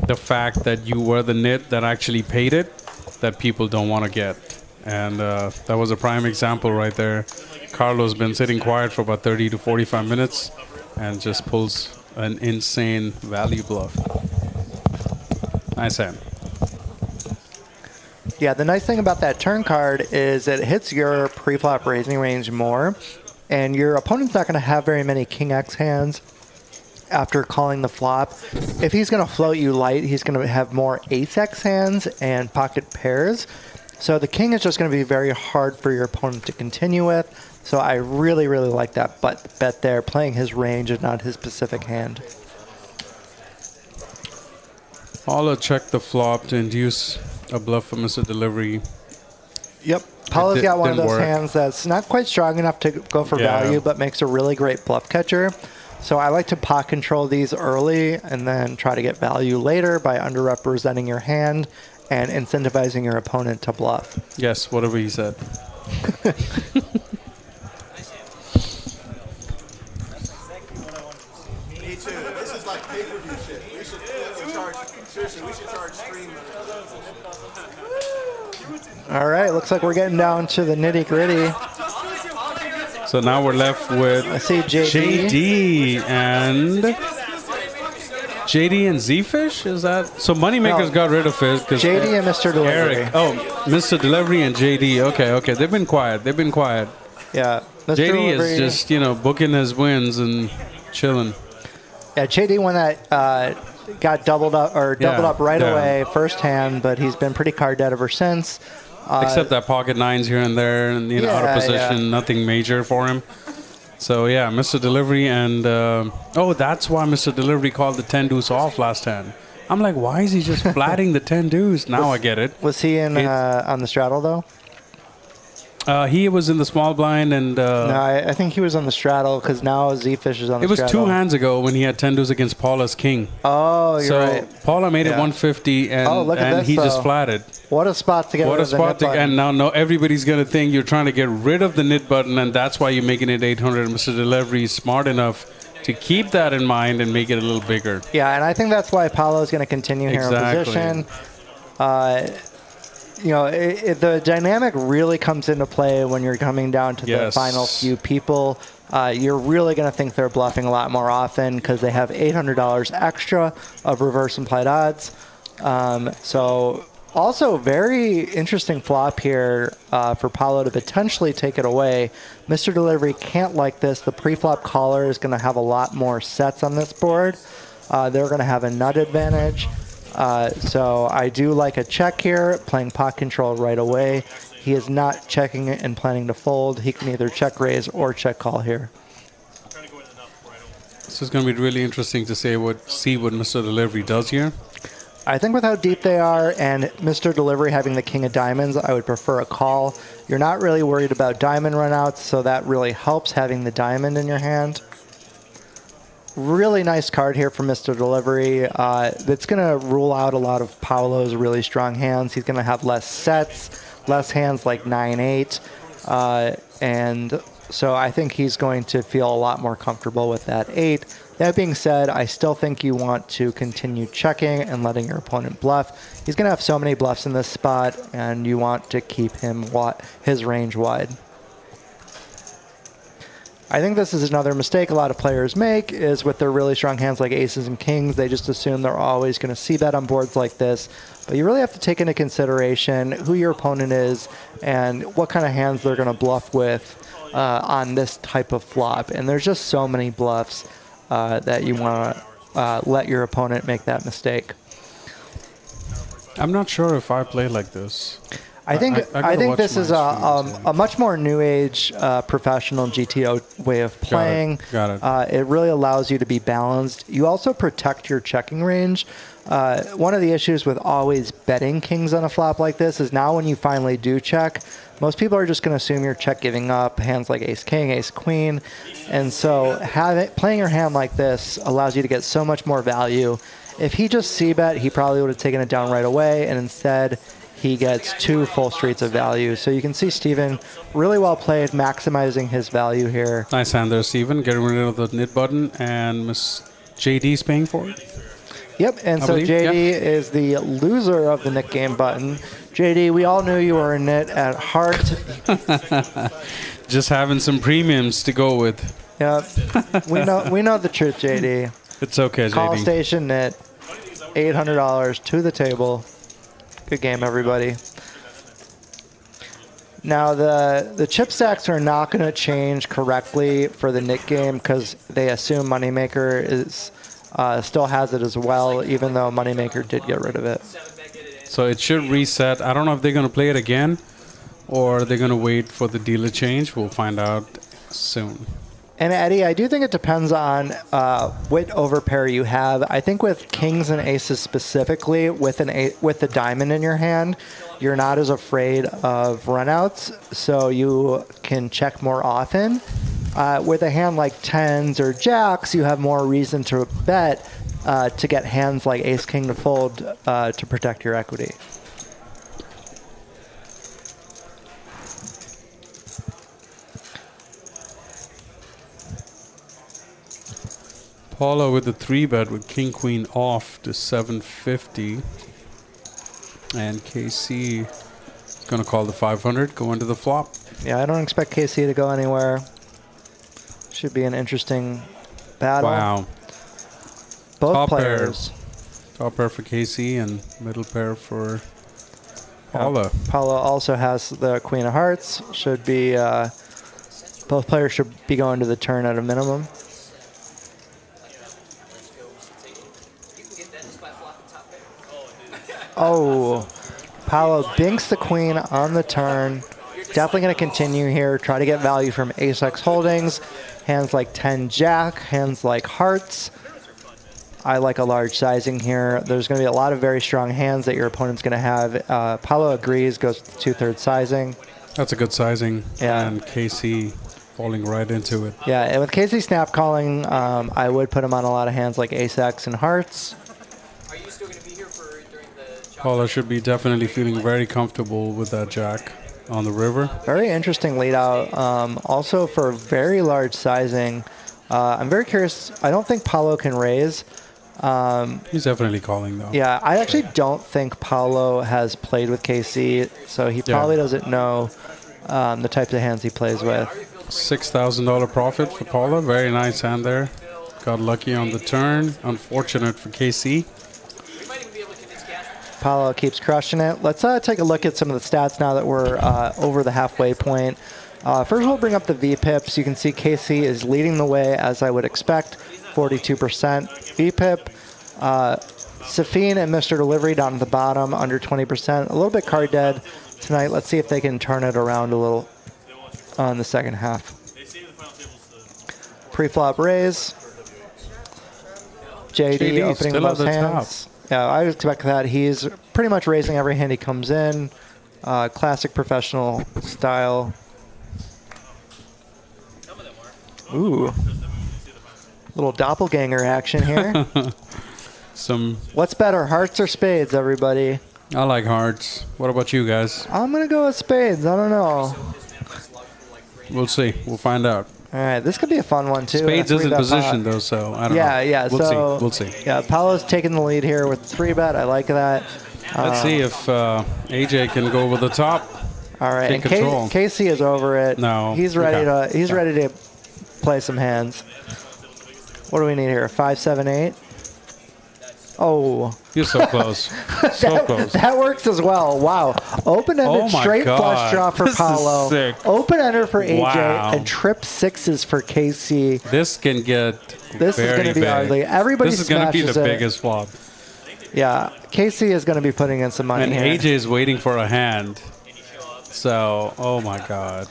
the fact that you were the nit that actually paid it that people don't want to get. And that was a prime example right there. Carlos been sitting quiet for about 30 to 45 minutes and just pulls an insane value bluff. Nice hand. Yeah, the nice thing about that turn card is it hits your pre-flop raising range more, and your opponent's not going to have very many King X hands after calling the flop. If he's going to float you light, he's going to have more Ace X hands and pocket pairs. So the king is just going to be very hard for your opponent to continue with. So I really, really like that bet there, playing his range and not his specific hand. Paolo checked the flop to induce a bluff for Mr. Delivery. Yep. Paolo's got one of those work. hands that's not quite strong enough to go for value, but makes a really great bluff catcher. So I like to pot control these early and then try to get value later by underrepresenting your hand and incentivizing your opponent to bluff. Yes, whatever he said. Me too. This is like pay-per-view shit. We should charge. Seriously, we should charge stream. All right, looks like we're getting down to the nitty-gritty. So now we're left with I see JD. and Zefish. Is that so? Moneymaker's got rid of it because JD and Mr. Delivery. Eric. Oh, Mr. Delivery and JD. Okay. They've been quiet. Yeah. Mr. JD Delivery is just booking his wins and chilling. Yeah, JD one that got doubled up right away first hand, but he's been pretty card dead ever since. Except that pocket nines here and there, and out of position, nothing major for him. So yeah, Mr. Delivery and that's why Mr. Delivery called the 10 deuce off last hand. I'm like, why is he just flatting the 10 deuce? Now I get it. Was he in on the straddle though? He was in the small blind, and no, I think he was on the straddle because now Zefish is on the straddle. It was 2 hands ago when he had 10 deuce against Paula's king. Oh, you're right. So Paula made it 150, and he just flatted. What a spot to get rid of the nit button. And now everybody's going to think you're trying to get rid of the nit button, and that's why you're making it 800. Mr. Delivery is smart enough to keep that in mind and make it a little bigger. Yeah, and I think that's why Paolo's going to continue here in position. The dynamic really comes into play when you're coming down to the final few people. You're really going to think they're bluffing a lot more often because they have $800 extra of reverse implied odds. So also very interesting flop here for Paolo to potentially take it away. Mr. Delivery can't like this. The pre-flop caller is going to have a lot more sets on this board. They're going to have a nut advantage. So I do like a check here, playing pot control right away. He is not checking and planning to fold. He can either check raise or check call here. This is going to be really interesting to see what Mr. Delivery does here. I think with how deep they are and Mr. Delivery having the king of diamonds, I would prefer a call. You're not really worried about diamond runouts, so that really helps having the diamond in your hand. Really nice card here from Mr. Delivery. That's going to rule out a lot of Paolo's really strong hands. He's going to have less sets, less hands like 9-8. And so I think he's going to feel a lot more comfortable with that 8. That being said, I still think you want to continue checking and letting your opponent bluff. He's going to have so many bluffs in this spot, and you want to keep his range wide. I think this is another mistake a lot of players make, is with their really strong hands like aces and kings, they just assume they're always going to see bet on boards like this. But you really have to take into consideration who your opponent is and what kind of hands they're going to bluff with on this type of flop. And there's just so many bluffs that you want to let your opponent make that mistake. I'm not sure if I play like this. I think this is a much more new age professional GTO way of playing. Got it. It really allows you to be balanced. You also protect your checking range. One of the issues with always betting kings on a flop like this is now when you finally do check, most people are just going to assume you're check giving up hands like ace king, ace queen. And so playing your hand like this allows you to get so much more value. If he just c-bet, he probably would have taken it down right away, and instead he gets 2 full streets of value. So you can see Steven really well played, maximizing his value here. Nice hand there, Steven. Getting rid of the nit button, and Miss JD's paying for it. Yep, and so JD is the loser of the nit game button. JD, we all knew you were a nit at heart. Just having some premiums to go with. Yep, we know the truth, JD. It's okay, JD. Call station nit, $800 to the table. Good game, everybody. Now, the chip stacks are not going to change correctly for the nit game because they assume Moneymaker is still has it as well, even though Moneymaker did get rid of it. So it should reset. I don't know if they're going to play it again or they're going to wait for the dealer change. We'll find out soon. And Eddie, I do think it depends on what overpair you have. I think with kings and aces specifically, with the diamond in your hand, you're not as afraid of runouts, so you can check more often. With a hand like tens or jacks, you have more reason to bet to get hands like ace king to fold to protect your equity. Paolo with the 3-bet with king queen off to 750, and KC is going to call the 500, go into the flop. Yeah, I don't expect KC to go anywhere. Should be an interesting battle. Wow. Both Top players. Top pair for KC and middle pair for Paolo. Paolo also has the queen of hearts. Should be both players should be going to the turn at a minimum. Oh, Paolo binks the queen on the turn. Definitely going to continue here. Try to get value from ace-x holdings. Hands like 10 jack, hands like hearts. I like a large sizing here. There's going to be a lot of very strong hands that your opponent's going to have. Paolo agrees, goes to 2/3 sizing. That's a good sizing. Yeah. And KC falling right into it. Yeah, and with KC snap calling, I would put him on a lot of hands like ace-x and hearts. Are you still going to be here for during the Paolo should be definitely feeling very comfortable with that jack on the river. Very interesting lead out. Also for very large sizing. I'm very curious. I don't think Paolo can raise. He's definitely calling though. Yeah, I actually don't think Paolo has played with KC, so he probably doesn't know the types of hands he plays with. $6,000 profit for Paolo. Very nice hand there. Got lucky on the turn. Unfortunate for KC. Paolo keeps crushing it. Let's take a look at some of the stats now that we're over the halfway point. First, we'll bring up the VPIPs. You can see KC is leading the way, as I would expect, 42% VPIP. Safeen and Mr. Delivery down at the bottom, under 20%. A little bit card dead. tonight. Let's see if they can turn it around a little on the second half. Pre-flop raise. JD opening still most at the hands. Yeah, I expect that. He's pretty much raising every hand he comes in. Classic professional style. Ooh. Little doppelganger action here. What's better, hearts or spades, everybody? I like hearts. What about you guys? I'm going to go with spades. I don't know. We'll see. We'll find out. All right, this could be a fun one, too. Spades is in position, though, so I don't know. Yeah, We'll see. Yeah, Paolo's taking the lead here with 3-bet. I like that. Let's see if AJ can go over the top. All right, Take and control. Casey is over it. No. He's ready to play some hands. What do we need here? 5, 7, 8. Oh, you're so close. So close. That works as well. Wow. Open-ended straight flush draw for Paolo. Open-ender for AJ and trip sixes for Casey. This can get This is going to be ugly. Everybody This is going to be the biggest flop. Yeah, Casey is going to be putting in some money and here. AJ is waiting for a hand. So, oh my God.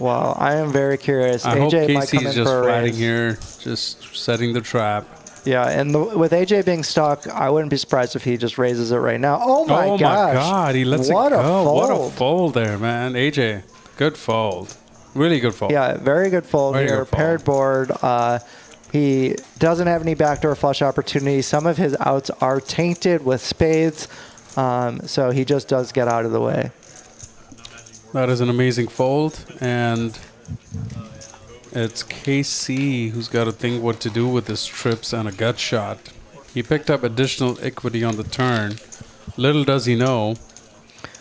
Well, I am very curious. I AJ hope might Casey come in is just for a riding raise. here, just setting the trap. Yeah, and with AJ being stuck, I wouldn't be surprised if he just raises it right now. Oh my gosh. my God, he lets what it a go. fold. What a fold there, man. AJ, good fold. Really good fold. Yeah, very good fold Very here. good fold. Paired board. He doesn't have any backdoor flush opportunities. Some of his outs are tainted with spades, so he just does get out of the way. That is an amazing fold, and it's KC who's got to think what to do with his trips and a gut shot. He picked up additional equity on the turn. Little does he know,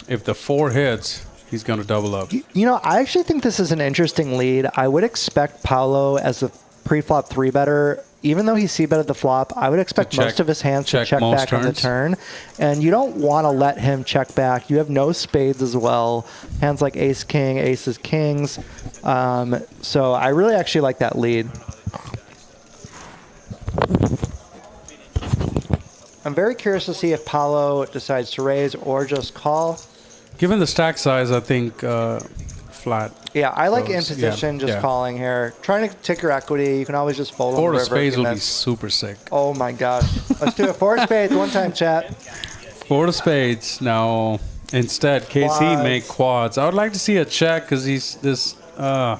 if the 4 hits, he's going to double up. You know, I actually think this is an interesting lead. I would expect Paolo as a pre-flop 3-better. Even though he c-betted the flop, I would expect most of his hands to check back on the turn. And you don't want to let him check back. You have no spades as well. Hands like ace-king, aces-kings. So I really actually like that lead. I'm very curious to see if Paolo decides to raise or just call. Given the stack size, I think flat. Yeah, I like in goes. position, just calling here. Trying to take your equity. You can always just fold on the 4 of river. spades will be super sick. Oh my gosh. Let's do it. 4 spades, one time, chat. 4 of spades. Now, instead, KC make quads. I would like to see a check because he's this not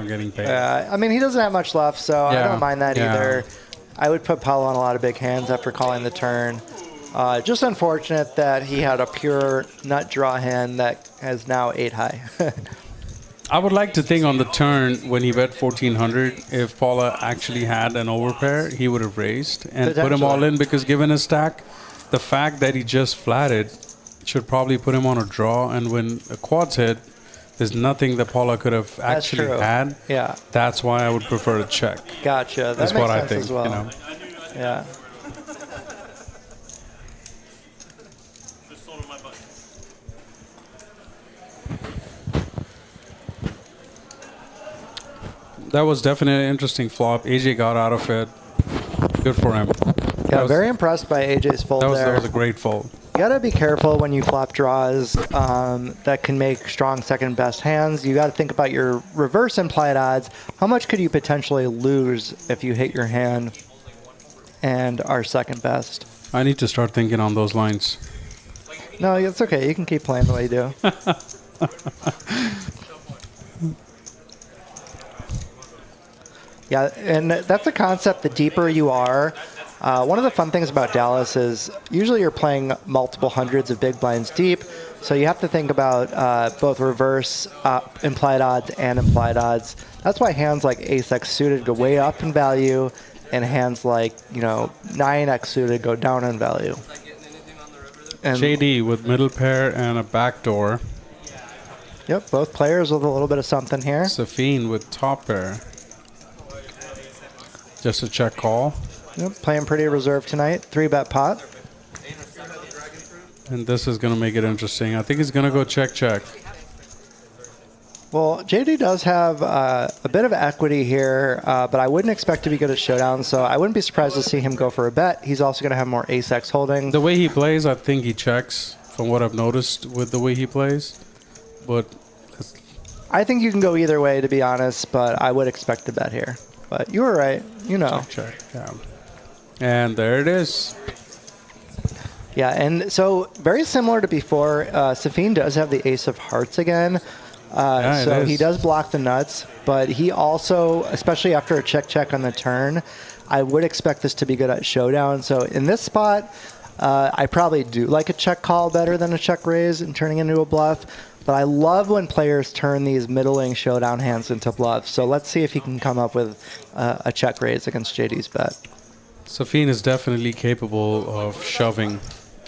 getting paid. I mean, he doesn't have much left, so I don't mind that either. I would put Paolo on a lot of big hands after calling the turn. Just unfortunate that he had a pure nut draw hand that has now 8 high. I would like to think on the turn when he bet 1400, if Paula actually had an overpair, he would have raised and put him all in, because given his stack, the fact that he just flatted should probably put him on a draw. And when a quads hit, there's nothing that Paula could have actually had. Yeah. That's why I would prefer to check. Gotcha. That's makes what I sense think. as well. You know? Yeah. That was definitely an interesting flop. AJ got out of it. Good for him. Yeah, very impressed by AJ's fold there. That was a great fold. You gotta be careful when you flop draws that can make strong second best hands. You gotta think about your reverse implied odds. How much could you potentially lose if you hit your hand and are second best? I need to start thinking on those lines. No, it's okay. You can keep playing the way you do. Yeah, and that's a concept. The deeper you are, one of the fun things about Dallas is usually you're playing multiple hundreds of big blinds deep, so you have to think about both reverse implied odds and implied odds. That's why hands like ace-x suited go way up in value, and hands like 9x suited go down in value. And JD with middle pair and a backdoor. Yep, both players with a little bit of something here. Safeen with top pair. Just a check call. Yep, playing pretty reserved tonight. 3-bet pot. And this is going to make it interesting. I think he's going to go check, check. Well, JD does have a bit of equity here, but I wouldn't expect to be good at showdown, so I wouldn't be surprised to see him go for a bet. He's also going to have more ace-x holdings. The way he plays, I think he checks from what I've noticed with the way he plays. But I think you can go either way, to be honest, but I would expect to bet here. But you were right. You know. check. Yeah. And there it is. Yeah, and so very similar to before, Safeen does have the ace of hearts again. So he does block the nuts, but he also, especially after a check on the turn, I would expect this to be good at showdown. So in this spot, I probably do like a check call better than a check raise and turning into a bluff. But I love when players turn these middling showdown hands into bluffs. So let's see if he can come up with a check raise against JD's bet. Safeen is definitely capable of shoving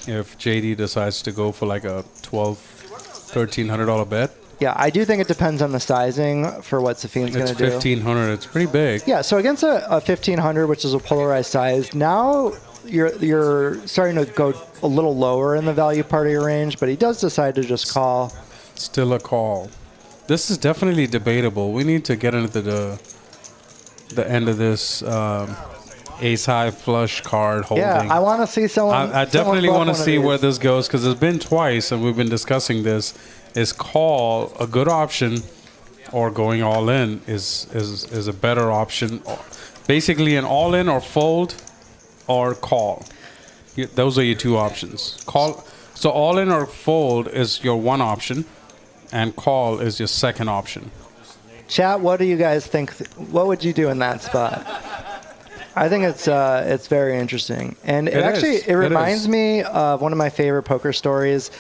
if JD decides to go for like a $1,200-$1,300 bet. Yeah, I do think it depends on the sizing for what Safeen's going to do. It's 1,500. It's pretty big. Yeah, so against a 1,500, which is a polarized size, now you're starting to go a little lower in the value part of your range, but he does decide to just call. Still a call. This is definitely debatable. We need to get into the end of this ace high flush card holding. Yeah, I want to see someone. I definitely want to see where this goes because it's been twice and we've been discussing this. Is call a good option, or going all in is a better option? Basically, an all in or fold, or call. Those are your two options. Call. So all in or fold is your one option, and call is your second option. Chat, what do you guys think? What would you do in that spot? I think it's very interesting, and it reminds me of one of my favorite poker stories.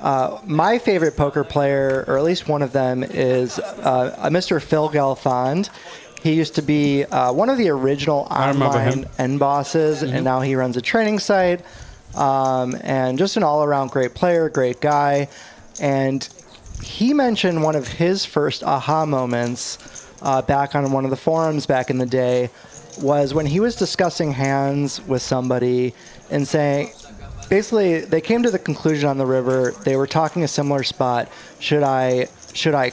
My favorite poker player, or at least one of them, is a Mr. Phil Galfond. He used to be one of the original online end bosses, and now he runs a training site. And just an all-around great player, great guy. And he mentioned one of his first aha moments back on one of the forums back in the day was when he was discussing hands with somebody and saying, basically, they came to the conclusion on the river. They were talking a similar spot. Should I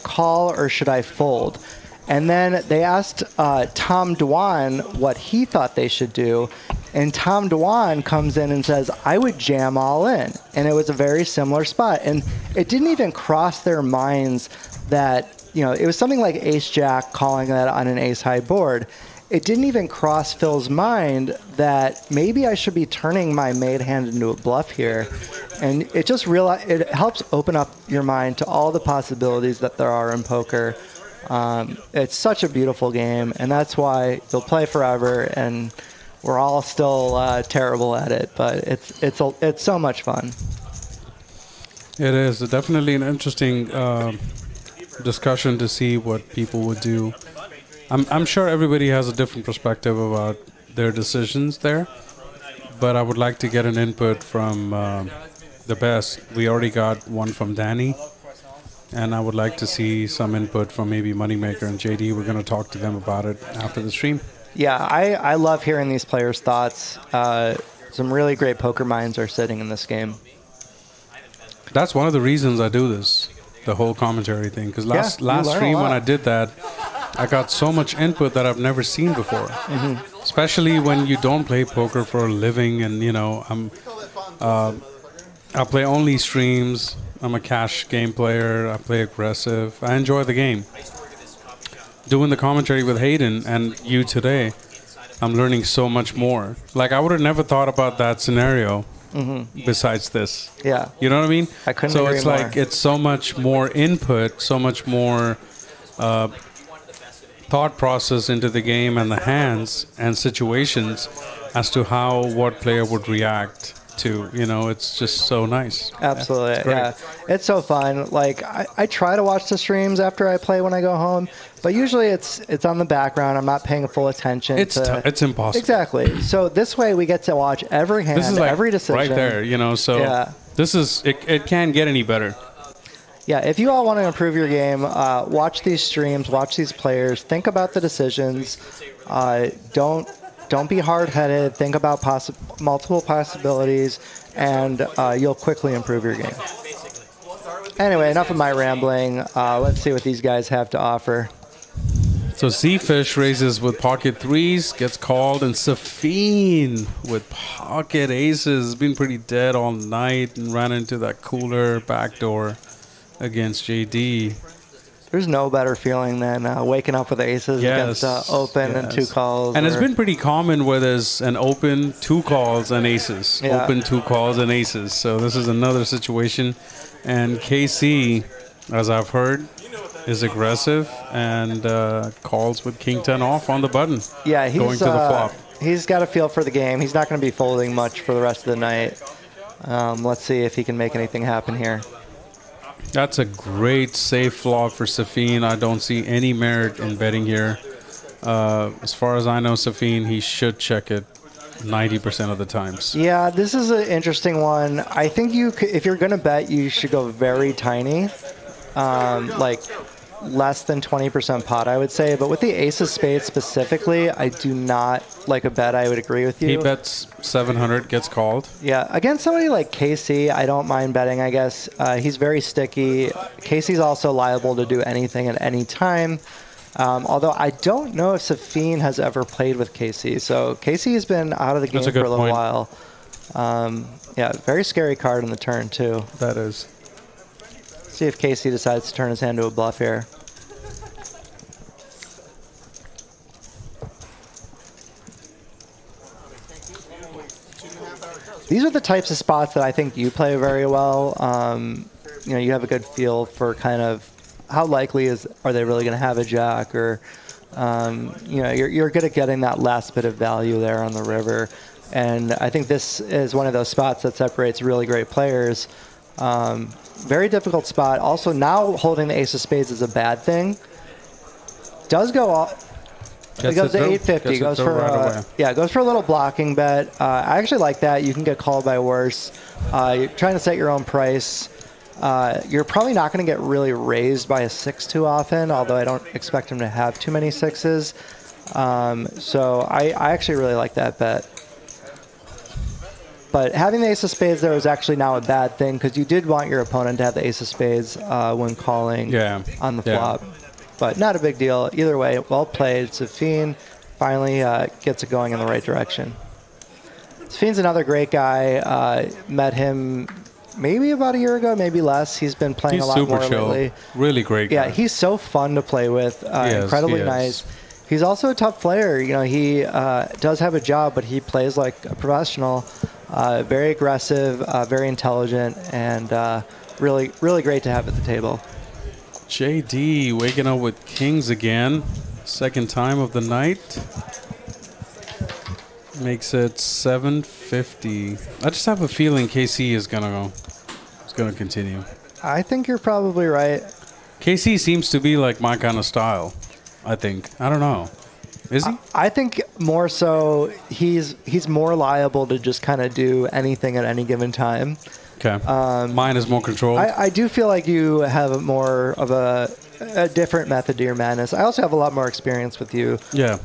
call or should I fold? And then they asked Tom Dwan what he thought they should do. And Tom Dwan comes in and says, I would jam all in. And it was a very similar spot. And it didn't even cross their minds that, it was something like ace-jack calling that on an ace-high board. It didn't even cross Phil's mind that maybe I should be turning my made hand into a bluff here. And it it helps open up your mind to all the possibilities that there are in poker. It's such a beautiful game, and that's why you'll play forever, and we're all still terrible at it, but it's so much fun. It is definitely an interesting discussion to see what people would do. I'm sure everybody has a different perspective about their decisions there, but I would like to get an input from the best. We already got one from Danny, and I would like to see some input from maybe Moneymaker and JD. We're going to talk to them about it after the stream. Yeah, I love hearing these players' thoughts. Some really great poker minds are sitting in this game. That's one of the reasons I do this, the whole commentary thing, because last stream when I did that, I got so much input that I've never seen before. Mm-hmm. Especially when you don't play poker for a living, and I play only streams. I'm a cash game player. I play aggressive. I enjoy the game. Doing the commentary with Hayden and you today, I'm learning so much more. Like, I would have never thought about that scenario besides this. Yeah. You know what I mean? I couldn't agree it's more. like it's so much more input, so much more thought process into the game and the hands and situations as to how what player would react to. It's just so nice. Absolutely. Yeah. It's so fun. Like, I try to watch the streams after I play when I go home, but usually it's on the background. I'm not paying full attention. It's impossible. Exactly. So this way we get to watch every hand, this is like every decision. right there, so yeah. This is it can't get any better. Yeah, if you all want to improve your game, watch these streams, watch these players, think about the decisions. Don't be hard-headed. Think about multiple possibilities, and you'll quickly improve your game. Anyway, enough of my rambling. Let's see what these guys have to offer. So Zefish raises with pocket threes, gets called, and Safeen with pocket aces has been pretty dead all night and ran into that cooler backdoor against JD. There's no better feeling than waking up with aces against open and 2 calls. And it's been pretty common where there's an open, 2 calls, and aces. Yeah. Open, 2 calls, and aces. So this is another situation. And KC, as I've heard, is aggressive and calls with king 10 off on the button. Yeah, he's going to the flop. He's got a feel for the game. He's not going to be folding much for the rest of the night. Let's see if he can make anything happen here. That's a great safe flop for Safeen. I don't see any merit in betting here. As far as I know, Safeen, he should check it 90% of the times. Yeah, this is an interesting one. I think if you're going to bet, you should go very tiny, like less than 20% pot, I would say. But with the ace of spades specifically, I do not like a bet. I would agree with you. He bets 700, gets called. Yeah, against somebody like KC, I don't mind betting, I guess. He's very sticky. KC's also liable to do anything at any time. Although I don't know if Safeen has ever played with KC. So KC has been out of the game for a little while. Yeah, very scary card in the turn, too. That is. See if KC decides to turn his hand to a bluff here. These are the types of spots that I think you play very well. You know, you have a good feel for kind of how likely are they really going to have a jack, or you know, you're good at getting that last bit of value there on the river. And I think this is one of those spots that separates really great players. Very difficult spot. Also, now holding the ace of spades is a bad thing. Does go off. It goes to 850. Goes for goes for a little blocking bet. I actually like that. You can get called by worse. You're trying to set your own price. You're probably not going to get really raised by a 6 too often, although I don't expect him to have too many 6s. So I actually really like that bet. But having the ace of spades there is actually now a bad thing, because you did want your opponent to have the ace of spades when calling on the flop. But not a big deal. Either way, well played. Safeen finally gets it going in the right direction. Safeen's another great guy. Met him maybe about a year ago, maybe less. He's been playing a lot more lately. Really great guy. Yeah, he's so fun to play with. Incredibly nice. He's also a tough player. You know, he does have a job, but he plays like a professional. Very aggressive, very intelligent, and really, really great to have at the table. JD waking up with kings again. Second time of the night. Makes it 750. I just have a feeling KC is gonna continue. I think you're probably right. KC seems to be like my kind of style, I think. I don't know. Is he? I think more so he's more liable to just kind of do anything at any given time. Okay. Mine is more controlled. I do feel like you have more of a different method to your madness. I also have a lot more experience with you. Yeah,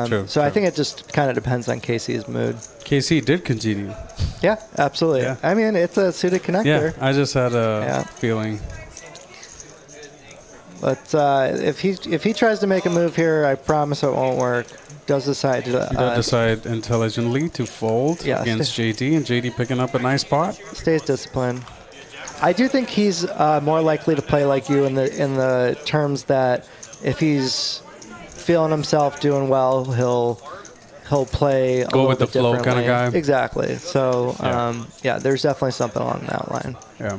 true. So I think it just kind of depends on KC's mood. KC did continue. Yeah, absolutely. Yeah. I mean, it's a suited connector. Yeah, I just had a feeling. But if he tries to make a move here, I promise it won't work. Does decide to decide intelligently to fold against JD, and JD picking up a nice pot. Stays disciplined. I do think he's more likely to play like you in the terms that if he's feeling himself doing well, he'll play go with the flow kind of guy. Exactly. So there's definitely something along that line. Yeah.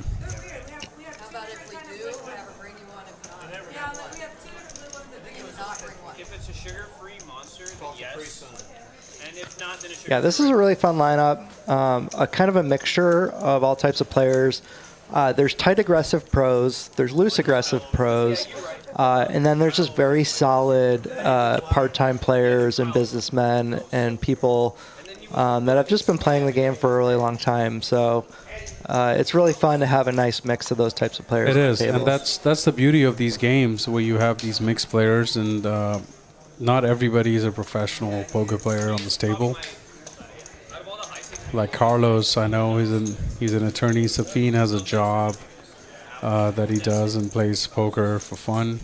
Yeah, this is a really fun lineup. A kind of a mixture of all types of players. There's tight aggressive pros. There's loose aggressive pros. And then there's just very solid part-time players and businessmen and people that have just been playing the game for a really long time. So it's really fun to have a nice mix of those types of players. It is, and that's the beauty of these games where you have these mixed players, and not everybody is a professional poker player on this table. Like Carlos, I know he's an attorney. Safeen has a job that he does and plays poker for fun.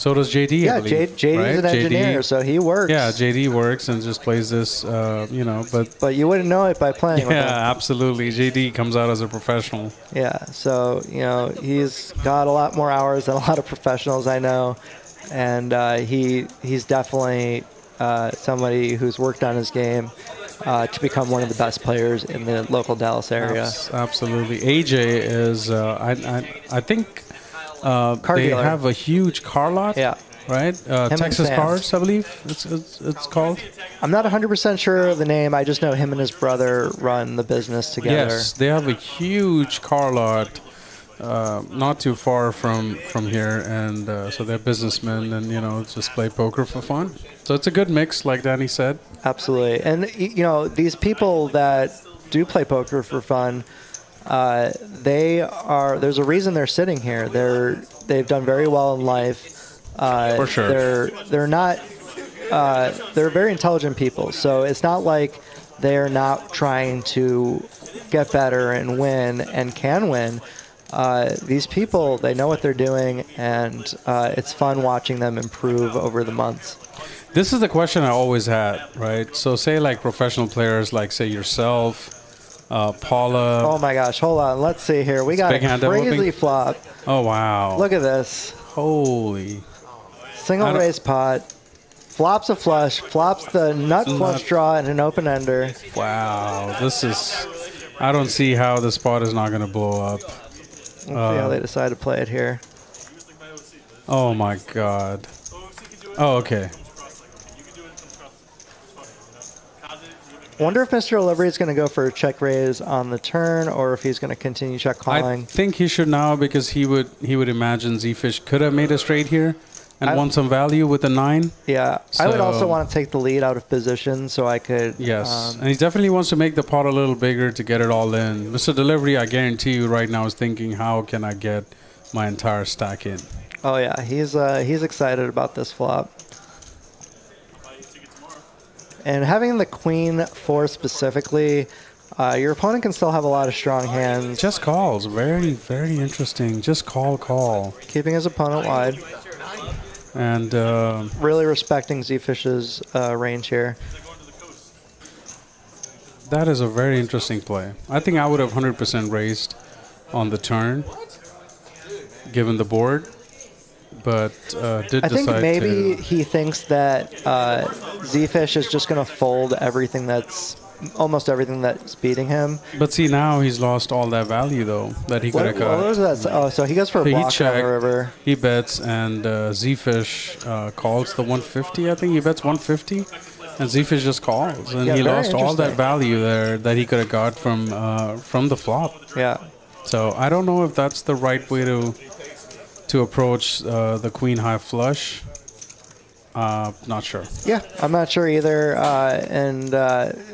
So does JD. Yeah, I believe, JD's right? an engineer, so he works. Yeah, JD works and just plays this, But you wouldn't know it by playing with him. Yeah, absolutely. JD comes out as a professional. Yeah, so, he's got a lot more hours than a lot of professionals I know. And he's definitely somebody who's worked on his game to become one of the best players in the local Dallas area. Absolutely. AJ is, I think they dealer. have a huge car lot. Yeah. Right? and Texas Sam. Cars, I believe it's called. I'm not 100% sure of the name. I just know him and his brother run the business together. Yes, they have a huge car lot not too far from here, and so they're businessmen and just play poker for fun. So it's a good mix, like Danny said. Absolutely. And these people that do play poker for fun, there's a reason they're sitting here. They've done very well in life. For sure. They're very intelligent people. So it's not like they're not trying to get better and win and can win. These people, they know what they're doing, and it's fun watching them improve over the months. This is the question I always had, right? So say like professional players, like say yourself, Paula. Oh my gosh, hold on. Let's see here. We got Big hand a crazy developing? flop. Oh, wow. Look at this. Holy. Single raise pot. Flops a flush. Flops the nut flush draw and an open ender. Wow. This is... I don't see how the spot is not going to blow up. Let's see how they decide to play it here. Oh, my God. Oh, okay. Wonder if Mr. Delivery is going to go for a check raise on the turn, or if he's going to continue check calling. I think he should now, because he would imagine Zefish could have made a straight here and won some value with a 9. Yeah, I would So- also want to take the lead out of position so I could. Yes, and he definitely wants to make the pot a little bigger to get it all in. Mr. Delivery, I guarantee you right now, is thinking, how can I get my entire stack in? Oh yeah, he's excited about this flop. And having the queen 4 specifically, your opponent can still have a lot of strong hands. Just calls. Very, very interesting. Just call. Keeping his opponent wide. And Really respecting Zefish's range here. that is a very interesting play. I think I would have 100% raised on the turn, given the board, but did I think decide maybe to... he thinks that Zefish is just going to fold almost everything that's beating him. But see, now he's lost all that value, though, that he could have got. What was that? Oh, so he goes for a So he block on checked, the river. he bets, and Zefish calls the 150. I think he bets 150, and Zefish just calls, and Yeah, he very lost all that interesting. value there that he could have got from the flop. Yeah. So I don't know if that's the right way to approach the queen high flush. Not sure. Yeah, I'm not sure either.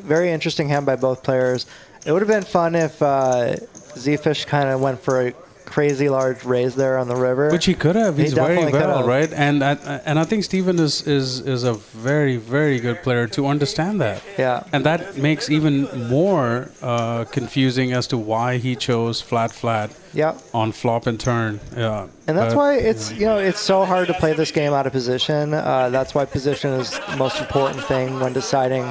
Very interesting hand by both players. It would have been fun if Zefish kind of went for a crazy large raise there on the river. Which he could have. He's very definitely could well, have. right? And I think Steven is a very, very good player to understand that. Yeah. And that makes even more confusing as to why he chose flat Yeah. on flop and turn. Yeah. And that's But, why it's so hard to play this game out of position. That's why position is the most important thing when deciding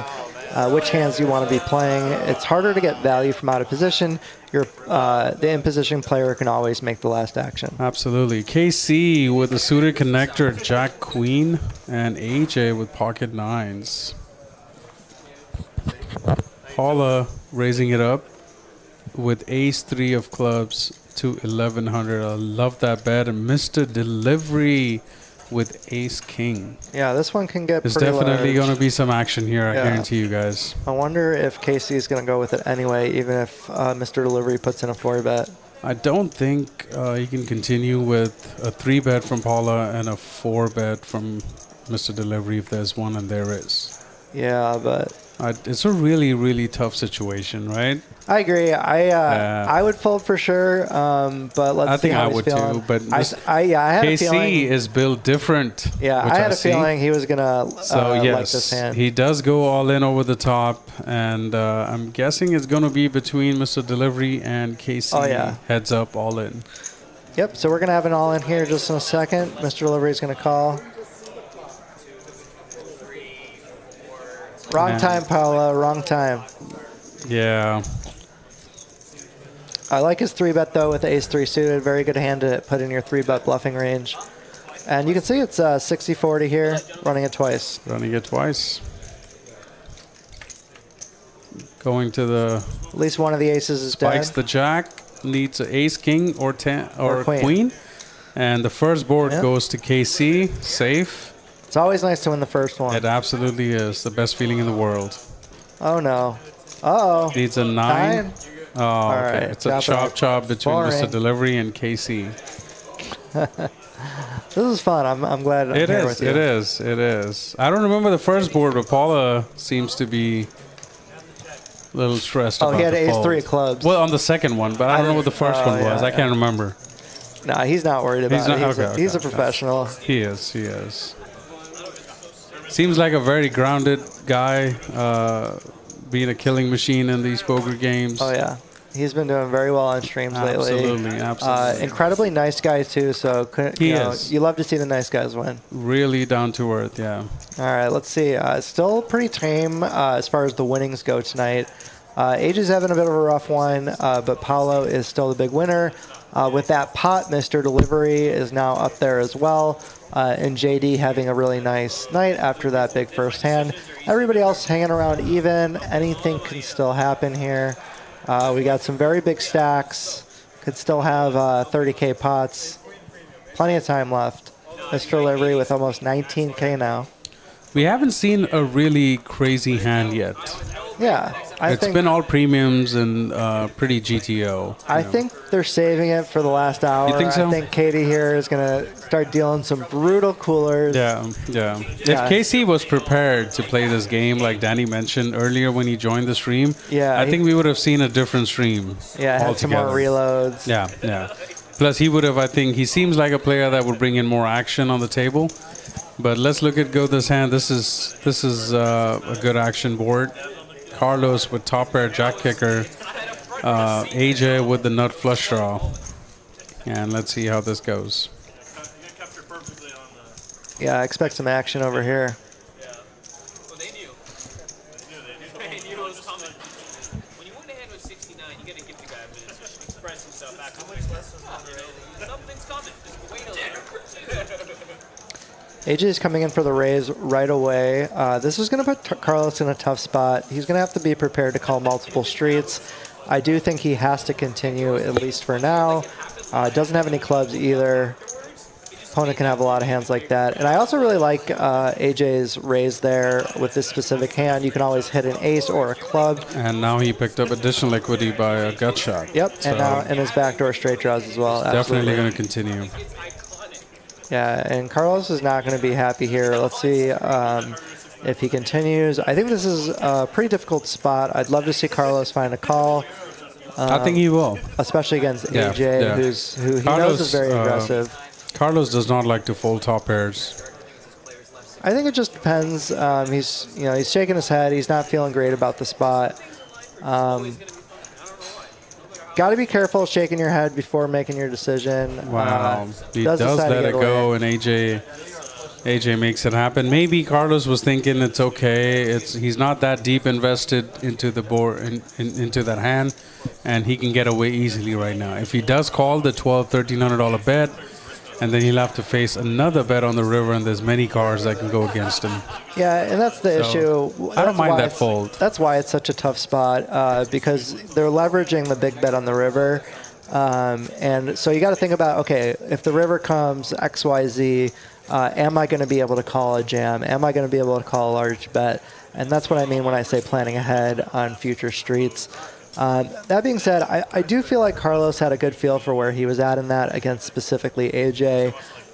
which hands you want to be playing. It's harder to get value from out of position. The in-position player can always make the last action. Absolutely. KC with the suited connector, Jack Queen, and AJ with pocket 9s. Paula raising it up with ace 3 of clubs to 1100. I love that bet. And Mr. Delivery with ace king. Yeah, this one can get There's pretty definitely large. going to be some action here, I Yeah. guarantee you guys. I wonder if KC is going to go with it anyway, even if Mr. Delivery puts in a 4-bet. I don't think he can continue with a 3-bet from Paula and a 4-bet from Mr. Delivery if there's one, and there is. Yeah, but It's a really, really tough situation, right? I agree. I would fold for sure, but let's I see think how I he's would feeling. too, but I had a feeling. KC is built different. Yeah, which I had a see. feeling he was gonna So like yes, this hand. he does go all in over the top, and I'm guessing it's going to be between Mr. Delivery and KC. Oh, yeah. Heads up, all in. Yep, so we're going to have an all-in here just in a second. Mr. Delivery is going to call. Wrong time, Paolo. Wrong time. Yeah. I like his 3-bet, though, with ace-3 suited. Very good hand to put in your 3-bet bluffing range. And you can see it's 60-40 here, running it twice. Running it twice. Going to the... At least one of the aces is Spikes dead. the jack. Needs an ace, king, or 10 or queen. And the first board goes to KC. Safe. It's always nice to win the first one. It absolutely is. The best feeling in the world. Oh, no. Uh-oh. Needs a 9. Oh, All okay. right, It's a chop between Boring. Mr. Delivery and KC. This is fun. I'm glad I'm here with you. It is. I don't remember the first board, but Paula seems to be a little stressed about he had the ace fold. 3 of clubs. Well, on the second one, but I don't know what the first one was. I can't remember. Nah, he's not worried about it. He's a okay. professional. He is. Seems like a very grounded guy, being a killing machine in these poker games. Oh, yeah. He's been doing very well on streams lately. Absolutely. Incredibly nice guy, too, so you love to see the nice guys win. Really down to earth, yeah. All right, let's see. Still pretty tame as far as the winnings go tonight. AJ's having a bit of a rough one, but Paolo is still the big winner. With that pot, Mr. Delivery is now up there as well. And JD having a really nice night after that big first hand. Everybody else hanging around even. Anything can still happen here. We got some very big stacks. Could still have 30K pots. Plenty of time left. Mr. Delivery with almost 19K now. We haven't seen a really crazy hand yet. Yeah. It's been all premiums and pretty GTO. I think they're saving it for the last hour. You think so? I think Katie here is going to start dealing some brutal coolers. Yeah. If KC was prepared to play this game, like Danny mentioned earlier when he joined the stream, I think we would have seen a different stream. Yeah, had some more reloads. Yeah. Plus, he would have, I think, he seems like a player that would bring in more action on the table. But let's look at go this hand. This is a good action board. Carlos with top pair jack kicker. AJ with the nut flush draw. And let's see how this goes. Yeah, I expect some action over here. Well, they knew. They knew it was coming. When you win a hand with 69, you got to give the guy a minute to express himself afterwards. Something's coming. Just wait a little. AJ is coming in for the raise right away. This is going to put Carlos in a tough spot. He's going to have to be prepared to call multiple streets. I do think he has to continue, at least for now. Doesn't have any clubs either. Opponent can have a lot of hands like that. And I also really like AJ's raise there with this specific hand. You can always hit an ace or a club. And now he picked up additional equity by a gut shot. Yep, so and now in his backdoor straight draws as well. Definitely going to continue. Yeah, and Carlos is not going to be happy here. Let's see if he continues. I think this is a pretty difficult spot. I'd love to see Carlos find a call. I think he will. Especially against AJ, who he knows is very aggressive. Carlos does not like to fold top pairs. I think it just depends. He's shaking his head. He's not feeling great about the spot. Got to be careful shaking your head before making your decision. Wow. He does let it go, and AJ makes it happen. Maybe Carlos was thinking it's okay. He's not that deep invested into the board, into that hand, and he can get away easily right now. If he does call the $1,300 bet, and then he'll have to face another bet on the river, and there's many cards that can go against him. Yeah, and that's the issue. I don't mind that fold. That's why it's such a tough spot, because they're leveraging the big bet on the river. And so you got to think about, okay, if the river comes XYZ, am I going to be able to call a jam? Am I going to be able to call a large bet? And that's what I mean when I say planning ahead on future streets. That being said, I do feel like Carlos had a good feel for where he was at in that against specifically AJ.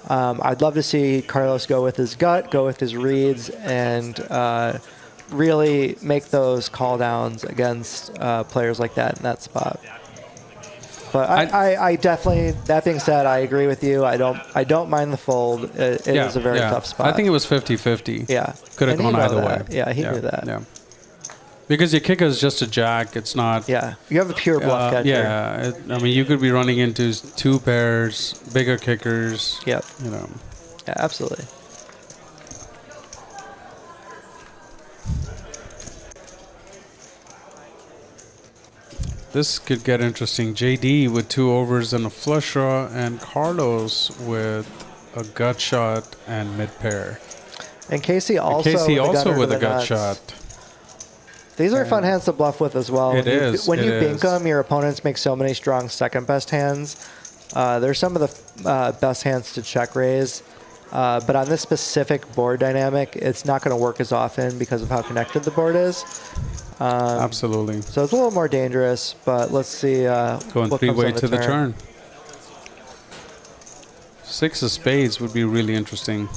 I'd love to see Carlos go with his gut, go with his reads, and really make those call downs against players like that in that spot. But I definitely, that being said, I agree with you. I don't mind the fold. It is a very tough spot. I think it was 50-50. Yeah. Could have gone either way. Yeah, he knew that. Yeah. Because your kicker is just a jack. It's not. Yeah, you have a pure bluff catcher. Yeah, I mean, you could be running into 2 pairs, bigger kickers. Yep. You know. Yeah, absolutely. This could get interesting. JD with 2 overs and a flush draw, and Carlos with a gut shot and mid pair. And Casey also, with a gut shot. These are fun hands to bluff with as well. When you bink them, your opponents make so many strong second best hands. They're some of the best hands to check raise. But on this specific board dynamic, it's not going to work as often because of how connected the board is. Absolutely. So it's a little more dangerous, but let's see going what 3-way comes to on the turn. 6 of spades would be really interesting.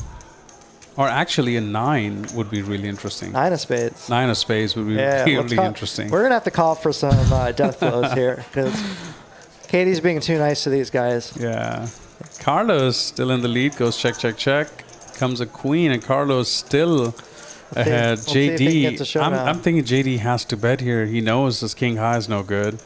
Or actually a 9 would be really interesting. 9 of spades. 9 of spades would be really interesting. We're going to have to call for some death blows here because Katie's being too nice to these guys. Yeah. Carlos still in the lead, goes check, check, check. Comes a queen, and Carlos still ahead. JD, I'm thinking JD has to bet here. He knows this king high is no good.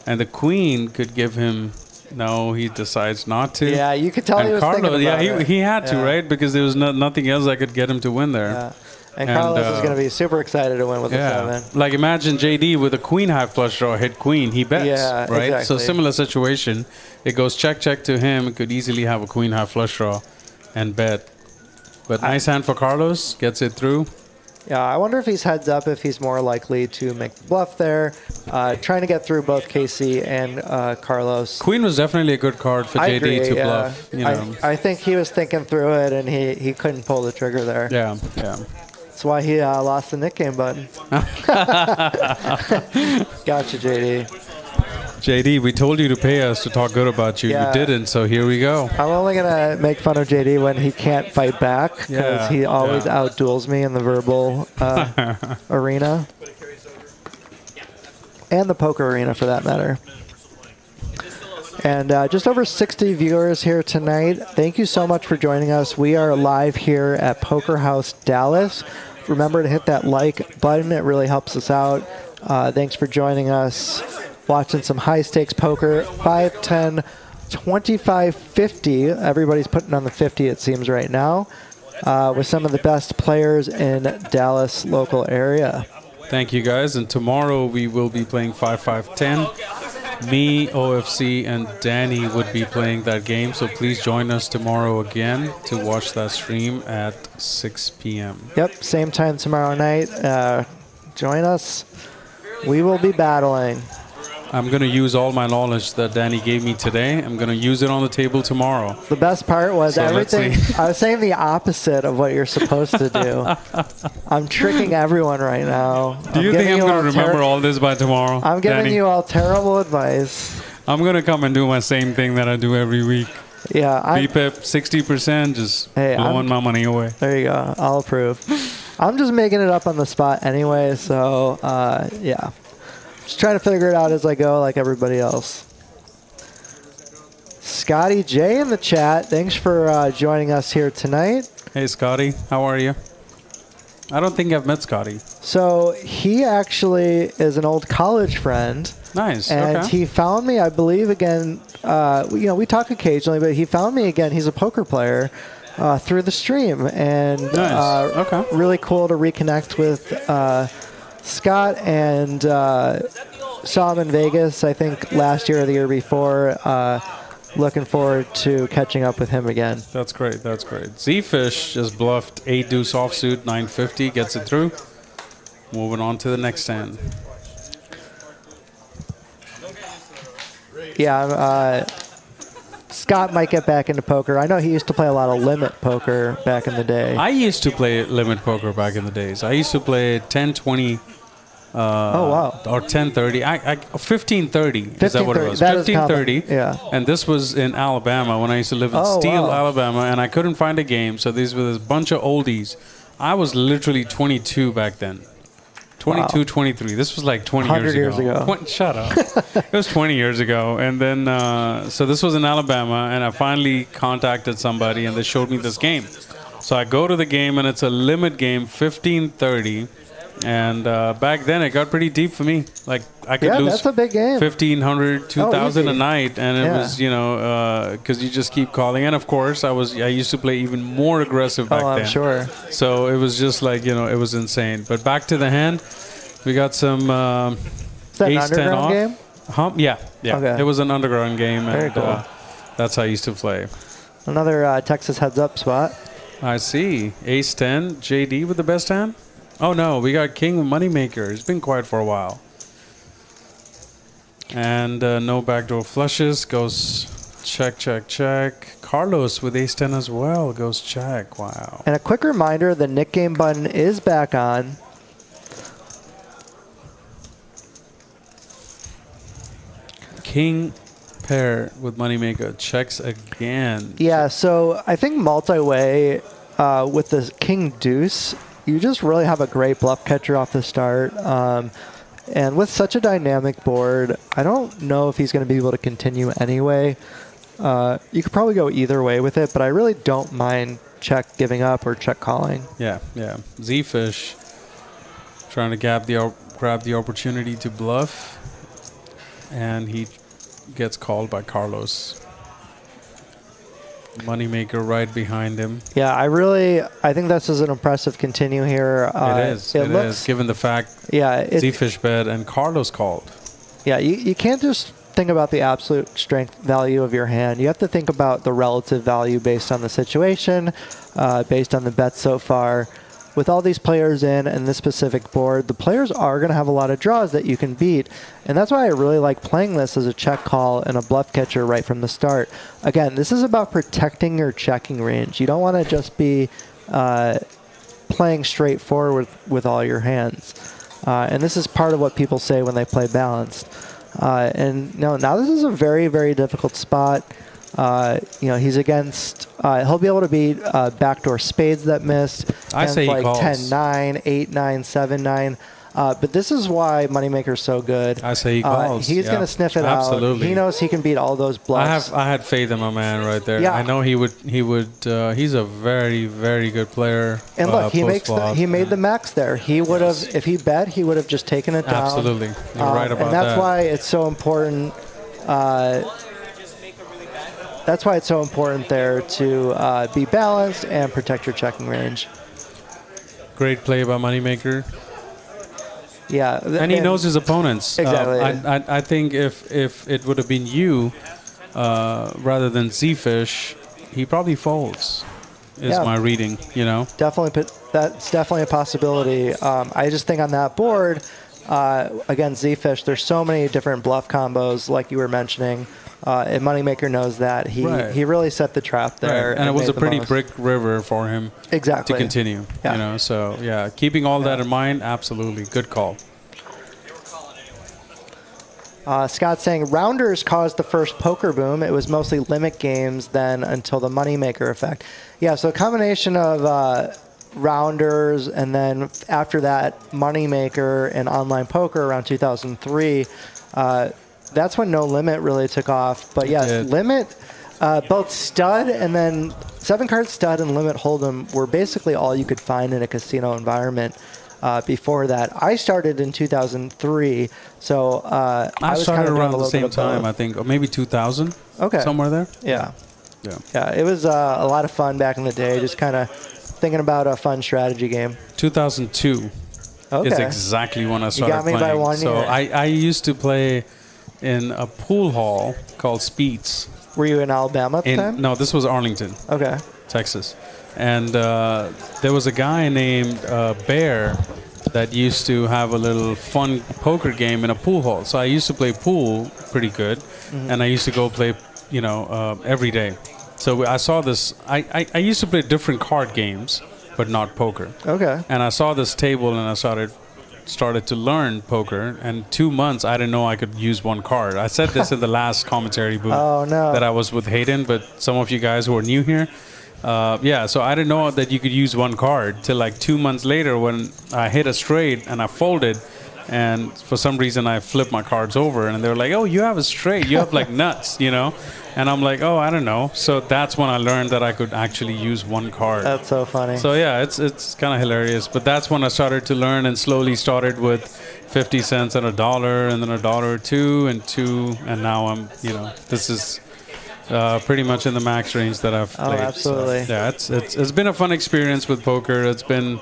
And the queen could give him... No, he decides not to. Yeah, you could tell and he was Carlos, thinking about it. He had to, right? Because there was nothing else that could get him to win there. Yeah. And Carlos is going to be super excited to win with the 7. Like imagine JD with a queen high flush draw hit queen. He bets, right? Exactly. So similar situation. It goes check, check to him. It could easily have a queen high flush draw and bet. But nice hand for Carlos. Gets it through. Yeah, I wonder if he's heads up, if he's more likely to make the bluff there. Trying to get through both Casey and Carlos. Queen was definitely a good card for JD to bluff. You know. I think he was thinking through it, and he couldn't pull the trigger there. Yeah. That's why he lost the Nick game button. Gotcha, JD. JD, we told you to pay us to talk good about you. Yeah. You didn't, so here we go. I'm only going to make fun of JD when he can't fight back because he always outduels me in the verbal arena. And the poker arena, for that matter. And just over 60 viewers here tonight. Thank you so much for joining us. We are live here at Poker House Dallas. Remember to hit that like button. It really helps us out. Thanks for joining us. Watching some high stakes poker. 5, 10, 25, 50. Everybody's putting on the 50, it seems, right now. With some of the best players in Dallas local area. Thank you, guys. And tomorrow we will be playing 5, 5, 10. Me, OFC, and Danny would be playing that game. So please join us tomorrow again to watch that stream at 6 p.m. Yep, same time tomorrow night. Join us. We will be battling. I'm going to use all my knowledge that Danny gave me today. I'm going to use it on the table tomorrow. The best part was everything. I was saying the opposite of what you're supposed to do. I'm tricking everyone right now. Do you think I'm going to remember all this by tomorrow? I'm giving Danny? you all terrible advice. I'm going to come and do my same thing that I do every week. Yeah. BPIP 60%, just blowing my money away. There you go. I'll approve. I'm just making it up on the spot anyway, so yeah. Just trying to figure it out as I go, like everybody else. Scotty J in the chat. Thanks for joining us here tonight. Hey, Scotty. How are you? I don't think I've met Scotty. So he actually is an old college friend. Nice. And he found me, I believe, again. We talk occasionally, but he found me again. He's a poker player through the stream. And really cool to reconnect with Scott, and saw him in Vegas, I think, last year or the year before. Looking forward to catching up with him again. That's great. That's great. Zefish just bluffed 8 deuce offsuit, 950, gets it through. Moving on to the next hand. Yeah, Scott might get back into poker. I know he used to play a lot of limit poker back in the day. I used to play limit poker back in the days. I used to play 10-20. Oh, wow. Or 10-30. 15-30. Is that what it was? 15-30. Yeah. And this was in Alabama when I used to live in Steele, Alabama, and I couldn't find a game. So these were this bunch of oldies. I was literally 22 back then. 22, 23. This was like 20 years ago. Shut up. It was 20 years ago. And then, so this was in Alabama, and I finally contacted somebody, and they showed me this game. So I go to the game, and it's a limit game, 15-30. And back then, it got pretty deep for me. Like, I could lose that's a big game. 1,500, 2,000 a easy. night. And it was, because you just keep calling. And, of course, I used to play even more aggressive back then. I'm sure. So it was just like, it was insane. But back to the hand, we got some Is that an ace 10 underground off. game? Yeah. Okay. It was an underground game. Very and cool. that's how I used to play. Another Texas heads-up spot. I see. Ace 10, JD with the best hand? Oh, no. We got King Moneymaker. It's been quiet for a while. And no backdoor flushes. Goes check, check, check. Carlos with ace 10 as well. Goes check. Wow. And a quick reminder, the Nick game button is back on. King pair with Moneymaker. Checks again. Yeah, so I think multi-way with the King Deuce, you just really have a great bluff catcher off the start. And with such a dynamic board, I don't know if he's going to be able to continue anyway. You could probably go either way with it, but I really don't mind check giving up or check calling. Yeah. Zefish trying to grab the opportunity to bluff. And he gets called by Carlos. Moneymaker right behind him. Yeah, I think this is an impressive continue here. It is, given the fact Zefish bet and Carlos called. Yeah, you can't just think about the absolute strength value of your hand. You have to think about the relative value based on the situation, based on the bets so far. With all these players in and this specific board, the players are going to have a lot of draws that you can beat. And that's why I really like playing this as a check call and a bluff catcher right from the start. Again, this is about protecting your checking range. You don't want to just be playing straightforward with all your hands. And this is part of what people say when they play balanced. And now this is a very, very difficult spot. He's against, he'll be able to beat backdoor spades that missed. I say he calls. 10-9, 8-9, 7-9. But this is why Moneymaker's so good. I say he calls. He's going to sniff it Absolutely. out. He knows he can beat all those bluffs. I had faith in my man right there. Yeah. I know he would. He's a very, very good player. And look, he made the max there. He would have, if he bet, he would have just taken it down. Absolutely. You're right about that. And that's why it's so important. That's why it's so important there to be balanced and protect your checking range. Great play by Moneymaker. Yeah. And he knows his opponents. Exactly. I think if it would have been you rather than Zefish, he probably folds, is my reading, Definitely, that's definitely a possibility. I just think on that board, again, Zefish, there's so many different bluff combos, like you were mentioning. And Moneymaker knows that. He really set the trap there. Right. And it was a pretty brick river for him to continue. Yeah. So, keeping all that in mind, absolutely. Good call. Scott saying, rounders caused the first poker boom. It was mostly limit games then until the Moneymaker effect. Yeah, so a combination of rounders and then after that, Moneymaker and online poker around 2003. That's when No Limit really took off. But yes, Limit, both stud and then 7-card stud and Limit Hold'em were basically all you could find in a casino environment. Before that, I started in 2003, so I was started kind of around the same time, I think, or maybe 2000. Okay, somewhere there. Yeah. It was a lot of fun back in the day, just kind of thinking about a fun strategy game. 2002 is exactly when I started playing. You got me playing. by 1 year. So I used to play in a pool hall called Speeds. Were you in Alabama at the time? No, this was Arlington. Okay. Texas. And there was a guy named Bear that used to have a little fun poker game in a pool hall. So I used to play pool pretty good, and I used to go play, every day. So I saw this. I used to play different card games, but not poker. Okay. And I saw this table, and I started to learn poker. And 2 months, I didn't know I could use one card. I said this in the last commentary booth that I was with Hayden, but some of you guys who are new here. So I didn't know that you could use one card till like 2 months later when I hit a straight and I folded. And for some reason, I flipped my cards over, and they were like, "Oh, you have a straight. You have like nuts, you know." And I'm like, "Oh, I don't know." So that's when I learned that I could actually use one card. That's so funny. So yeah, it's kind of hilarious. But that's when I started to learn, and slowly started with 50 cents and $1, and then $1 or two, and now I'm, this is pretty much in the max range that I've played. Oh, absolutely. So, yeah, it's been a fun experience with poker. It's been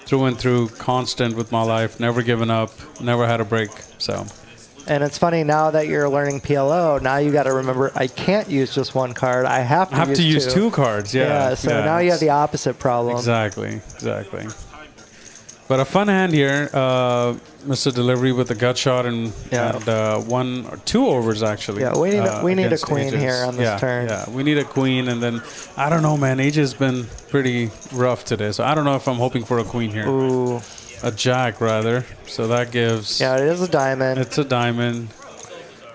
through and through, constant with my life, never given up, never had a break. So. And it's funny, now that you're learning PLO, now you got to remember, I can't use just one card. I have to use two cards. Yeah. So now you have the opposite problem. Exactly. But a fun hand here, Mr. Delivery with the gut shot and 1 or 2 overs actually. Yeah, we need a queen Ages. here on this turn. Yeah, we need a queen, and then I don't know, man. Age has been pretty rough today, so I don't know if I'm hoping for a queen here. Ooh. A jack rather. So that gives. Yeah, it is a diamond. It's a diamond.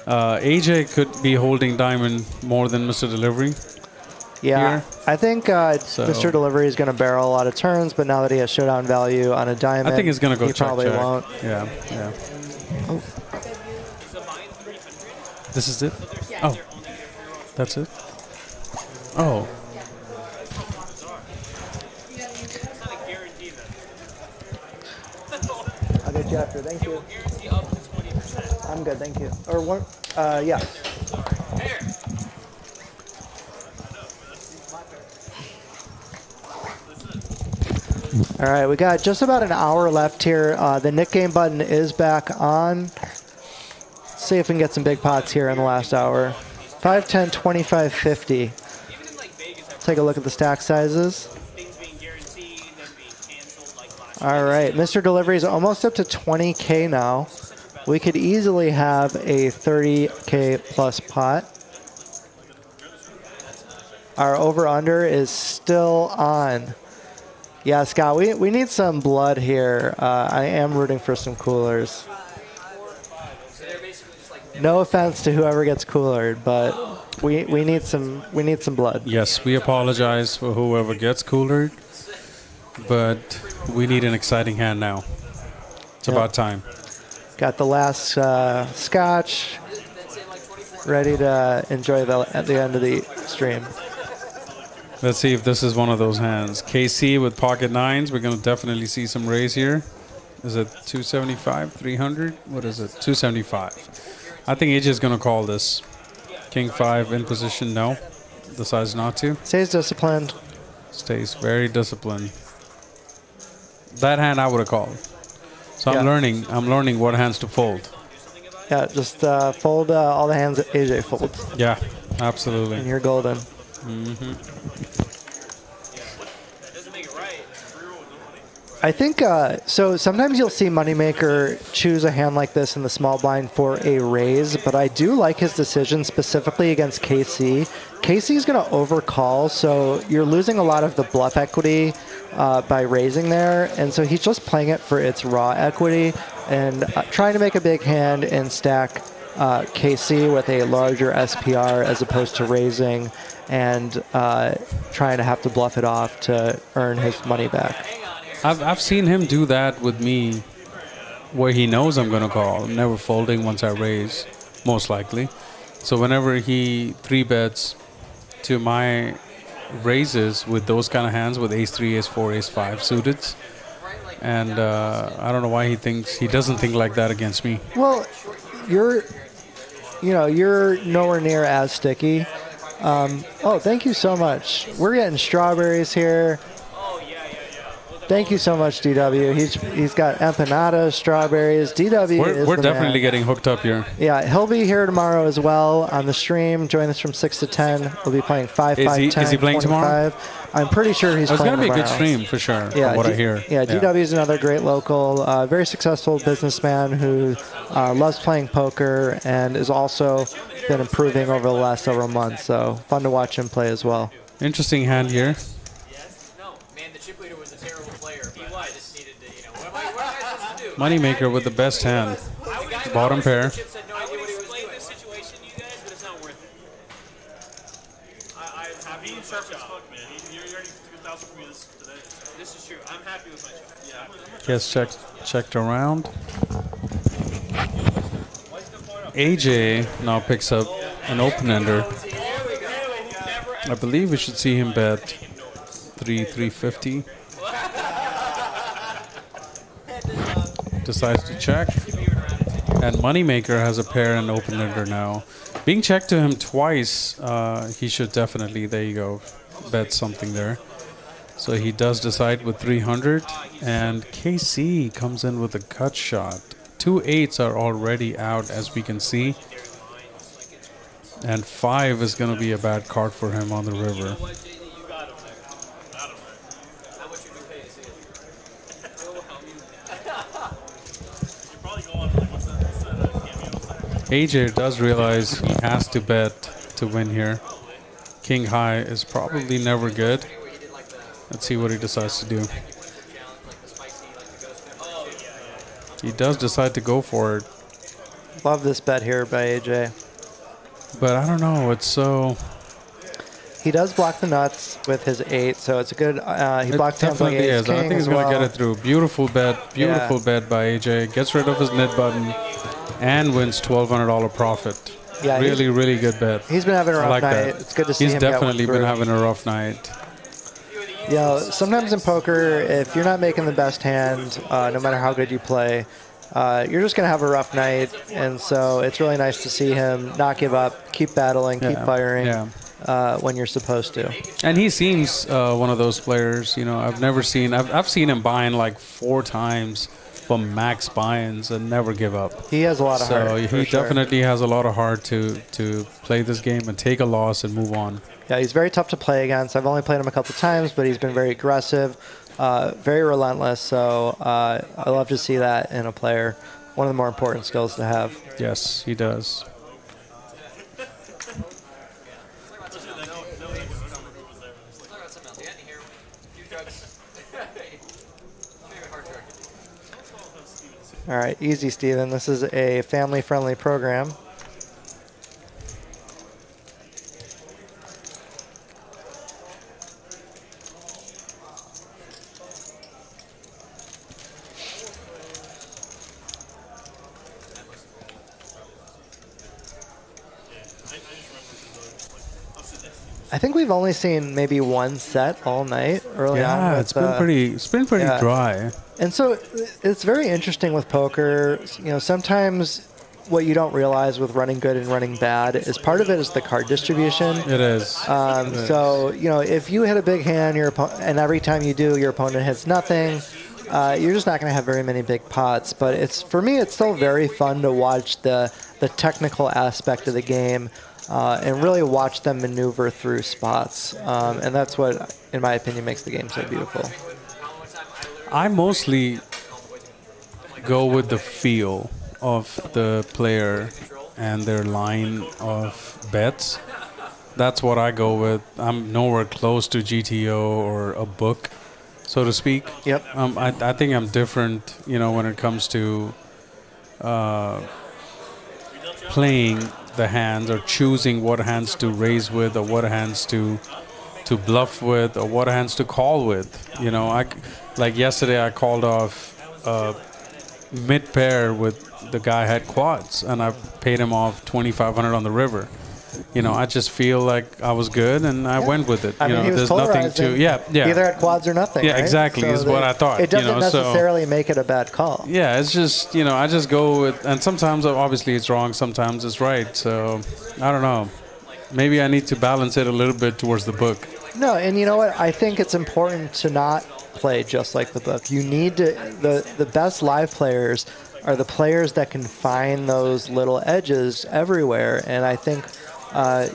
AJ could be holding diamond more than Mr. Delivery. Yeah, here. I think Mr. Delivery is going to barrel a lot of turns, but now that he has showdown value on a diamond, I think he's going to go he check, probably check. won't. Yeah. Oh. This is it? Oh, that's it? Oh. I'll get you after. Thank you. I'm good, thank you. Or one, yeah. All right, we got just about an hour left here. The Nick game button is back on. Let's see if we can get some big pots here in the last hour. 5, 10, 25, 50. Take a look at the stack sizes. All right, Mr. Delivery is almost up to 20K now. We could easily have a 30K plus pot. Our over-under is still on. Yeah, Scott, we need some blood here. I am rooting for some coolers. No offense to whoever gets coolered, but we need some blood. Yes, we apologize for whoever gets coolered, but we need an exciting hand now. It's about time. Got the last scotch ready to enjoy at the end of the stream. Let's see if this is one of those hands. KC with pocket nines. We're going to definitely see some raise here. Is it 275, 300? What is it? 275. I think AJ is going to call this. King 5 in position, no. Decides not to. Stays disciplined. Stays very disciplined. That hand I would have called. So I'm learning what hands to fold. Yeah, just fold all the hands that AJ folds. Yeah, absolutely. And you're golden. I think, so sometimes you'll see Moneymaker choose a hand like this in the small blind for a raise, but I do like his decision specifically against KC. KC is going to overcall, so you're losing a lot of the bluff equity by raising there, and so he's just playing it for its raw equity and trying to make a big hand and stack KC with a larger SPR as opposed to raising and trying to have to bluff it off to earn his money back. I've seen him do that with me where he knows I'm going to call. I'm never folding once I raise, most likely. So whenever he 3-bets to my raises with those kind of hands, with ace-3, ace-4, ace-5 suited, and I don't know why he doesn't think like that against me. Well, you're nowhere near as sticky. Oh, thank you so much. We're getting strawberries here. Thank you so much, DW. He's got empanadas, strawberries. DW We're definitely getting hooked up here. Yeah, he'll be here tomorrow as well on the stream. Join us from 6 to 10. We'll be playing 5, 5, 10, Is he playing 25. tomorrow? I'm pretty sure he's playing tomorrow. It's going to be a good stream for sure, from what I hear. Yeah, DW is another great local, very successful businessman who loves playing poker and has also been improving over the last several months. So fun to watch him play as well. Interesting hand here. Moneymaker with the best hand. Bottom pair. This is true. I'm happy with my shot. Yes, checked around. AJ now picks up an open-ender. I believe we should see him bet 350. Decides to check. And Moneymaker has a pair and open-ender now. Being checked to him twice, he should definitely, there you go, bet something there. So he does decide with 300, and KC comes in with a cut shot. 2 8s are already out, as we can see. And 5 is going to be a bad card for him on the river. AJ does realize he has to bet to win here. King high is probably never good. Let's see what he decides to do. He does decide to go for it. Love this bet here by AJ. But I don't know, it's so... He does block the nuts with his 8, so it's a good... he blocks hands like ace, king I think he's going to get it through. Beautiful bet by AJ. Gets rid of his nit button and wins $1,200 profit. Yeah, really good bet. He's been having a rough night. That. It's good to see him. He's definitely been having a rough night. Yeah, sometimes in poker, if you're not making the best hand, no matter how good you play, you're just going to have a rough night. And so it's really nice to see him not give up, keep battling, keep firing when you're supposed to. And he seems one of those players, you know, I've seen him buying like 4 times from max buy-ins and never give up. He has a lot of heart. So he definitely has a lot of heart to play this game and take a loss and move on. Yeah, he's very tough to play against. I've only played him a couple times, but he's been very aggressive, very relentless. So I love to see that in a player. One of the more important skills to have. Yes, he does. All right, easy, Steven. This is a family-friendly program. I think we've only seen maybe one set all night early on. Yeah, it's been pretty dry. And so it's very interesting with poker. You know, sometimes what you don't realize with running good and running bad is part of it is the card distribution. It is. So, you know, if you hit a big hand, and every time you do, your opponent hits nothing, you're just not going to have very many big pots. But for me, it's still very fun to watch the technical aspect of the game. And really watch them maneuver through spots. And that's what, in my opinion, makes the game so beautiful. I mostly go with the feel of the player and their line of bets. That's what I go with. I'm nowhere close to GTO or a book, so to speak. Yep. I think I'm different, you know, when it comes to playing the hands or choosing what hands to raise with or what hands to bluff with or what hands to call with. You know, like yesterday I called off mid pair with the guy had quads and I paid him off $2,500 on the river. You know, I just feel like I was good and I went with it. I mean, he was there's nothing to either at quads or nothing. Yeah, right? exactly, is what I thought. It doesn't necessarily make it a bad call. Yeah, it's just, you know, I just go with, and sometimes obviously it's wrong, sometimes it's right. So I don't know. Maybe I need to balance it a little bit towards the book. No, and you know what? I think it's important to not play just like the book. You need to, the best live players are the players that can find those little edges everywhere. And I think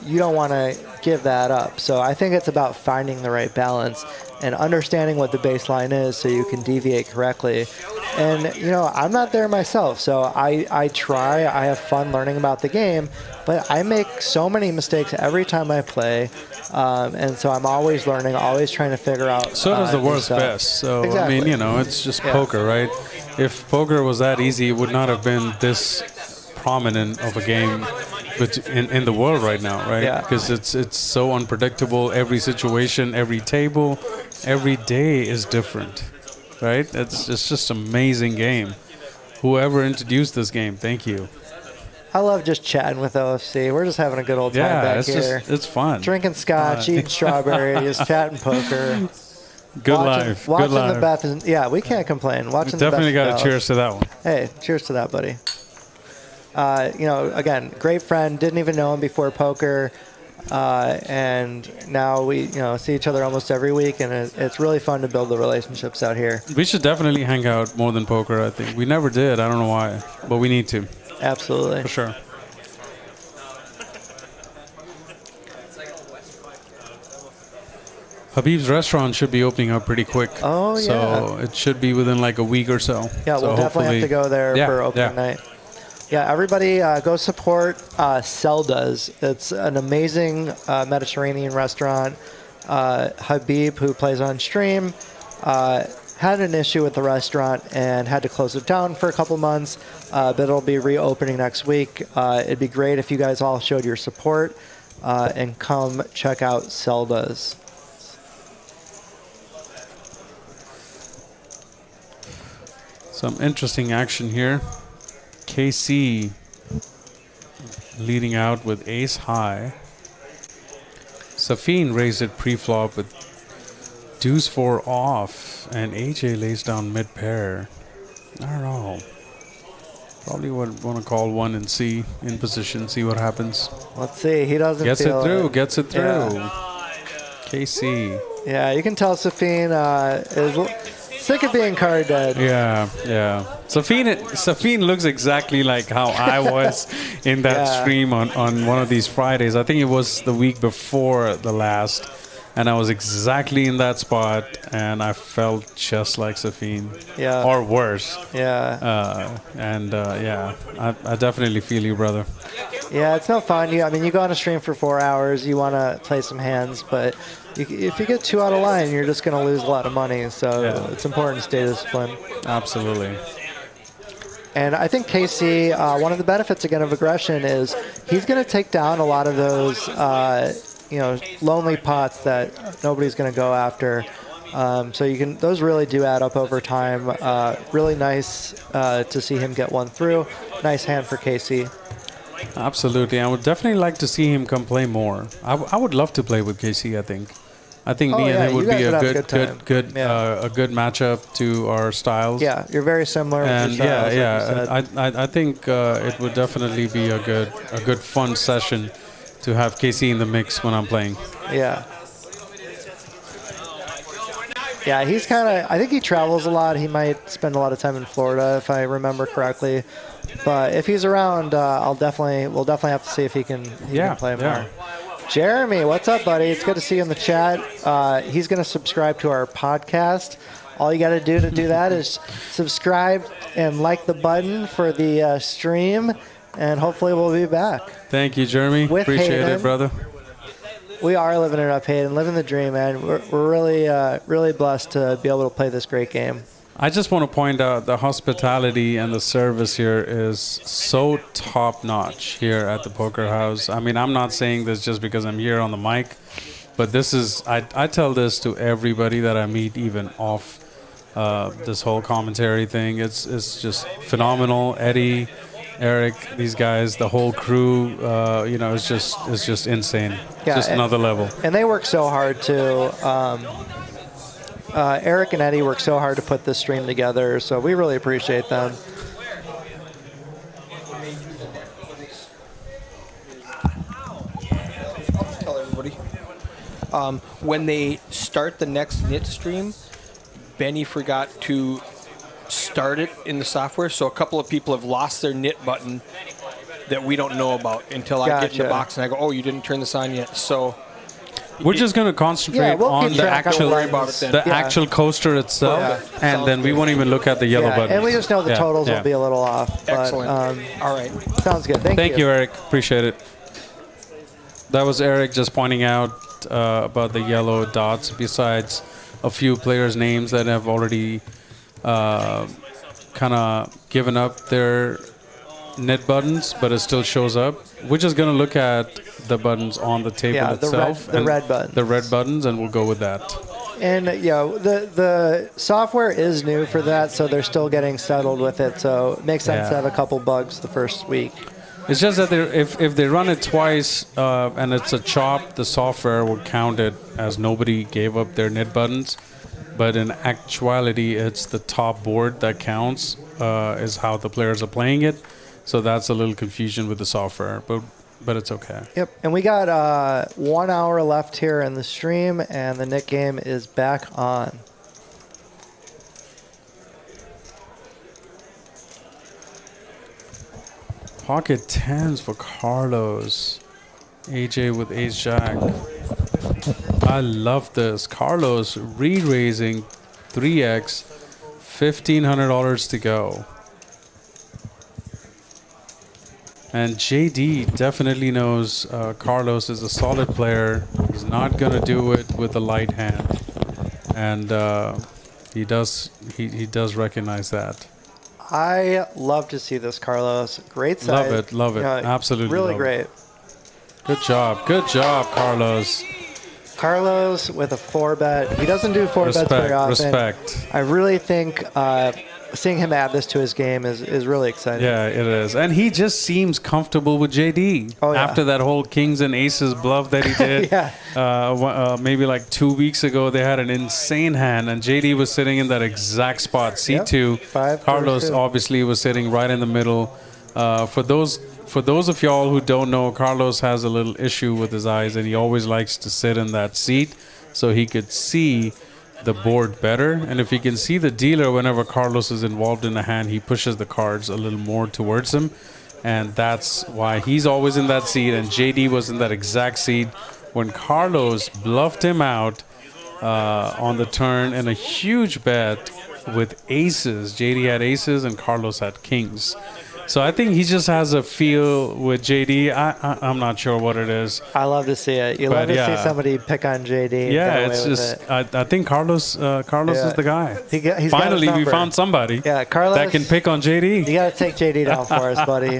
you don't want to give that up. So I think it's about finding the right balance and understanding what the baseline is so you can deviate correctly. And, you know, I'm not there myself, so I try. I have fun learning about the game, but I make so many mistakes every time I play. And so I'm always learning, always trying to figure out. So does the world's best. So, exactly. I mean, you know, it's just poker, right? If poker was that easy, it would not have been this prominent of a game in the world right now, right? Because it's so unpredictable. Every situation, every table, every day is different, right? It's just amazing game. Whoever introduced this game, thank you. I love just chatting with OFC. We're just having a good old time back it's here. it's fun. Drinking scotch, eating strawberries, chatting poker. Good life. Watching Good life. the Beth. Yeah, we can't complain. Watching Definitely the got Beth to cheers to that one. Hey, cheers to that, buddy. Again, great friend. Didn't even know him before poker. And now we, see each other almost every week, and it's really fun to build the relationships out here. We should definitely hang out more than poker, I think. We never did. I don't know why, but we need to. Absolutely. For sure. Habib's restaurant should be opening up pretty quick. Oh, so yeah. it should be within like a week or so. Yeah, so we'll definitely have to go there for opening yeah. night. Yeah, everybody go support Selda's. It's an amazing Mediterranean restaurant. Habib, who plays on stream, had an issue with the restaurant and had to close it down for a couple months, but it'll be reopening next week. It'd be great if you guys all showed your support and come check out Selda's. Some interesting action here. KC leading out with ace high. Safeen raised it pre-flop with deuce 4 off, and AJ lays down mid pair. I don't know. Probably would want to call one and see in position, see what happens. Let's see. He doesn't Gets feel it through. it. Gets it through. Yeah. KC. Yeah, you can tell Safeen is sick of being card dead. Yeah. Safeen looks exactly like how I was in that stream on one of these Fridays. I think it was the week before the last, and I was exactly in that spot, and I felt just like Safeen. Yeah. Or worse. Yeah. I definitely feel you, brother. Yeah, it's no fun. You go on a stream for 4 hours, you want to play some hands, but if you get 2 out of line, you're just going to lose a lot of money. So it's important to stay disciplined. Absolutely. And I think KC, one of the benefits again of aggression is he's going to take down a lot of those, lonely pots that nobody's going to go after. So those really do add up over time. Really nice to see him get one through. Nice hand for KC. Absolutely. I would definitely like to see him come play more. I would love to play with KC, I think. I think me and him would be a good matchup to our styles. Yeah, you're very similar. And with your styles, I think it would definitely be a good fun session to have KC in the mix when I'm playing. Yeah. Yeah, he's I think he travels a lot. He might spend a lot of time in Florida, if I remember correctly. But if he's around, we'll definitely have to see if he can play more. Jeremy, what's up, buddy? It's good to see you in the chat. He's going to subscribe to our podcast. All you got to do that is subscribe and like the button for the stream, and hopefully we'll be back. Thank you, Jeremy. Appreciate it, brother. We are living it up, Hayden. Living the dream, man. We're really blessed to be able to play this great game. I just want to point out the hospitality and the service here is so top-notch here at the Poker House. I mean, I'm not saying this just because I'm here on the mic, but this is I tell this to everybody that I meet, even off this whole commentary thing. It's just phenomenal. Eddie, Eric, these guys, the whole crew, it's just insane. Yeah, just another level. And they work so hard too. Eric and Eddie work so hard to put this stream together, so we really appreciate them. Tell everybody. When they start the next knit stream, Benny forgot to start it in the software, so a couple of people have lost their knit button that we don't know about until I get in the box and I go, oh, you didn't turn this on yet. So we're just going to concentrate on the actual coaster itself, and then we won't even look at the yellow button. And we just know the totals will be a little off. Excellent. All right. Sounds good. Thank you, Eric. Appreciate it. That was Eric just pointing out about the yellow dots, besides a few players' names that have already kind of given up their knit buttons, but it still shows up. We're just going to look at the buttons on the table itself. The red buttons. The red buttons, and we'll go with that. And the software is new for that, so they're still getting settled with it. So it makes sense to have a couple bugs the first week. It's just that if they run it twice and it's a chop, the software will count it as nobody gave up their nit buttons. But in actuality, it's the top board that counts, is how the players are playing it. So that's a little confusion with the software, but it's okay. Yep, and we got 1 hour left here in the stream, and the Nick game is back on. Pocket tens for Carlos. AJ with ace jack. I love this. Carlos re-raising 3x, $1,500 to go. And JD definitely knows Carlos is a solid player. He's not going to do it with a light hand. And he does recognize that. I love to see this, Carlos. Great side. Love it. Absolutely. Really love great. It. Good job, Carlos. Carlos with a 4-bet. He doesn't do 4-bets very often. Respect. I really think seeing him add this to his game is really exciting. Yeah, it is. And he just seems comfortable with JD. Oh, yeah. After that whole kings and aces bluff that he did. Yeah. Maybe like 2 weeks ago, they had an insane hand, and JD was sitting in that exact spot, C2. Yep. 5, Carlos 2. obviously was sitting right in the middle. For those of y'all who don't know, Carlos has a little issue with his eyes, and he always likes to sit in that seat so he could see the board better. And if he can see the dealer whenever Carlos is involved in a hand, he pushes the cards a little more towards him. And that's why he's always in that seat. And JD was in that exact seat when Carlos bluffed him out on the turn in a huge bet with aces. JD had aces and Carlos had kings. So I think he just has a feel with JD. I'm not sure what it is. I love to see it. You love to see somebody pick on JD. Yeah, it's just I think Carlos is the guy. He's Finally, we found somebody Carlos, that can pick on JD. You got to take JD down for us, buddy.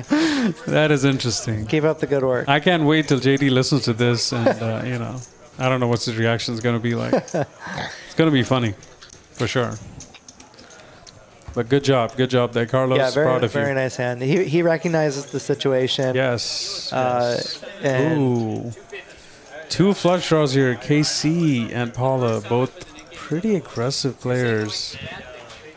That is interesting. Keep up the good work. I can't wait till JD listens to this, and I don't know what his reaction is going to be like. It's going to be funny, for sure. But good job there, Carlos. Yeah, Proud of you. very nice hand. He recognizes the situation. Yes. And Ooh. 2 flush draws here. KC and Paula, both pretty aggressive players.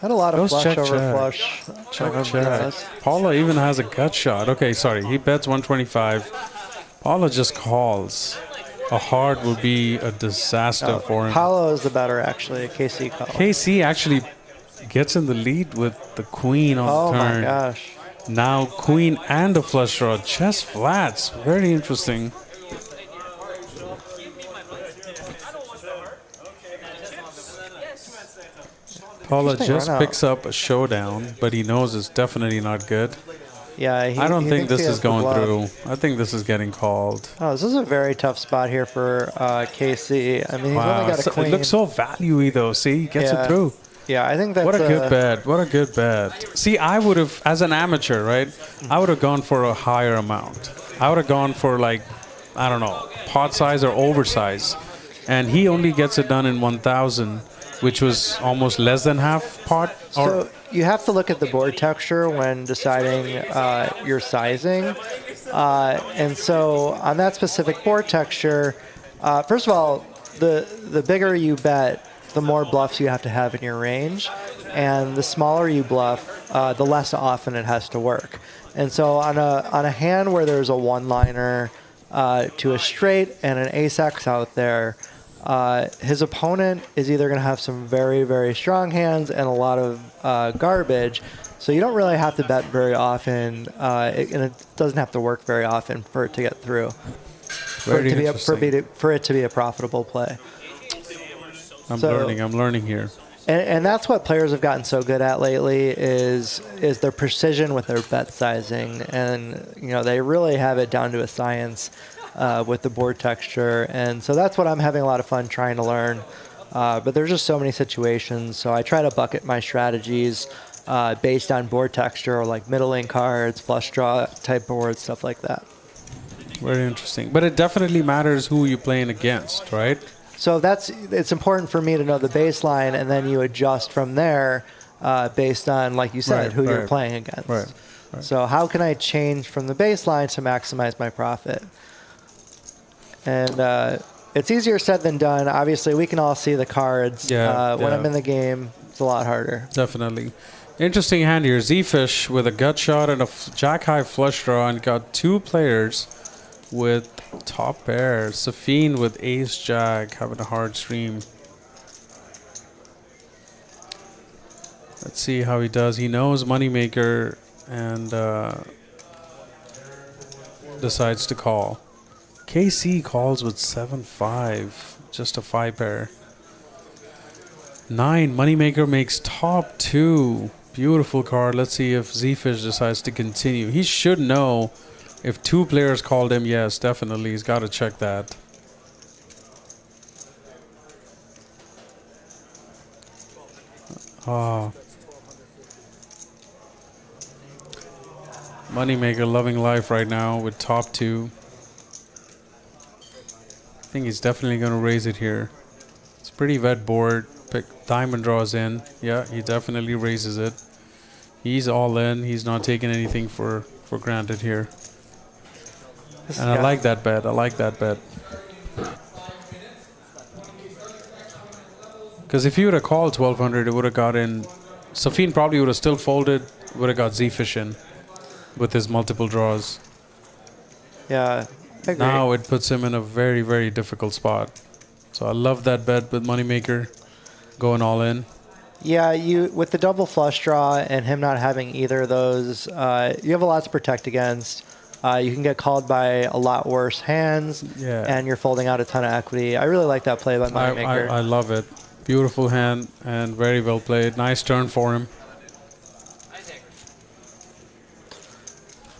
had a lot of flush check, over check. flush. Check. Paula even has a gut shot. Okay, sorry. He bets 125. Paula just calls. A heart will be a disaster for him. Paolo is the better, actually. KC call. KC actually gets in the lead with the queen on the turn. Oh, my gosh. Now queen and a flush draw. Chest flats. Very interesting. Paula just picks up a showdown, but he knows it's definitely not good. Yeah, I don't think this is going through. I think this is getting called. Oh, this is a very tough spot here for KC. I mean, he's only got a queen. It looks so value-y, though. See, he gets it through. Yeah, I think that's what a good bet. What a good bet. See, I would have, as an amateur, right, I would have gone for a higher amount. I would have gone for, like, I don't know, pot size or oversize. And he only gets it done in 1,000, which was almost less than half pot. So you have to look at the board texture when deciding your sizing. And so on that specific board texture, first of all, the bigger you bet, the more bluffs you have to have in your range. And the smaller you bluff, the less often it has to work. And so on a hand where there's a one-liner to a straight and an ace-x out there, his opponent is either going to have some very, very strong hands and a lot of garbage. So you don't really have to bet very often, and it doesn't have to work very often for it to get through, for it to be a profitable play. I'm learning here. And that's what players have gotten so good at lately is their precision with their bet sizing. And, they really have it down to a science with the board texture. And so that's what I'm having a lot of fun trying to learn. But there's just so many situations. So I try to bucket my strategies based on board texture or like middling cards, flush draw type boards, stuff like that. Very interesting. But it definitely matters who you're playing against, right? So it's important for me to know the baseline, and then you adjust from there based on, like you said, who you're playing against. Right. So how can I change from the baseline to maximize my profit? And it's easier said than done. Obviously, we can all see the cards. When I'm in the game, it's a lot harder. Definitely. Interesting hand here. Zefish with a gut shot and a jack-high flush draw, and got 2 players with top pair. Safeen with ace-jack having a hard stream. Let's see how he does. He knows Moneymaker and decides to call. KC calls with 7-5, just a 5 pair. 9, Moneymaker makes top 2. Beautiful card. Let's see if Zefish decides to continue. He should know if 2 players called him. Yes, definitely. He's got to check that. Oh. Moneymaker loving life right now with top 2. I think he's definitely going to raise it here. It's a pretty wet board. Diamond draws in. Yeah, he definitely raises it. He's all in. He's not taking anything for granted here. And I like that bet. I like that bet. Because if he would have called 1200, it would have got in. Safeen probably would have still folded. Would have got Zefish in with his multiple draws. Yeah. I agree. Now it puts him in a very, very difficult spot. So I love that bet with Moneymaker going all in. Yeah, you with the double flush draw and him not having either of those, you have a lot to protect against. You can get called by a lot worse hands, and you're folding out a ton of equity. I really like that play by Moneymaker. I love it. Beautiful hand and very well played. Nice turn for him.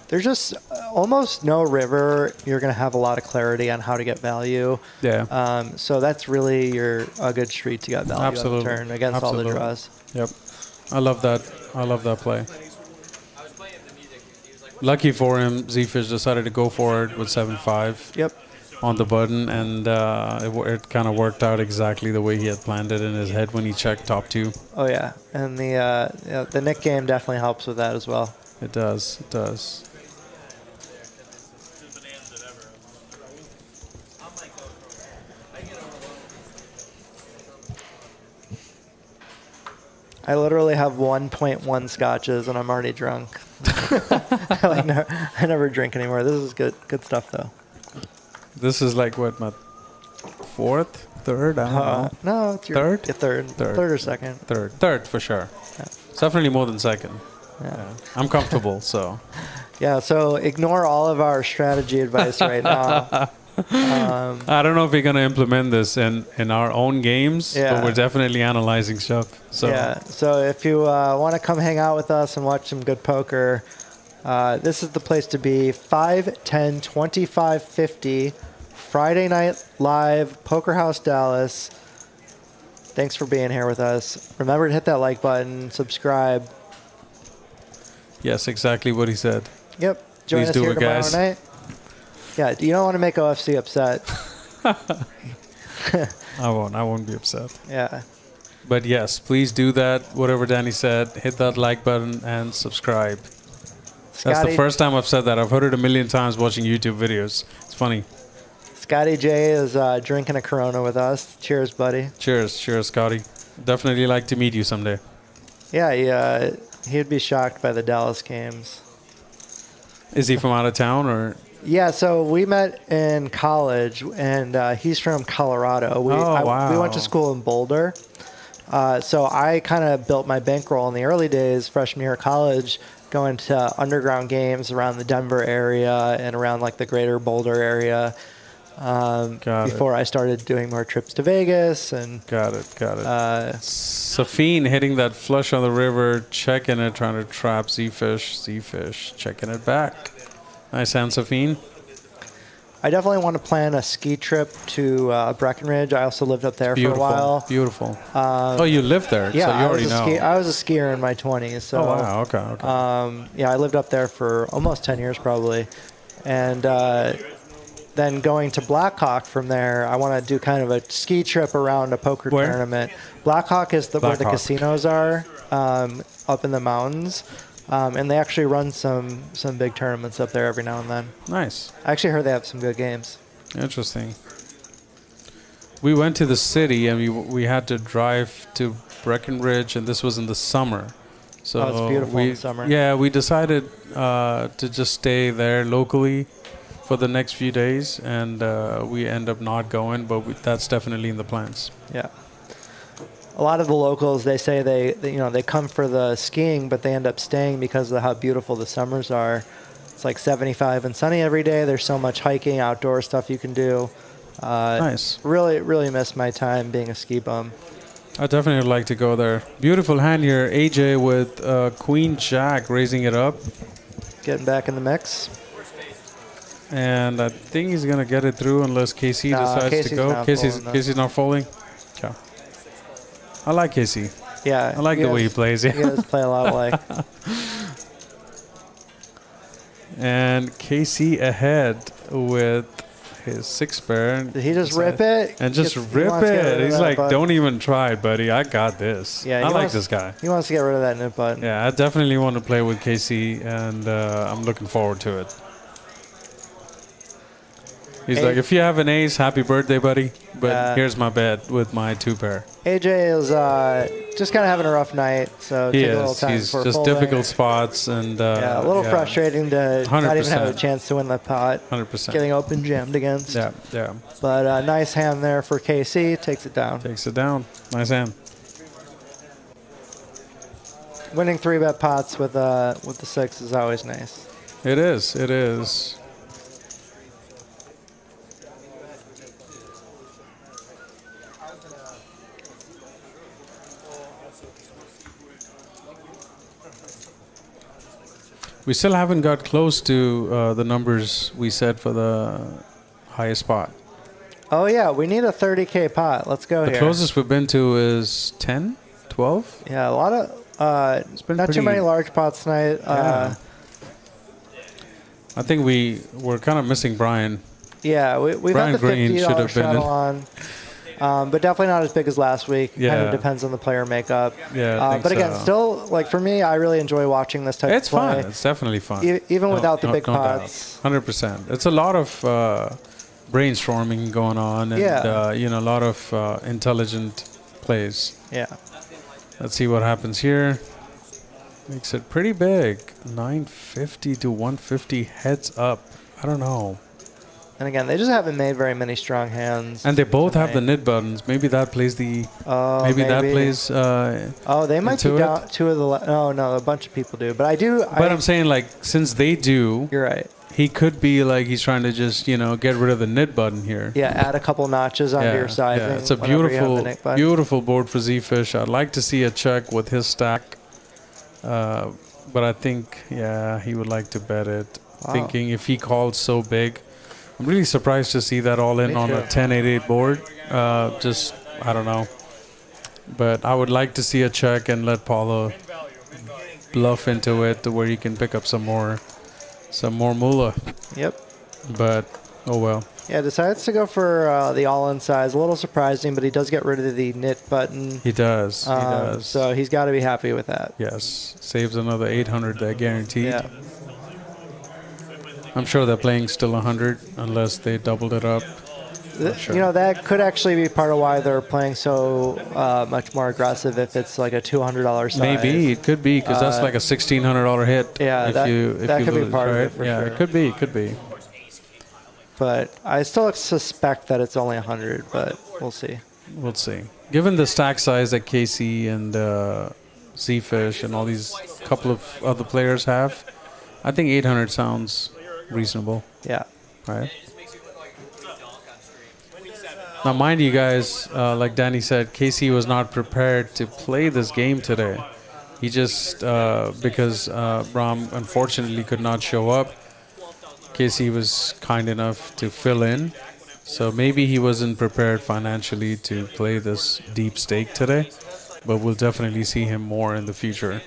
There's just almost no river. You're going to have a lot of clarity on how to get value. Yeah. So that's really a good street to get value on the turn against all the draws. Yep. I love that. I love that play. Lucky for him, Zefish decided to go for it with 7-5. Yep. On the button, and it kind of worked out exactly the way he had planned it in his head when he checked top 2. Oh yeah, and the Nick game definitely helps with that as well. It does. It does. I literally have 1.1 scotches and I'm already drunk. I never drink anymore. This is good stuff though. This is like what, my 4th, 3rd? I don't know. No, it's your 3rd? Your third or second. Third for sure. Yeah. It's definitely more than second. Yeah. I'm comfortable, so. Yeah, so ignore all of our strategy advice right now. I don't know if we're going to implement this in our own games, but we're definitely analyzing stuff. So. Yeah, so if you want to come hang out with us and watch some good poker, this is the place to be. 5, 10, 25, 50, Friday night live, Poker House Dallas. Thanks for being here with us. Remember to hit that like button, subscribe. Yes, exactly what he said. Yep. Join Please us do here it, tomorrow guys. night. Yeah, you don't want to make OFC upset. I won't be upset. Yeah. But yes, please do that. Whatever Danny said, hit that like button and subscribe. That's the first time I've said that. I've heard it a million times watching YouTube videos. It's funny. Scotty J is drinking a Corona with us. Cheers, buddy. Cheers. Cheers, Scotty. Definitely like to meet you someday. Yeah, he'd be shocked by the Dallas games. Is he from out of town or? Yeah, so we met in college, and he's from Colorado. Wow. We went to school in Boulder. So I kind of built my bankroll in the early days, freshman year of college, going to underground games around the Denver area and around like the greater Boulder area. Before I started doing more trips to Vegas. And Got it. Safeen hitting that flush on the river, checking it, trying to trap Zefish, checking it back. Nice hand, Safeen. I definitely want to plan a ski trip to Breckenridge. I also lived up there for a while. Beautiful. Oh, you lived there, yeah, so you already know. I was a skier in my 20s. So, oh, wow. Okay. Yeah, I lived up there for almost 10 years probably. And then going to Blackhawk from there, I want to do kind of a ski trip around a poker tournament. Blackhawk is where the casinos are up in the mountains. And they actually run some big tournaments up there every now and then. Nice. I actually heard they have some good games. Interesting. We went to the city and we had to drive to Breckenridge, and this was in the summer. So it's beautiful in the summer. Yeah, we decided to just stay there locally for the next few days, and we end up not going, but that's definitely in the plans. Yeah. A lot of the locals, they say they come for the skiing, but they end up staying because of how beautiful the summers are. It's like 75 and sunny every day. There's so much hiking, outdoor stuff you can do. Nice. Really, really miss my time being a ski bum. I definitely would like to go there. Beautiful hand here. AJ with Queen Jack raising it up. Getting back in the mix. And I think he's going to get it through unless KC decides to go. Casey's not folding? Okay. I like Casey. Yeah. I like the way he plays. He does play a lot like. And KC ahead with his 6-pair. Did he just rip it? And just rip it. He's like, don't even try it, buddy. I got this. Yeah, I like this guy. He wants to get rid of that nip button. Yeah, I definitely want to play with KC, and I'm looking forward to it. He's like, if you have an ace, happy birthday, buddy. But here's my bet with my 2-pair. AJ is just kind of having a rough night, so take a little time He's for just difficult spots, and a little frustrating to not even 100%. have a chance to win the pot. 100%. Getting open jammed against. Yeah. But nice hand there for KC. Takes it down. Takes it down. Nice hand. Winning 3-bet pots with the 6 is always nice. It is. It is. We still haven't got close to the numbers we set for the highest spot. Oh, yeah. We need a 30K pot. Let's go here. The closest we've been to is 10, 12? Yeah, a lot of... It's been not too many large pots tonight. Yeah. I think we're kind of missing Brian. Yeah, we've Brian had the Green should $50 have been shuttle on. But definitely not as big as last week. Yeah. Kind of depends on the player makeup. Yeah, I think but again, so. still, like for me, I really enjoy watching this type It's of play. fun. It's definitely fun. Even without the big no pots. doubt. 100%. It's a lot of brainstorming going on, and a lot of intelligent plays. Yeah. Let's see what happens here. Makes it pretty big. 950 to 150 heads up. I don't know. And again, they just haven't made very many strong hands. And they both have the nit buttons. Maybe that plays the. Maybe that plays. They might be down 2 of the. No, a bunch of people do. But I do. But I'm saying, like, since they do. You're right. He could be like he's trying to just get rid of the nit button here. Yeah, add a couple notches onto your sizing. Yeah, it's a beautiful board for Zefish. I'd like to see a check with his stack, but I think he would like to bet it. Wow. Thinking if he called so big, I'm really surprised to see that all in on a 10-8-8 board. Just I don't know, but I would like to see a check and let Paolo bluff into it to where he can pick up some more moolah. Yep. But, oh well. Yeah, decides to go for the all-in size. A little surprising, but he does get rid of the knit button. He does. He does. So he's got to be happy with that. Yes. Saves another 800 there, guaranteed. Yeah. I'm sure they're playing still 100 unless they doubled it up. Sure. That could actually be part of why they're playing so much more aggressive if it's like a $200 size. Maybe. It could be because that's like a $1,600 hit. Yeah, that could lose, be part right? of it for sure. It could be. It could be. But I still suspect that it's only 100, but we'll see. We'll see. Given the stack size that KC and Zefish and all these couple of other players have, I think 800 sounds reasonable. Yeah. Right? Now, mind you guys, like Danny said, KC was not prepared to play this game today. He just, because Ram unfortunately could not show up, KC was kind enough to fill in. So maybe he wasn't prepared financially to play this deep stake today, but we'll definitely see him more in the future.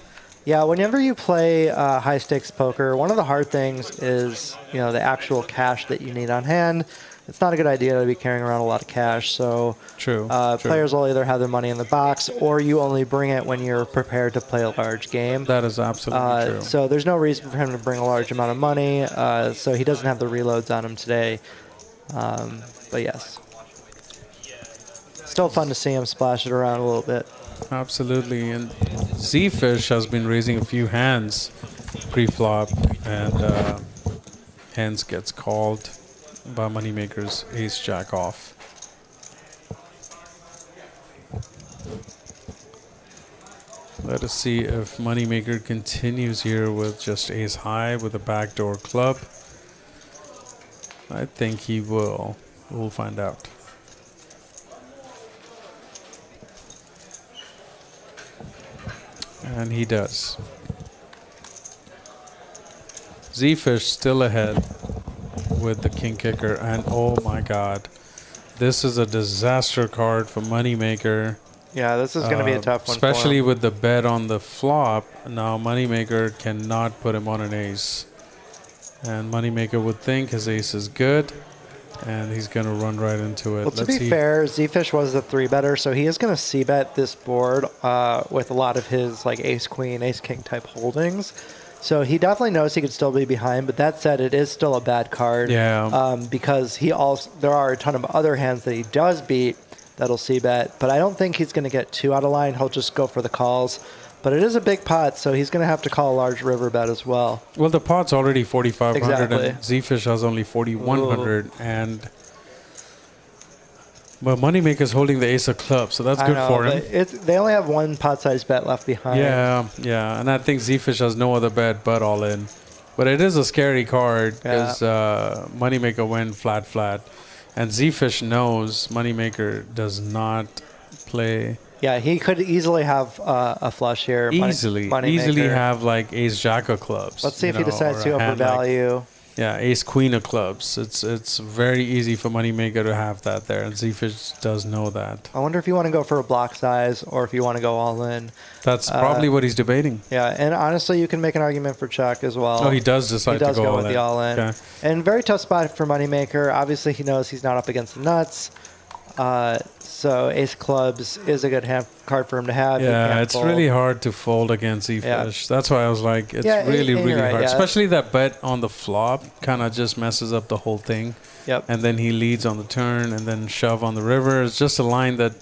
Yeah, whenever you play high stakes poker, one of the hard things is, the actual cash that you need on hand. it's not a good idea to be carrying around a lot of cash. So True. players will either have their money in the box, or you only bring it when you're prepared to play a large game. That is absolutely true. So there's no reason for him to bring a large amount of money. So he doesn't have the reloads on him today. But yes, still fun to see him splash it around a little bit. Absolutely. And Zefish has been raising a few hands pre-flop, and hence gets called by Moneymaker's ace jack off. Let us see if Moneymaker continues here with just ace high with a backdoor club. I think he will. We'll find out. And he does. Zefish still ahead with the king kicker, and oh my god, this is a disaster card for Moneymaker. Yeah, this is going to be a tough one. Especially for him. with the bet on the flop. Now Moneymaker cannot put him on an ace. And Moneymaker would think his ace is good, and he's going to run right into it. Well, to be fair, Zefish was the 3-better, so he is going to c-bet this board with a lot of his like ace-queen, ace-king type holdings. So he definitely knows he could still be behind, but that said, it is still a bad card. Yeah. Because there are a ton of other hands that he does beat that'll c-bet, but I don't think he's going to get too out of line. He'll just go for the calls. But it is a big pot, so he's going to have to call a large river bet as well. Well, the pot's already 4,500, Exactly. and Zefish has only 4,100, but Moneymaker's holding the ace of clubs, so that's good for him. They only have one pot-sized bet left behind. Yeah, and I think Zefish has no other bet but all in. But it is a scary card because Moneymaker went flat, and Zefish knows Moneymaker does not play. Yeah, he could easily have a flush here. Easily have like ace jack of clubs. Let's see if he decides to go for value. Ace queen of clubs. It's very easy for Moneymaker to have that there, and Zefish does know that. I wonder if you want to go for a block size or if you want to go all in. That's probably what he's debating. Yeah, and honestly, you can make an argument for check as well. Oh, he does decide to go with the all in. Okay. And very tough spot for Moneymaker. Obviously, he knows he's not up against the nuts. So ace clubs is a good card for him to have. Yeah, it's really hard to fold against Zefish. Yeah. That's why I was like, it's really hard. Yeah. Especially that bet on the flop kind of just messes up the whole thing. Yep. And then he leads on the turn and then shove on the river. It's just a line that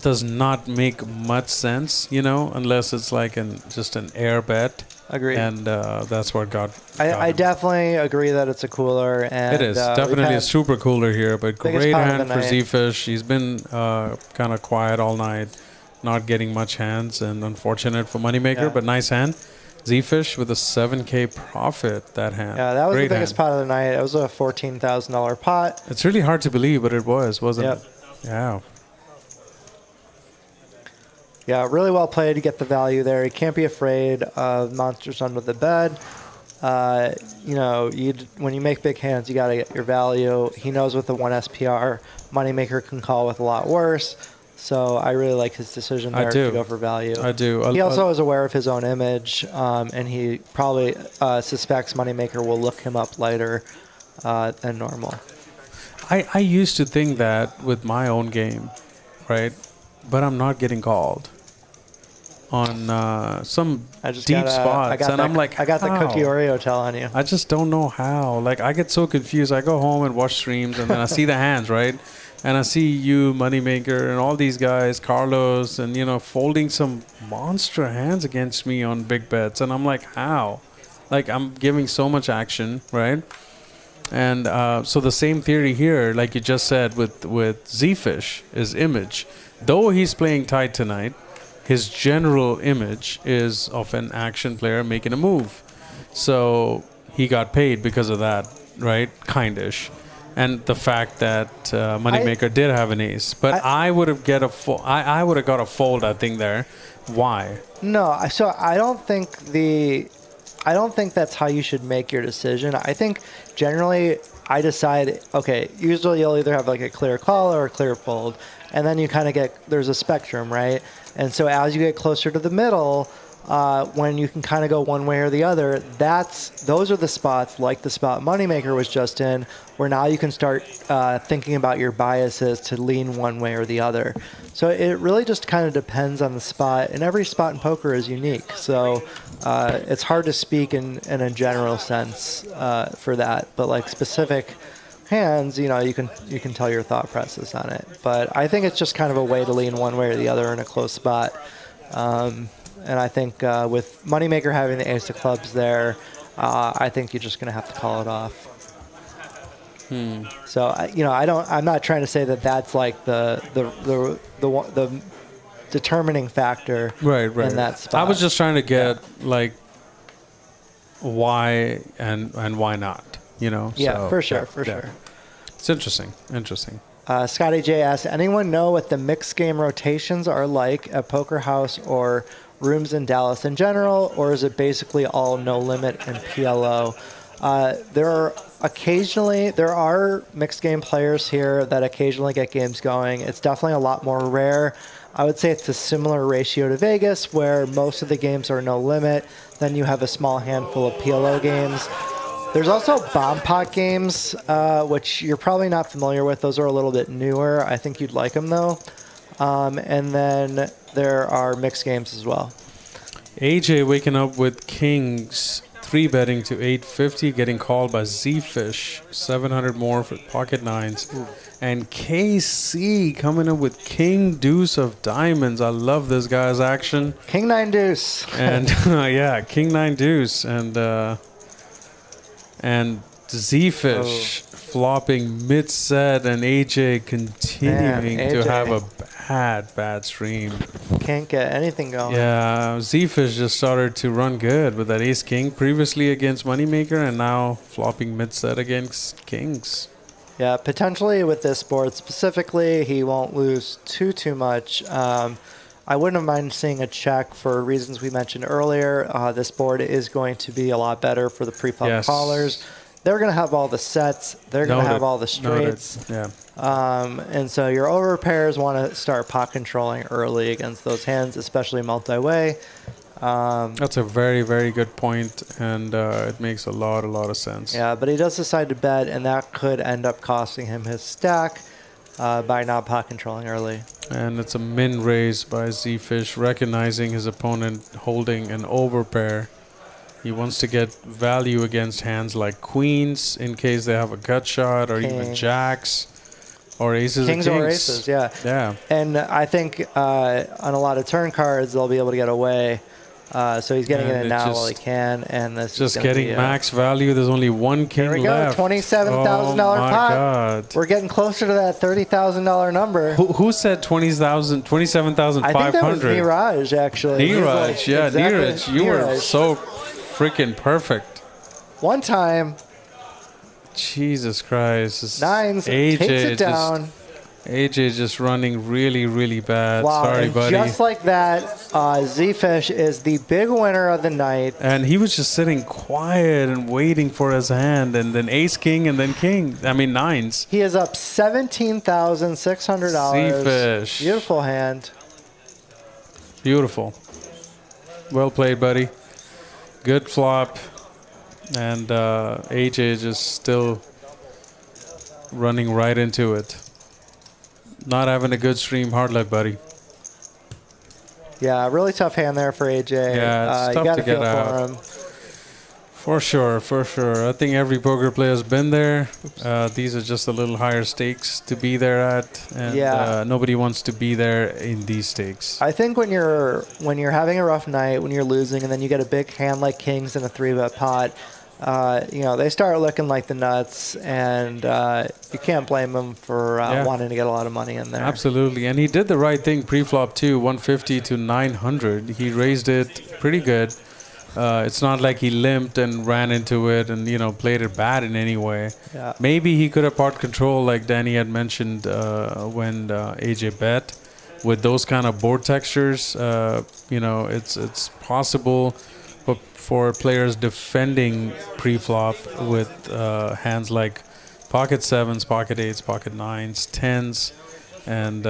does not make much sense, unless it's like just an air bet. Agreed. And that's what got I definitely agree that it's a cooler. And it is definitely a super cooler here, but great hand for Zefish. He's been kind of quiet all night, not getting much hands, and unfortunate for Moneymaker, but nice hand. Zefish with a 7K profit, that hand. Yeah, that was the biggest pot of the night. It was a $14,000 pot. It's really hard to believe, but it was, wasn't it? Yeah. Yeah, really well played to get the value there. You can't be afraid of monsters under the bed. When you make big hands, you got to get your value. He knows with the 1 SPR, Moneymaker can call with a lot worse. So I really like his decision there to go for value. I do. He also is aware of his own image, and he probably suspects Moneymaker will look him up lighter than normal. I used to think that with my own game, right? But I'm not getting called on some deep spots, and I'm like, I got the cookie Oreo telling you. I just don't know how. Like, I get so confused. I go home and watch streams, and then I see the hands, right? And I see you, Moneymaker, and all these guys, Carlos, and folding some monster hands against me on big bets, and I'm like, how? Like, I'm giving so much action, right? And so the same theory here, like you just said with Zefish, is image. Though he's playing tight tonight, his general image is of an action player making a move. So he got paid because of that, right? Kindish. And the fact that Moneymaker did have an ace. But I would have got a fold, I think, there. Why? No, so I don't think that's how you should make your decision. I think generally I decide, okay, usually you'll either have like a clear call or a clear fold. And then you kind of there's a spectrum, right? And so as you get closer to the middle, when you can kind of go one way or the other. Those are the spots, like the spot Moneymaker was just in, where now you can start thinking about your biases to lean one way or the other. So it really just kind of depends on the spot, and every spot in poker is unique. So it's hard to speak in a general sense for that, but like specific hands, you can tell your thought process on it. But I think it's just kind of a way to lean one way or the other in a close spot. And I think with Moneymaker having the ace of clubs there, I think you're just going to have to call it off. So I'm not trying to say that that's like the determining factor in that spot. I was just trying to get like why and why not, Yeah, so, for sure. It's interesting. Scotty J asks, anyone know what the mixed game rotations are like at Poker House or rooms in Dallas in general, or is it basically all no limit and PLO? There are mixed game players here that occasionally get games going. It's definitely a lot more rare. I would say it's a similar ratio to Vegas, where most of the games are no limit. Then you have a small handful of PLO games. There's also bomb pot games, which you're probably not familiar with. Those are a little bit newer. I think you'd like them, though. And then there are mixed games as well. AJ waking up with kings, 3-betting to 850, getting called by Zefish, 700 more for pocket nines. Ooh. And KC coming up with king deuce of diamonds. I love this guy's action. King 9 deuce. And king 9 deuce. And Zefish flopping mid-set, and AJ continuing to have a bad stream. Can't get anything going. Yeah, Zefish just started to run good with that ace-king previously against Moneymaker, and now flopping mid-set against kings. Yeah, potentially with this board specifically, he won't lose too much. I wouldn't mind seeing a check for reasons we mentioned earlier. This board is going to be a lot better for the pre-flop callers. They're going to have all the sets. They're going to have all the straights. Yeah. And so your overpairs want to start pot controlling early against those hands, especially multi-way. That's a very, very good point, and it makes a lot of sense. Yeah, but he does decide to bet, and that could end up costing him his stack by not pot controlling early. And it's a min raise by Zefish, recognizing his opponent holding an overpair. He wants to get value against hands like queens in case they have a gut shot, or even jacks, or aces. Kings or aces, yeah. Yeah. And I think on a lot of turn cards, they'll be able to get away. So he's getting it in now while he can. And this just getting max value. There's only one king left. Here we go, $27,000 pot. God. We're getting closer to that $30,000 number. Who said 27,500? I think that was Neeraj, actually. Neeraj, like, yeah, exactly, Neeraj. You were so freaking perfect. One time. Jesus Christ. Nines AJ takes it down. AJ just running really bad. Wow, Sorry, buddy. Just like that, Zefish is the big winner of the night. And he was just sitting quiet and waiting for his hand, and then ace king, and then king. I mean nines. He is up $17,600. Zefish. Beautiful hand. Beautiful. Well played, buddy. Good flop. And AJ just still running right into it. Not having a good stream. Hard luck, buddy. Yeah, really tough hand there for AJ. Yeah, it's tough to get out. For sure. I think every poker player has been there. These are just a little higher stakes to be there at, and nobody wants to be there in these stakes. I think when you're having a rough night, when you're losing, and then you get a big hand like kings in a 3-bet pot, they start looking like the nuts, and you can't blame them for wanting to get a lot of money in there. Absolutely, and he did the right thing pre-flop too, 150 to 900. He raised it pretty good. It's not like he limped and ran into it and played it bad in any way. Yeah. Maybe he could have pot control like Danny had mentioned when AJ bet. With those kind of board textures, it's possible. But for players defending pre-flop with hands like pocket sevens, pocket eights, pocket nines, tens, and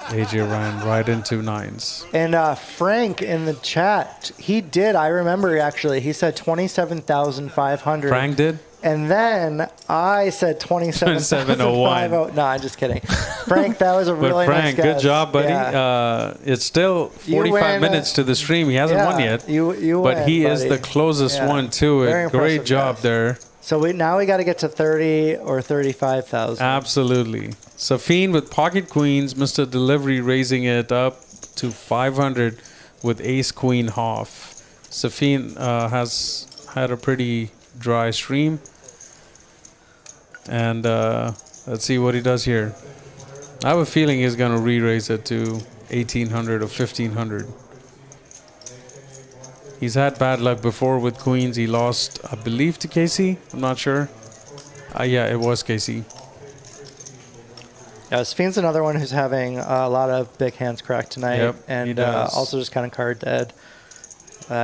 AJ ran right into nines. And Frank in the chat, he did. I remember actually. He said 27,500. Frank did? And then I said 27,500. No, I'm just kidding. Frank, that was a really But nice Frank, guess. good job, buddy. Yeah. It's still 45 minutes to the stream. He hasn't won yet. You but win, he is buddy. the closest one to Very it. Great impressive job guess. there. So now we got to get to 30 or 35,000. Absolutely. Safeen with pocket queens. Mr. Delivery raising it up to 500 with ace queen half. Safeen has had a pretty dry stream. And let's see what he does here. I have a feeling he's going to re-raise it to 1,800 or 1,500. He's had bad luck before with queens. He lost, I believe, to Casey. I'm not sure. Yeah, it was Casey. Yeah, Safeen's another one who's having a lot of big hands cracked tonight. Yep, and he does. also just kind of card dead.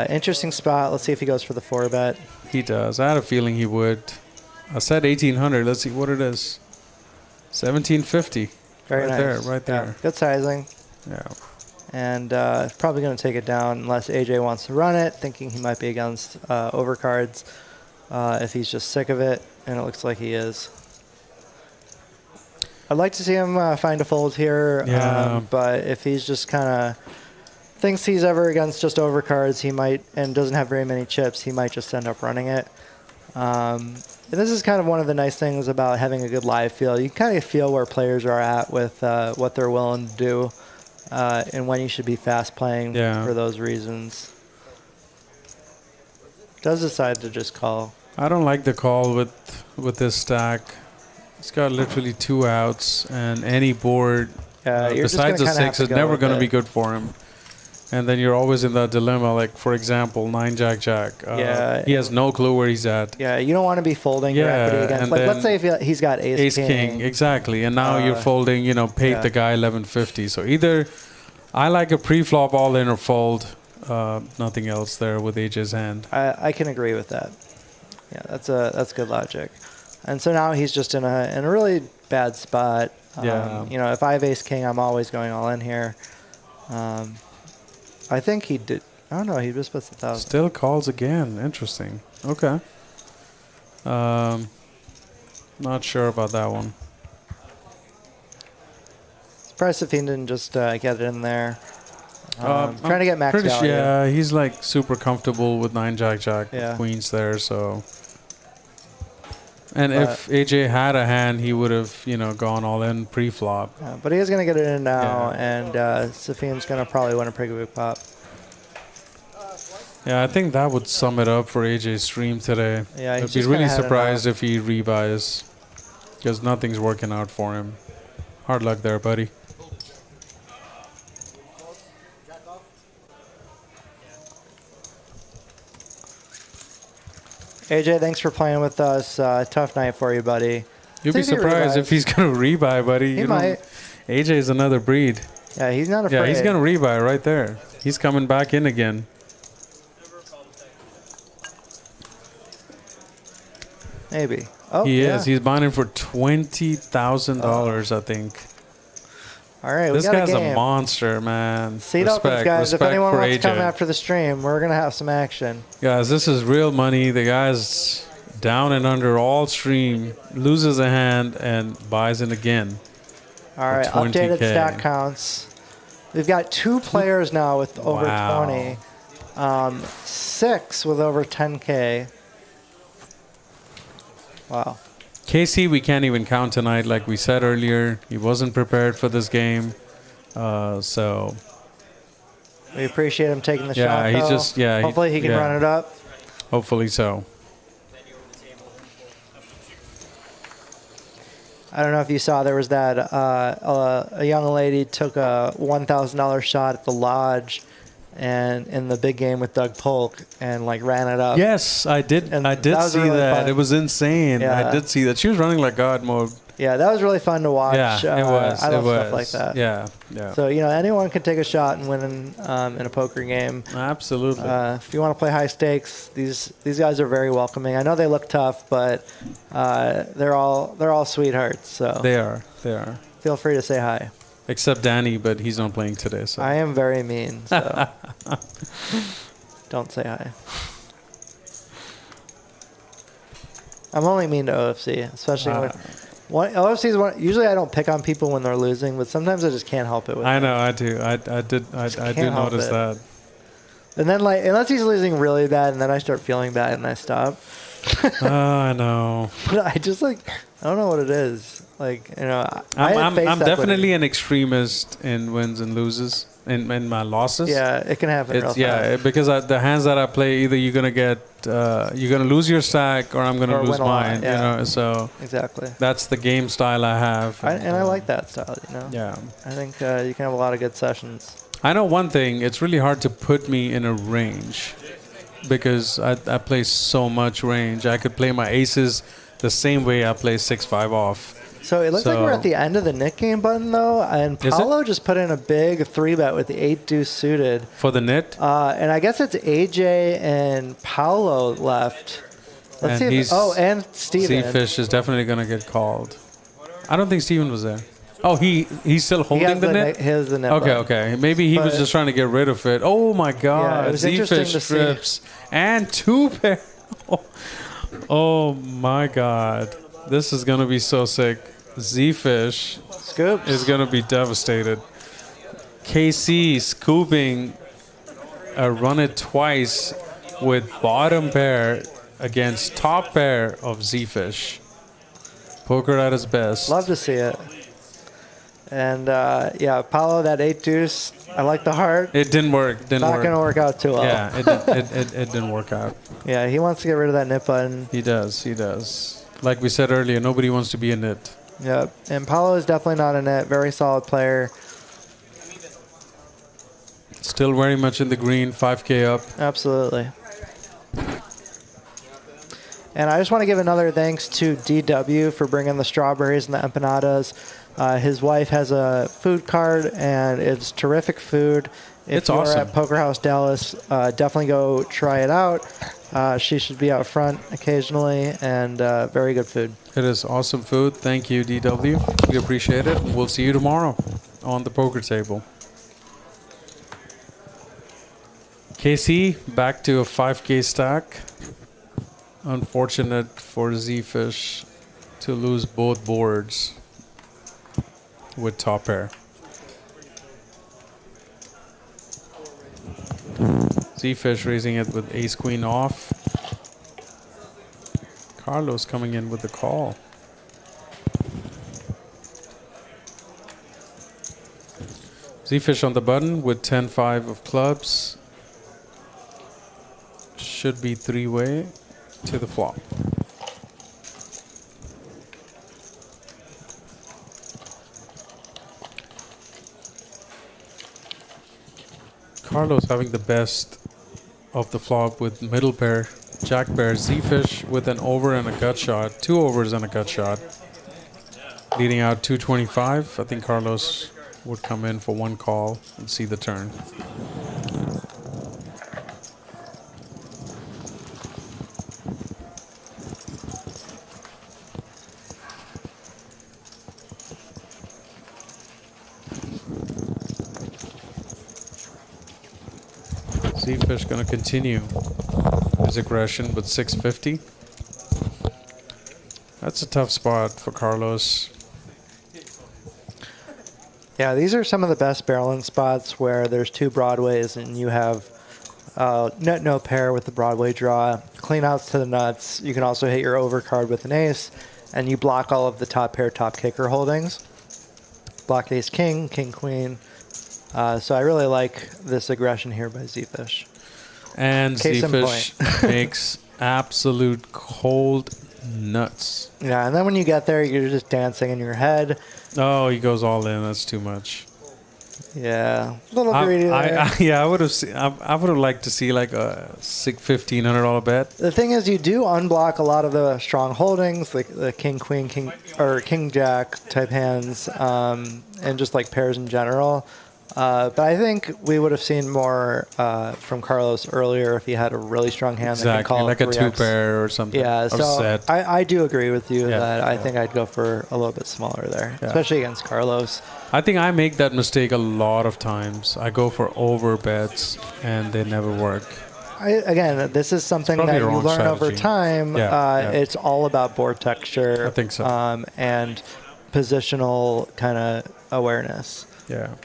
Interesting spot. Let's see if he goes for the 4-bet. He does. I had a feeling he would. I said 1,800. Let's see what it is. 1,750. Very right nice. there, right there. Yeah, good sizing. Yeah. And probably going to take it down unless AJ wants to run it, thinking he might be against overcards if he's just sick of it, and it looks like he is. I'd like to see him find a fold here, Yeah. but if he's just kind of thinks he's ever against just overcards, he might, and doesn't have very many chips, he might just end up running it. And this is kind of one of the nice things about having a good live feel. You kind of feel where players are at with what they're willing to do. And when you should be fast playing for those reasons. Does decide to just call. I don't like the call with this stack. It's got literally 2 outs, and any board besides a 6 is never going to be good for him. And then you're always in that dilemma. Like, for example, 9 Jack Jack. He has no clue where he's at. Yeah, you don't want to be folding your equity against. Like, let's say if he's got Ace King. Exactly. And now you're folding, paid the guy 1150. So either I like a pre-flop all-in or fold. Nothing else there with AJ's hand. I can agree with that. Yeah, that's good logic. And so now he's just in a really bad spot. If I have Ace King, I'm always going all in here. I think he did. I don't know. He just puts 1,000. Still calls again. Interesting. Okay. Not sure about that one. Surprised if he didn't just get it in there. Trying to get max value. Yeah, he's like super comfortable with 9 Jack Jack with Yeah. queens there. So. And if AJ had a hand, he would have, gone all in pre-flop. Yeah, but he is going to get it in now, and Safeen's going to probably win a pretty big pop. Yeah, I think that would sum it up for AJ's stream today. Yeah, I'd he's be just really kinda had surprised if he rebuys, because nothing's working out for him. Hard luck there, buddy. AJ, thanks for playing with us. Tough night for you, buddy. You'd be surprised if he's going to rebuy, buddy. He might. AJ is another breed. Yeah, he's not afraid. Yeah, he's going to rebuy right there. He's coming back in again. Maybe. Oh, he yeah. is. He's buying it for $20,000, I think. All right, this we got guy's a game. monster, man. Seat opens, guys. If anyone for wants AJ. to come after the stream, we're going to have some action. Guys, this is real money. The guy's down and under all stream, loses a hand, and buys it again. All right, for 20K. updated stack counts. We've got 2 players now with over 20. 6 with over 10K. Wow. Casey, we can't even count tonight. Like we said earlier, he wasn't prepared for this game. So we appreciate him taking the shot. He though. just Hopefully he can run it up. Hopefully so. I don't know if you saw, there was that a young lady took a $1,000 shot at the lodge, and in the big game with Doug Polk, and like ran it up. Yes, I did. And I did that was see really that. fun. It was insane. Yeah. I did see that. She was running like God mode. Yeah, that was really fun to watch. Yeah, it was. I love it was. stuff like that. Yeah. So anyone can take a shot and win in a poker game. Absolutely. If you want to play high stakes, these guys are very welcoming. I know they look tough, but they're all sweethearts. So they are. Feel free to say hi. Except Danny, but he's not playing today. So I am very mean, so don't say hi. I'm only mean to OFC, especially when OFC is one. Usually, I don't pick on people when they're losing, but sometimes I just can't help it. With I know, I do. I did notice that. And then, like, unless he's losing really bad, and then I start feeling bad, and I stop. Oh, I know. But I just I don't know what it is. Like, I'm definitely an extremist in wins and loses, in my losses. Yeah, it can happen. Real fast. Because the hands that I play, either you're gonna lose your stack, or I'm gonna lose mine. Yeah. So exactly. That's the game style I have. And I like that style. Yeah. I think you can have a lot of good sessions. I know one thing. It's really hard to put me in a range because I play so much range. I could play my aces the same way I play 6-5 off. So it looks like we're at the end of the Nick game button, though, and Paolo just put in a big 3-bet with the 8-deuce suited. For the nit? And I guess it's AJ and Paolo left. Let's see. And Steven. Zefish is definitely going to get called. I don't think Steven was there. Oh, he's still holding the nit? He has the nit. Okay. Maybe he was just trying to get rid of it. Oh, my God. Yeah, it was interesting to strips. And 2 pair. Oh, my God. This is going to be so sick. Zefish is going to be devastated. KC scooping a run it twice with bottom pair against top pair of Zefish. Poker at its best. Love to see it. And Paolo, that 8-deuce, I like the heart. It didn't work. Not going to work out too well. Yeah, it didn't work out. Yeah, he wants to get rid of that nit button. He does. Like we said earlier, nobody wants to be a nit. Yep, and Paolo is definitely not a net. Very solid player. Still very much in the green, 5K up. Absolutely. And I just want to give another thanks to DW for bringing the strawberries and the empanadas. His wife has a food card, and it's terrific food. If It's you're awesome. at Poker House Dallas, definitely go try it out. She should be out front occasionally, and very good food. It is awesome food. Thank you, DW. We appreciate it. We'll see you tomorrow on the poker table. KC, back to a 5K stack. Unfortunate for Zefish to lose both boards with top pair. Zefish raising it with ace queen off. Carlos coming in with the call. Zefish on the button with 10-5 of clubs. Should be 3-way to the flop. Carlos having the best of the flop with middle pair, jack pair, Zefish with an over and a gut shot, 2 overs and a gut shot, leading out 225. I think Carlos would come in for 1 call and see the turn. Zefish going to continue his aggression with 650. That's a tough spot for Carlos. Yeah, these are some of the best barreling spots where there's 2 broadways and you have net no pair with the Broadway draw, clean outs to the nuts. You can also hit your overcard with an ace, and you block all of the top pair, top kicker holdings. Block ace king, king queen. So I really like this aggression here by Zefish. And Zefish makes absolute cold nuts. Yeah, and then when you get there, you're just dancing in your head. Oh, he goes all in. That's too much. Yeah, a little greedy there. I would have liked to see like a $1,500 bet. The thing is, you do unblock a lot of the strong holdings, like the king, queen, king, or king, jack type hands, and just like pairs in general. But I think we would have seen more from Carlos earlier if he had a really strong hand that could Exactly, call like a 3x. 2-pair or something. Yeah, or so set. I do agree with you Yeah, that I think I'd go for a little bit smaller there, Yeah. especially against Carlos. I think I make that mistake a lot of times. I go for over bets and they never work. Again, this is something Probably that the you wrong learn over strategy. time. Yeah. It's all about board texture. I think so. And positional kind of awareness. Yeah.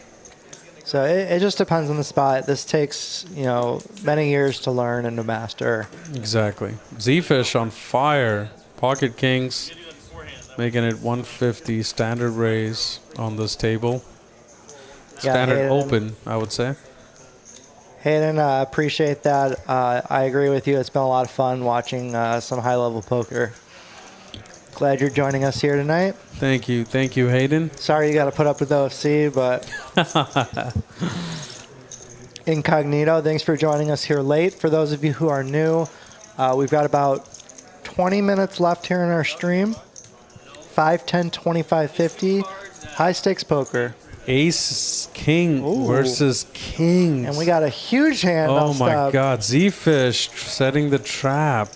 So it just depends on the spot. This takes, many years to learn and to master. Exactly. Zefish on fire. Pocket kings, making it 150 standard raise on this table. Standard Hayden, open, I would say. Hayden, appreciate that. I agree with you. It's been a lot of fun watching some high-level poker. Glad you're joining us here tonight. Thank you, Hayden. Sorry you got to put up with OFC, but Incognito, thanks for joining us here late. For those of you who are new, we've got about 20 minutes left here in our stream. 5, 10, 25, 50. High-stakes poker. Ace king Ooh. versus kings. And we got a huge hand Oh on my stop. God, Zefish setting the trap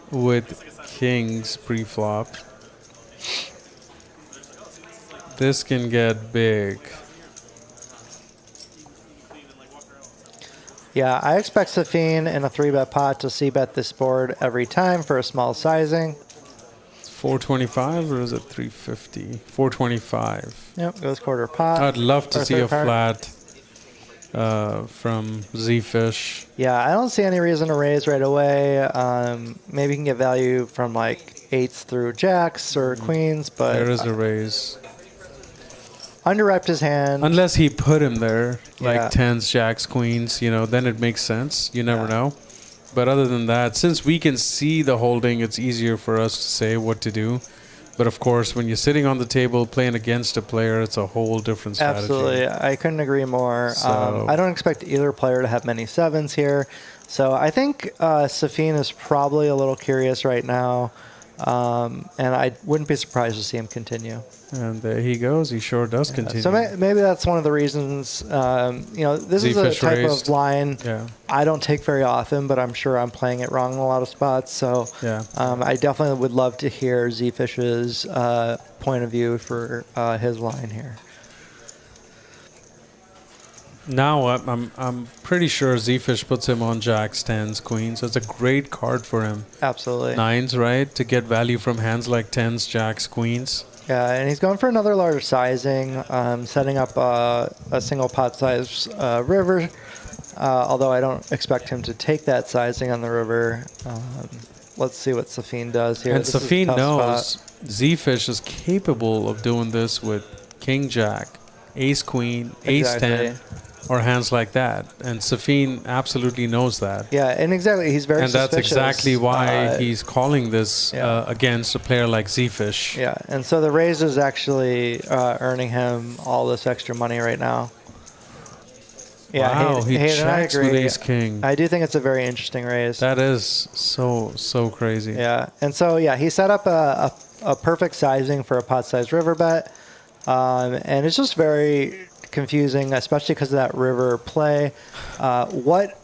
with kings pre-flop. This can get big. Yeah, I expect Safeen in a 3-bet pot to c-bet this board every time for a small sizing. 425 or is it 350? 425. Yep, goes quarter pot. I'd love to Or see a third part. flat from Zefish. Yeah, I don't see any reason to raise right away. Maybe you can get value from like 8s through jacks or queens, but There is a raise. underrepped his hand. Unless he put him there, like Yeah. 10s, jacks, queens, then it makes sense. You never know. But other than that, since we can see the holding, it's easier for us to say what to do. But of course, when you're sitting on the table playing against a player, it's a whole different strategy. Absolutely. I couldn't agree more. So- I don't expect either player to have many 7s here. So I think Safeen is probably a little curious right now. And I wouldn't be surprised to see him continue. And there he goes. He sure does continue. So maybe that's one of the reasons, this is a Zefish type raised. of line Yeah. I don't take very often, but I'm sure I'm playing it wrong in a lot of spots. So Yeah. I definitely would love to hear Zefish's point of view for his line here. Now I'm pretty sure Zefish puts him on jacks, 10s, queens. It's a great card for him. Absolutely. 9s, right? To get value from hands like 10s, jacks, queens. Yeah, and he's going for another larger sizing, setting up a single pot size river, although I don't expect him to take that sizing on the river. Let's see what Safeen does here. And This is a Safeen tough knows spot. Zefish is capable of doing this with king jack, ace queen, ace Exactly. 10, or hands like that. And Safeen absolutely knows that. Yeah, and exactly, he's very And that's suspicious. exactly why he's calling this yeah. against a player like Zefish. Yeah, and so the raise is actually earning him all this extra money right now. Yeah, Wow, he Hayden, I checks with agree. ace king. I do think it's a very interesting raise. That is so crazy. Yeah, and so he set up a perfect sizing for a pot size river bet, and it's just very confusing, especially because of that river play. What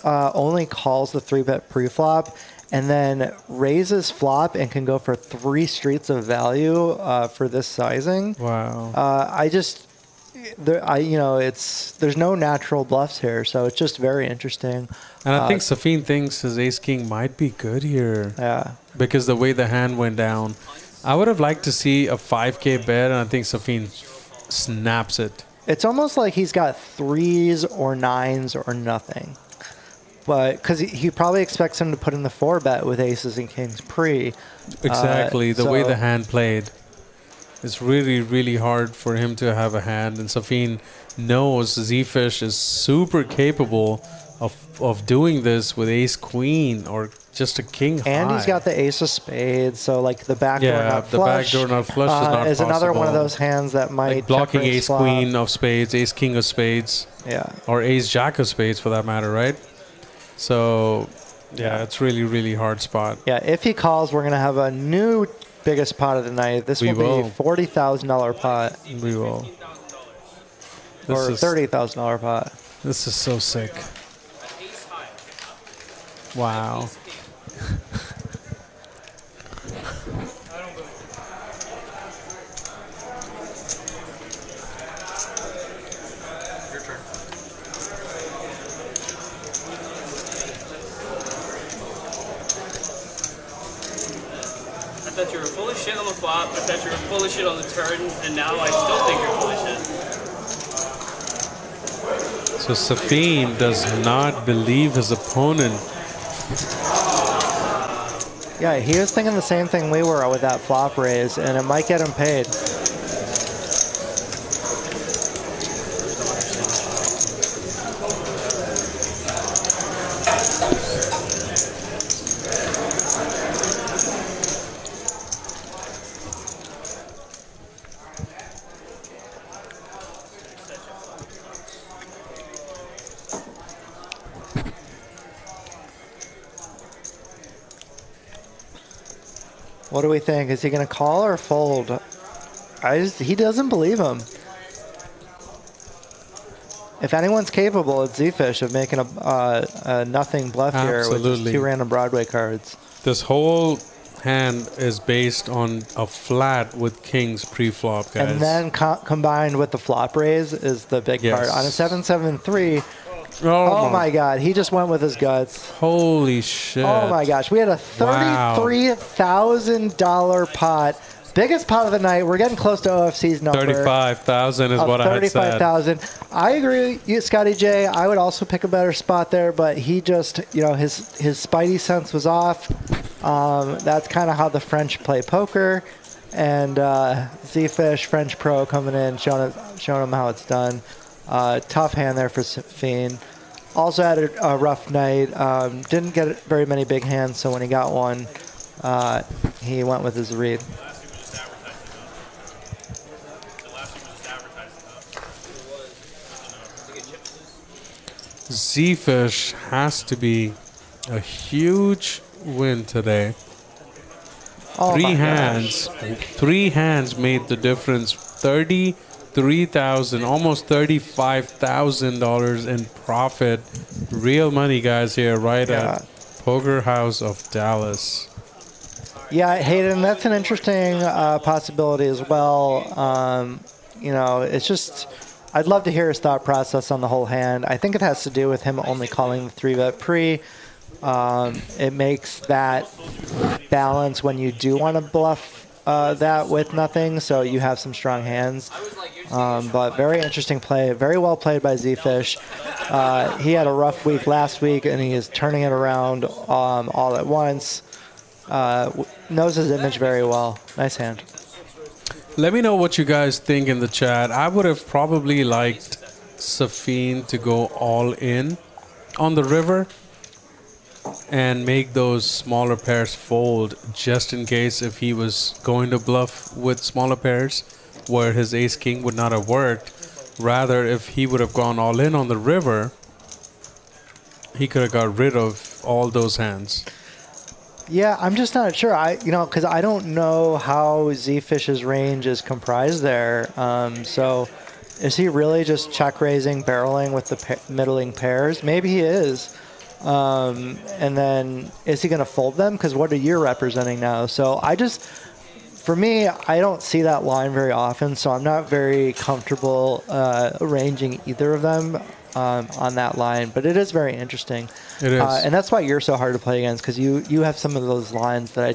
only calls the 3-bet pre-flop and then raises flop and can go for 3 streets of value for this sizing? Wow. There's no natural bluffs here, so it's just very interesting. And I think Safeen thinks his ace king might be good here. Yeah. Because the way the hand went down. I would have liked to see a 5K bet, and I think Safeen snaps it. It's almost like he's got 3s or 9s or nothing. But because he probably expects him to put in the 4-bet with aces and kings pre. Exactly. The way so- the hand played. It's really, really hard for him to have a hand. And Safeen knows Zefish is super capable of doing this with ace queen or just a king high. And he's got the ace of spades, so like the backdoor Yeah, not the flush. backdoor not flush is not is another one of possible. those hands that might like blocking check raise ace flop. queen of spades, ace king of spades, Yeah. or ace jack of spades for that matter, right? So, yeah, it's really, really hard spot. Yeah, if he calls, we're going to have a new biggest pot of the night. This We will will. be $40,000 pot. We will. or is- $30,000 pot. This is so sick. Ace high. Wow. Ace king. Your turn. I thought you were full of shit on the flop. I thought you were full of shit on the turn, and now I still think you're full of shit. So Safeen does not believe his opponent. Yeah, he was thinking the same thing we were with that flop raise, and it might get him paid. What do we think? Is he going to call or fold? He doesn't believe him. If anyone's capable, it's Zefish of making a nothing bluff here with Absolutely. just 2 random Broadway cards. This whole hand is based on a flat with kings pre-flop, guys. And then combined with the flop raise is the big Yes. part. On a 7-7-3, oh my God, he just went with his guts. Holy shit. Oh my gosh, we had a $33,000 pot. Biggest pot of the night. We're getting close to OFC's number. 35,000 is what I had said. 35,000. I agree with you, Scotty J. I would also pick a better spot there, but he just, his spidey sense was off. That's kind of how the French play poker. And Zefish, French pro, coming in, showing him how it's done. Tough hand there for Safeen. Also had a rough night. Didn't get very many big hands, so when he got one, he went with his read. Zefish has to be a huge win today. Oh Three my hands. gosh. 3 hands made the difference. $33,000, almost $35,000 in profit. Real money, guys, here, right at Poker House of Dallas. Yeah, Hayden, that's an interesting possibility as well. It's just, I'd love to hear his thought process on the whole hand. I think it has to do with him only calling the 3-bet pre. It makes that balance when you do want to bluff that with nothing, so you have some strong hands. But very interesting play. Very well played by Zefish. He had a rough week last week, and he is turning it around all at once. Knows his image very well. Nice hand. Let me know what you guys think in the chat. I would have probably liked Safeen to go all in on the river and make those smaller pairs fold just in case if he was going to bluff with smaller pairs where his ace king would not have worked. Rather, if he would have gone all in on the river, he could have got rid of all those hands. Yeah, I'm just not sure. Because I don't know how Zefish's range is comprised there. So is he really just check raising, barreling with the middling pairs? Maybe he is. And then is he going to fold them? Because what are you representing now? So for me, I don't see that line very often, so I'm not very comfortable arranging either of them on that line. But it is very interesting. It is. And that's why you're so hard to play against, because you have some of those lines that I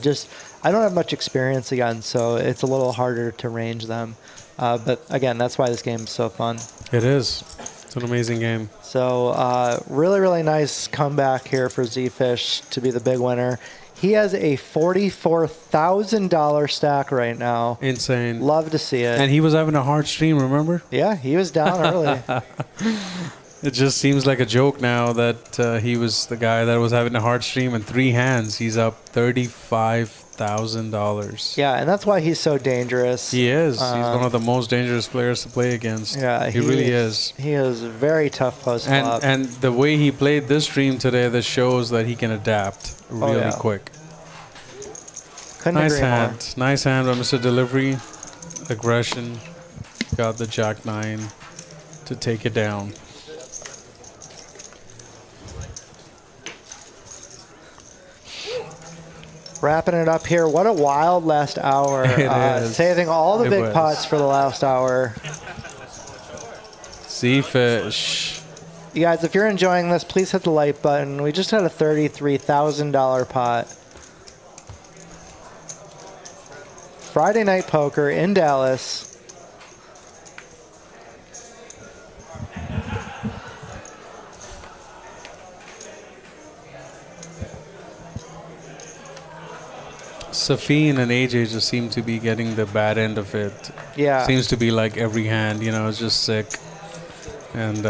don't have much experience against, so it's a little harder to range them. But again, that's why this game is so fun. It is. It's an amazing game. So really, really nice comeback here for Zefish to be the big winner. He has a $44,000 stack right now. Insane. Love to see it. And he was having a hard stream, remember? Yeah, he was down early. It just seems like a joke now that he was the guy that was having a hard stream in 3 hands. He's up $35,000. Yeah, and that's why he's so dangerous. He is. He's one of the most dangerous players to play against. Yeah, he really is. He is very tough post-flop. And the way he played this stream today, that shows that he can adapt really quick. Couldn't Nice agree hand. more. Nice hand by Mr. Delivery. Aggression. Got the Jack 9. to take it down. Wrapping it up here. What a wild last hour. It is. Saving all the It big was. pots for the last hour. Zefish. You guys, if you're enjoying this, please hit the like button. We just had a $33,000 pot. Friday Night Poker in Dallas. Safeen and AJ just seem to be getting the bad end of it. Yeah. Seems to be like every hand, you know, it's just sick. And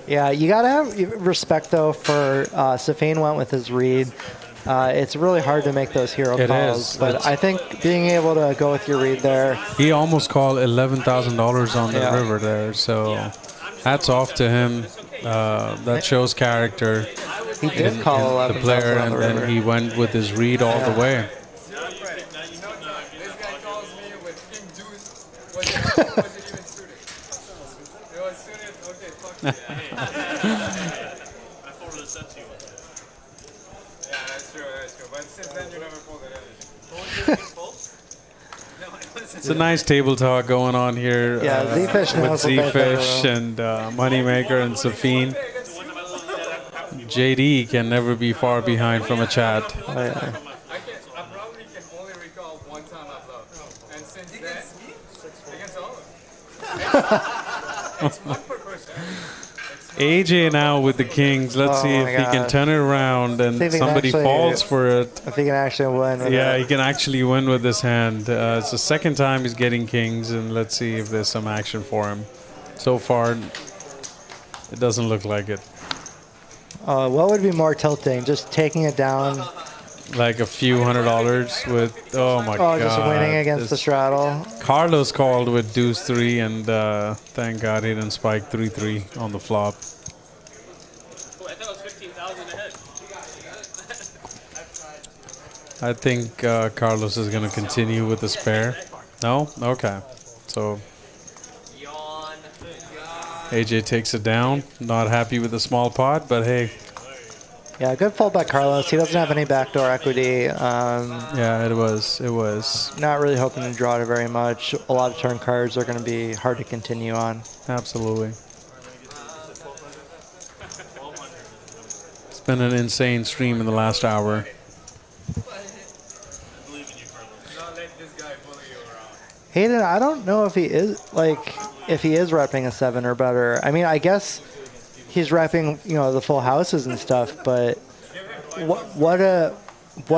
Yeah, you got to have respect, though, for Safeen went with his read. It's really hard to make those hero It calls. is. But I think being able to go with your read there. he almost called $11,000 on the Yeah. river there. So hats off to him. That shows character. He did call in 11,000 the player, on the and then river. he went with his read all the way. This guy calls me with King Deuce. Was it even suited? It was suited? Okay, fuck yeah. I forwarded that to you. Yeah, that's true. But since then, you never pulled it in. It's a nice table talk going on here. Yeah, Zefish with knows what they think Zefish about. and Moneymaker and Safeen. JD can never be far behind from a chat. Oh, yeah. I probably can only recall one time I've loved. And since then, against all of them. It's one per person. AJ now with the kings. Let's Oh see if my he can God. turn it around and See if he can somebody actually- falls for it. If he can actually win. with Yeah, it. he can actually win with this hand. It's the second time he's getting kings, and let's see if there's some action for him. So far, it doesn't look like it. What would be more tilting? Just taking it down? Like a few $100 with, oh my God. Just winning against the This- straddle? Carlos called with deuce 3, and thank God he didn't spike 3-3 on the flop. Cool, I thought it was 15,000 ahead. I think Carlos is going to continue with the spare. No? Okay. So Yawn. AJ takes it down. Not happy with the small pot, but hey, Yeah, good fold by Carlos. He doesn't have any backdoor equity. yeah, it was. Not really hoping to draw it very much. A lot of turn cards are going to be hard to continue on. Absolutely. It's been an insane stream in the last hour. Don't let this guy bully you around. Hayden, I don't know if he is repping a 7 or better. I mean, I guess he's repping, the full houses and stuff, but what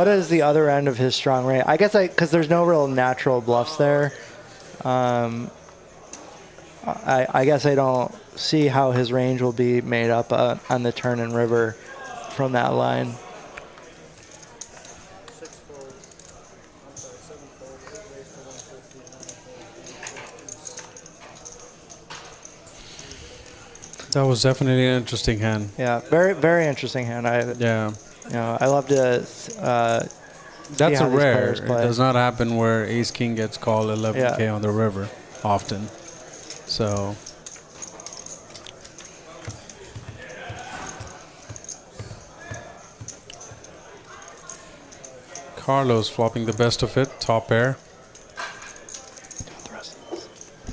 is the other end of his strong range? I guess because there's no real natural bluffs there. I guess I don't see how his range will be made up on the turn and river from that line. 6 fold. I'm sorry, 7 fold. Raise to 150. 9 fold. That was definitely an interesting hand. Yeah, very very interesting hand. Yeah. I love to. That's how a these rare. players It play. does not happen where Ace King gets called 11K Yeah. on the river often. So Carlos flopping the best of it, top pair.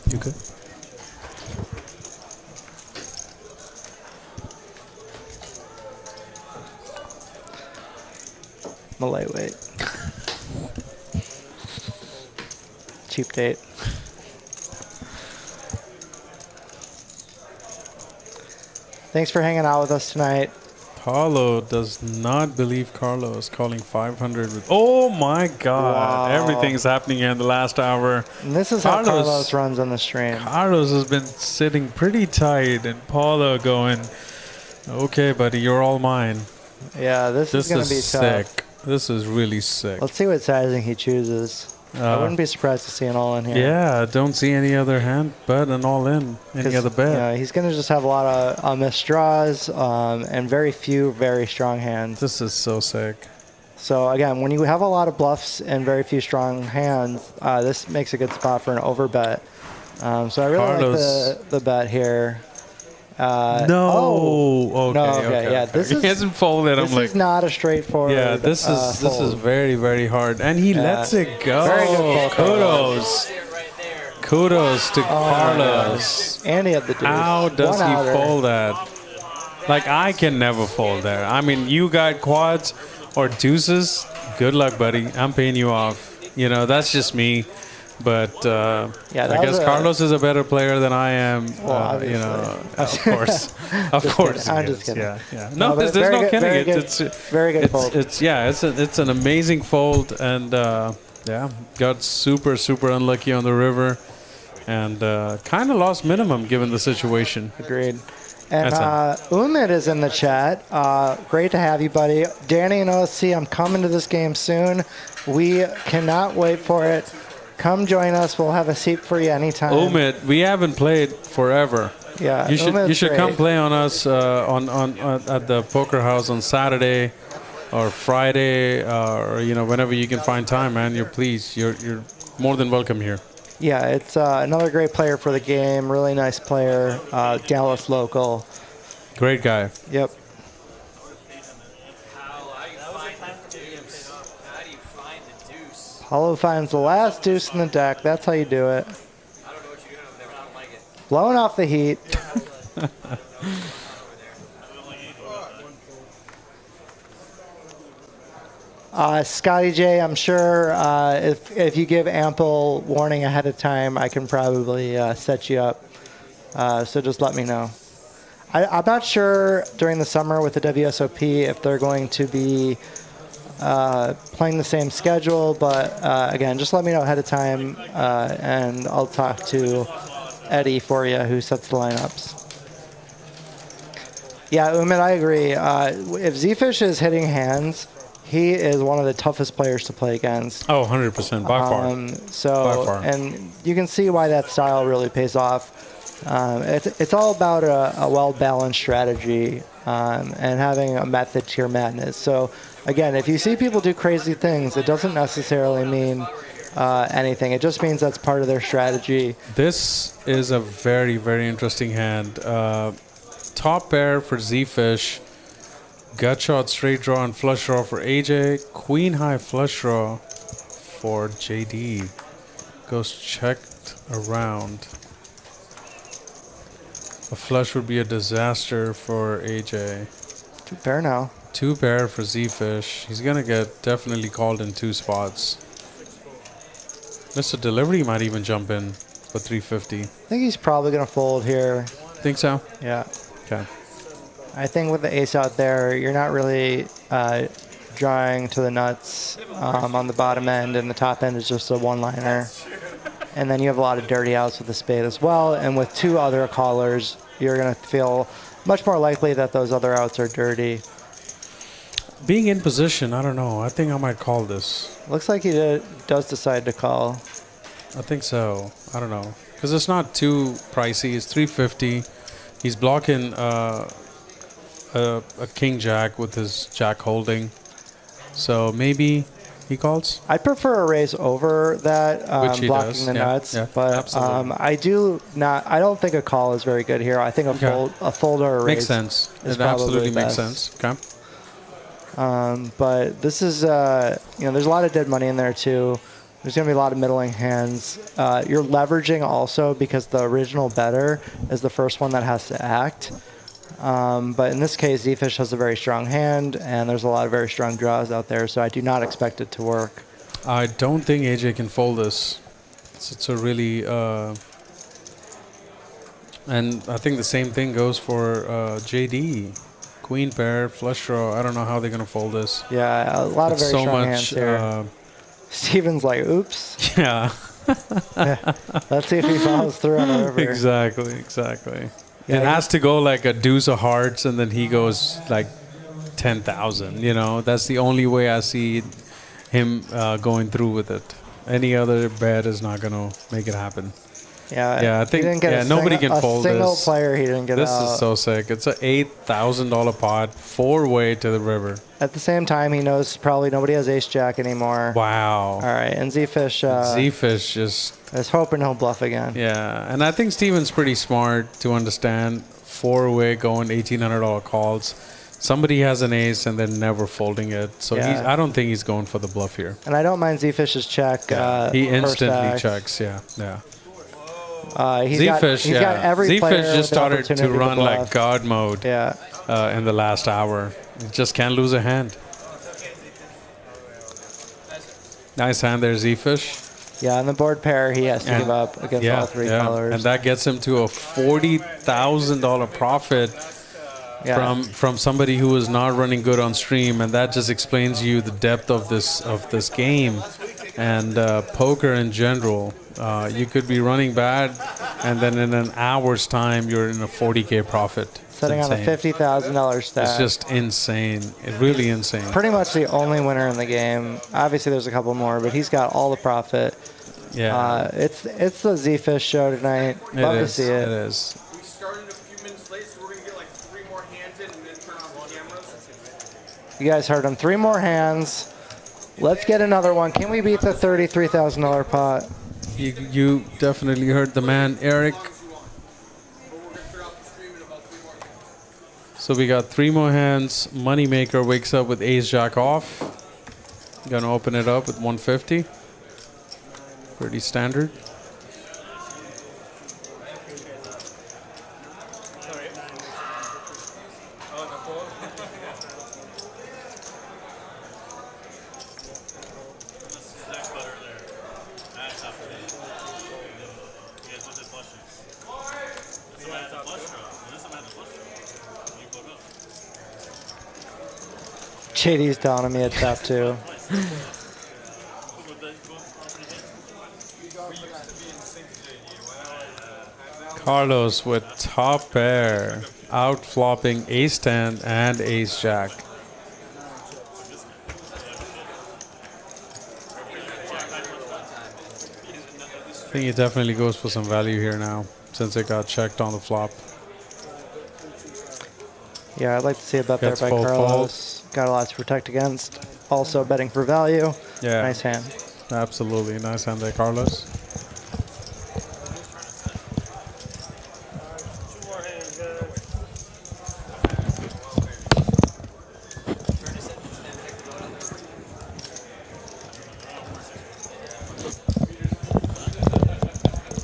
You good? I'm a lightweight. Cheap date. Thanks for hanging out with us tonight. Paolo does not believe Carlos calling 500 with. Oh my God! Wow. Everything's happening here in the last hour. And this is how Carlos- Carlos runs on the stream. Carlos has been sitting pretty tight, and Paolo going, "Okay, buddy, you're all mine." Yeah, this is This going is to be tough. sick. This is really sick. Let's see what sizing he chooses. I wouldn't be surprised to see an all in here. Yeah, don't see any other hand but an all in. Any other bet? Yeah, he's going to just have a lot of missed draws and very few very strong hands. This is so sick. So again, when you have a lot of bluffs and very few strong hands, this makes a good spot for an overbet. So I really Carlos. like the bet here. No. Oh. Okay. No, okay, yeah, this he is- hasn't folded. This I'm like, is not a straightforward. yeah, this is fold. very, very hard, and he lets it go. Very good fold. Kudos. Kudos to Carlos. And he had the deuce. How does One he outer. fold that? Like, I can never fold there. I mean, you got quads or deuces. Good luck, buddy. I'm paying you off. You know, that's just me. But Yeah, I that guess was a- Carlos is a better player than I am. Well, You know, of obviously. course, of Just course. kidding. I'm he just is. kidding. Yeah. No, No, but there's very no good- kidding. very good- very good fold. It's an amazing fold, and got super unlucky on the river, and kind of lost minimum given the situation. Agreed. And That's Umid is in the chat. Great to have you, buddy. Danny and OFC, I'm coming to this game soon. We cannot wait for it. Come join us. We'll have a seat for you anytime. Omid, we haven't played forever. Yeah, you should Umid's come great. play on us on at the Poker House on Saturday or Friday, or whenever you can find time, man. You're more than welcome here. Yeah, it's another great player for the game. Really nice player. Dallas local. Great guy. Yep. Paolo finds the last deuce in the deck. That's how you do it. Blowing off the heat. Scotty J, I'm sure if you give ample warning ahead of time, I can probably set you up. So just let me know. I'm not sure during the summer with the WSOP if they're going to be playing the same schedule, but again, just let me know ahead of time, and I'll talk to Eddie for you, who sets the lineups. Yeah, Umid, I agree. If Zefish is hitting hands, he is one of the toughest players to play against. Oh, 100% by far. So, By far. and you can see why that style really pays off. It's all about a well-balanced strategy and having a method to your madness. So, again, if you see people do crazy things, it doesn't necessarily mean anything. It just means that's part of their strategy. This is a very, very interesting hand. Top pair for Zefish. Gut shot, straight draw, and flush draw for AJ. Queen high flush draw for JD. Goes checked around. A flush would be a disaster for AJ. Two pair now. Two pair for Zefish. He's going to get definitely called in two spots. Mr. Delivery might even jump in for 350. I think he's probably going to fold here. Think so? Yeah. Okay. I think with the ace out there, you're not really drawing to the nuts on the bottom end, and the top end is just a one-liner. And then you have a lot of dirty outs with the spade as well. And with two other callers, you're going to feel much more likely that those other outs are dirty. Being in position, I don't know. I think I might call this. Looks like he does decide to call. I think so. I don't know. Because it's not too pricey. It's 350. He's blocking a king jack with his jack holding. So maybe he calls. I prefer a raise over that, Which he blocking does. the Yeah, nuts. yeah, but absolutely. I don't think a call is very good here. I think a fold or a raise Makes sense. is It absolutely probably makes best. sense. Okay. But this is, there's a lot of dead money in there too. There's going to be a lot of middling hands. You're leveraging also because the original bettor is the first one that has to act. But in this case, Zefish has a very strong hand, and there's a lot of very strong draws out there, so I do not expect it to work. I don't think AJ can fold this. It's a really... and I think the same thing goes for JD. Queen pair, flush draw. I don't know how they're going to fold this. Yeah, a lot of It's very so strong much, hands here. Steven's like, oops. Yeah. Let's see if he follows through on the river. Exactly. Yeah, it has to go like a deuce of hearts, and then he goes like 10,000. That's the only way I see him going through with it. Any other bet is not going to make it happen. Yeah, I think he didn't get nobody can fold a single this. player he didn't get This out. is so sick. It's a $8,000 pot, 4-way to the river. At the same time, he knows probably nobody has ace jack anymore. Wow. All right, and Zefish Zefish just is hoping he'll bluff again. Yeah, and I think Steven's pretty smart to understand 4-way going $1,800 calls. Somebody has an ace and they're never folding it. So I don't think he's going for the bluff here. And I don't mind Zefish's check. He first instantly act. checks, yeah. He's Zefish, got every player Zefish just with an started to opportunity run bluff. like God mode in the last hour. He just can't lose a hand. Nice hand there, Zefish. Yeah, on the board pair, he has to give up against all three colors. And that gets him to a $40,000 profit from somebody who is not running good on stream, and that just explains you the depth of this game and poker in general. You could be running bad, and then in an hour's time, you're in a 40K profit. Sitting on a $50,000 stack. It's just insane. Really insane. Pretty much the only winner in the game. Obviously, there's a couple more, but he's got all the profit. Yeah. It's the Zefish show tonight. Love to see it. It is. We started a few minutes late, so we're going to get like 3 more hands in and then turn off the cameras. You guys heard him. 3 more hands. Let's get another one. Can we beat the $33,000 pot? You definitely heard the man, Eric. So we got 3 more hands. Moneymaker wakes up with ace jack off. Gonna open it up with 150. Pretty standard. JD's telling me it's top 2. Carlos with top pair, out flopping ace 10 and ace jack. I think he definitely goes for some value here now, since it got checked on the flop. Yeah, I'd like to see a bet there Gets by full Carlos. Got a lot to protect against. Also betting for value. Yeah. Nice hand. Absolutely. Nice hand there, Carlos.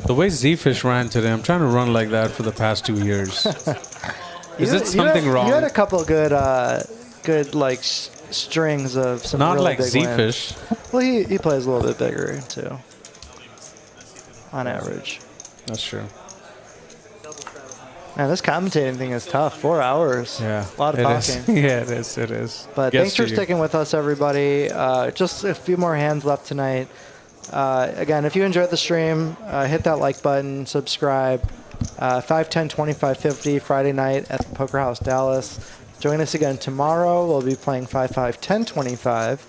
The way Zefish ran today, I'm trying to run like that for the past 2 years. Is it something wrong? You had a couple good, strings of some Not really like big Zefish. wins. Well, he plays a little bit bigger too, on average. That's true. Man, this commentating thing is tough. 4 hours. Yeah. A lot of it talking. is. Yeah, it is. It is. But Gets thanks for to you. sticking with us, everybody. Just a few more hands left tonight. Again, if you enjoyed the stream, hit that like button, subscribe. 5, 10, 25, 50 Friday night at the Poker House Dallas. Join us again tomorrow. We'll be playing 5, 5, 10, 25.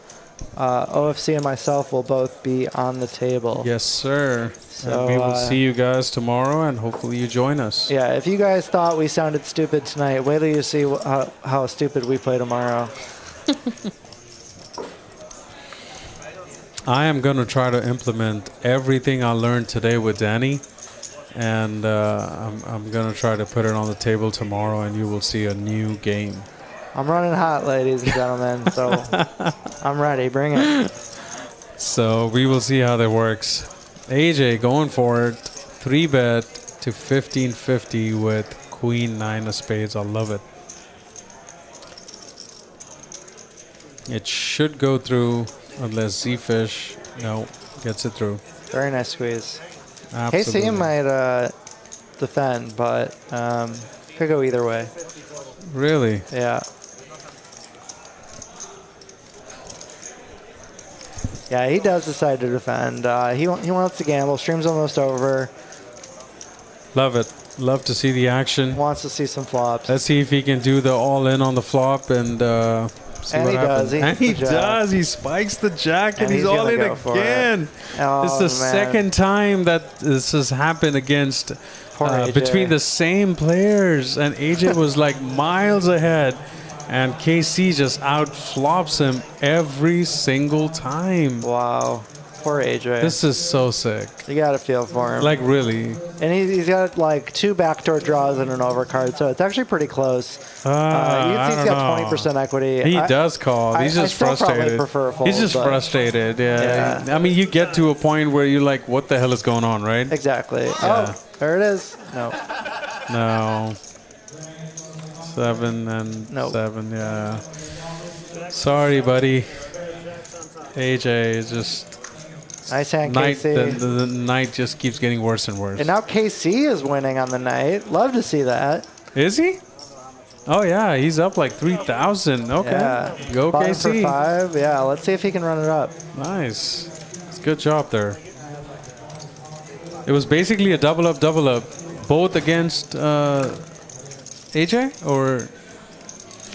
OFC and myself will both be on the table. Yes, sir. So, And we will see you guys tomorrow, and hopefully you join us. Yeah, if you guys thought we sounded stupid tonight, wait till you see how stupid we play tomorrow. I am going to try to implement everything I learned today with Danny, and I'm going to try to put it on the table tomorrow, and you will see a new game. I'm running hot, ladies and gentlemen, so I'm ready. Bring it. So we will see how that works. AJ going for it. 3-bet to 1550 with Queen 9 of spades. I love it. It should go through unless Zefish gets it through. Very nice squeeze. Absolutely. KC might defend, but could go either way. Really? Yeah. Yeah, he does decide to defend. He wants to gamble. Stream's almost over. Love it. Love to see the action. Wants to see some flops. Let's see if he can do the all-in on the flop and See And what he happens. does. He And hits he the jack. does. He spikes the jack, and And he's he's all gonna in go for it. again. Oh, It's the man. second time that this has happened against Poor AJ. between the same players, and AJ was like miles ahead, and KC just outflops him every single time. Wow. Poor AJ. This is so sick. You got to feel for him. Like really. And he's got like 2 backdoor draws and an overcard, so it's actually pretty close. You can see he's got 20% equity. He does call. He's just I still probably frustrated. prefer a fold, He's just but- frustrated. Yeah. I mean, you get to a point where you're like, "What the hell is going on?" Right? Exactly. Yeah. Oh, there it is. No. No. 7 and Nope. 7. Yeah. Sorry, buddy. AJ is just Nice hand, night. KC. The night just keeps getting worse and worse. And now KC is winning on the night. Love to see that. Is he? Oh yeah, he's up like 3,000. Okay. Yeah. Go Bottom for KC. 5. Yeah, let's see if he can run it up. Nice. It's a good job there. It was basically a double up, both against AJ or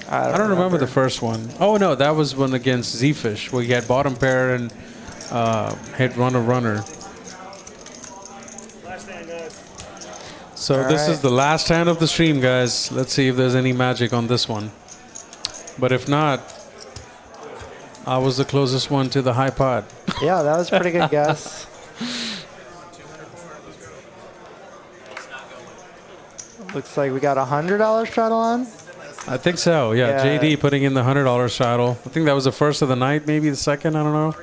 I don't remember the first one. Oh no, that was one against Zefish where he had bottom pair and hit runner. Last hand, guys. So All this right. is the last hand of the stream, guys. Let's see if there's any magic on this one. But if not, I was the closest one to the high pot. Yeah, that was a pretty good guess. Looks like we got $100 straddle on. I think so. Yeah, Yeah. JD putting in the $100 straddle. I think that was the first of the night, maybe the second. I don't know.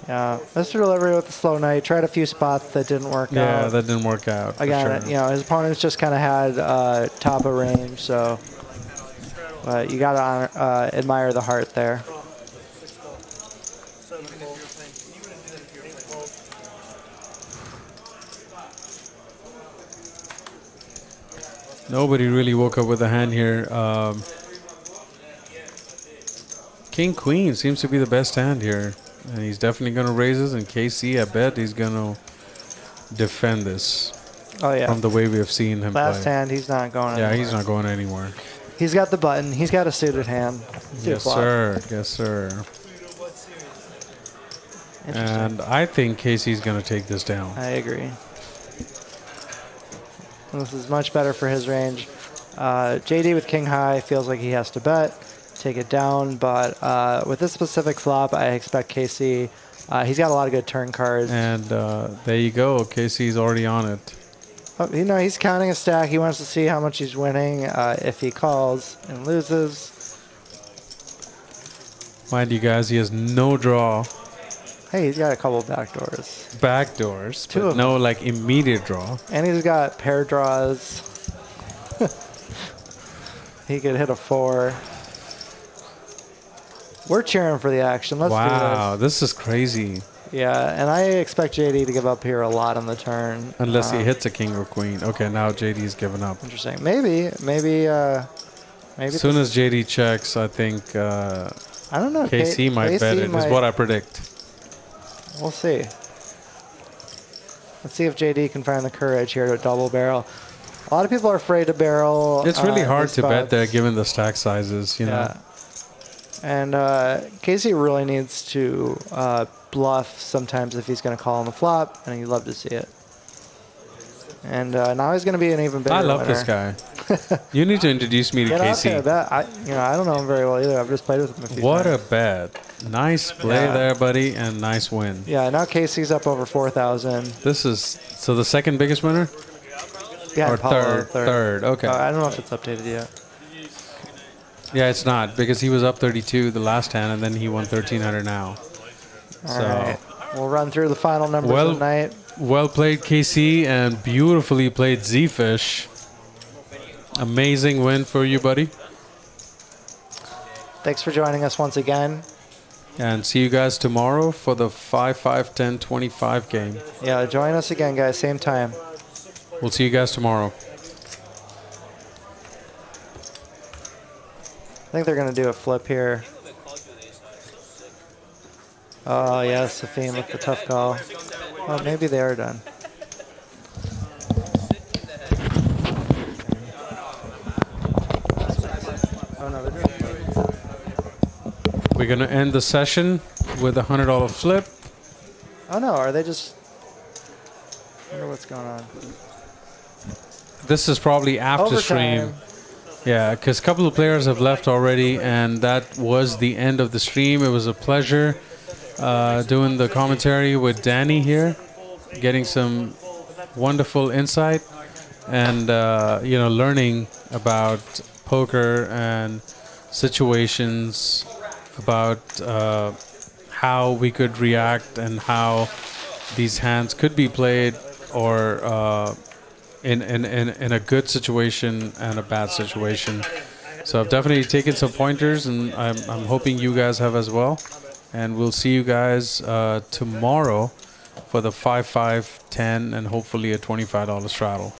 Yeah, Mr. Delivery with the slow night. Tried a few spots that didn't work Yeah, out. that didn't work out. for Again, sure. you know, his opponents just kind of had top of range, so. But you got to admire the heart there. Nobody really woke up with a hand here. King Queen seems to be the best hand here, and he's definitely going to raise this. And KC, I bet he's going to defend this Oh, yeah. from the way we have seen him Last play. hand, he's not going Yeah, anywhere. he's not going anywhere. He's got the button. He's got a suited hand. Suited Yes, flop. sir. Yes, sir. Interesting. And I think KC's going to take this down. I agree. This is much better for his range. JD with king high feels like he has to bet, take it down, but with this specific flop, I expect KC. He's got a lot of good turn cards. And there you go. KC's already on it. Oh, you know, he's counting a stack. He wants to see how much he's winning if he calls and loses. Mind you guys, he has no draw. Hey, he's got a couple backdoors. Backdoors, Two but of no like immediate draw. And he's got pair draws. He could hit a 4. We're cheering for the action. Let's do Wow, this is crazy. this. Yeah, and I expect JD to give up here a lot on the turn. Unless he hits a king or queen. Okay, now JD's given up. Interesting. Maybe. As soon as JD checks, I think I don't know. KC might bet it, is what I predict. We'll see. Let's see if JD can find the courage here to double barrel. A lot of people are afraid to barrel. It's really hard these to bet spots. there given the stack sizes, you know. Yeah. And Casey really needs to bluff sometimes if he's going to call on the flop, and you'd love to see it. And now he's going to be an even bigger I love winner. this guy. You need to introduce me to Get out there, KC. bet. I don't know him very well either. I've just played with him a few What a times. bet. Nice play Yeah. there, buddy, and nice win. Yeah, now Casey's up over 4,000. This is, so the second biggest winner? Yeah, Or Paolo, third, okay. I don't know if it's updated yet. Yeah, it's not, because he was up 32 the last hand, and then he won 1,300 now. All right. We'll run through the final numbers Well- of the night. Well played, KC, and beautifully played, Zefish. Amazing win for you, buddy. Thanks for joining us once again. And see you guys tomorrow for the 5, 5, 10, 25 game. Yeah, join us again, guys. Same time. We'll see you guys tomorrow. I think they're going to do a flip here. Oh, yeah, Safeen with the tough call. Well, maybe they are done. Oh, no, they're doing We're gonna end the session with a $100 flip. Oh no, are they just? I wonder what's going on. This is probably after stream. Overtime. Yeah, because a couple of players have left already, and that was the end of the stream. It was a pleasure doing the commentary with Danny here, getting some wonderful insight, and learning about poker and situations, about how we could react and how these hands could be played, or in a good situation and a bad situation. So I've definitely taken some pointers, and I'm hoping you guys have as well. And we'll see you guys tomorrow for the 5, 5, 10, and hopefully a $25 straddle.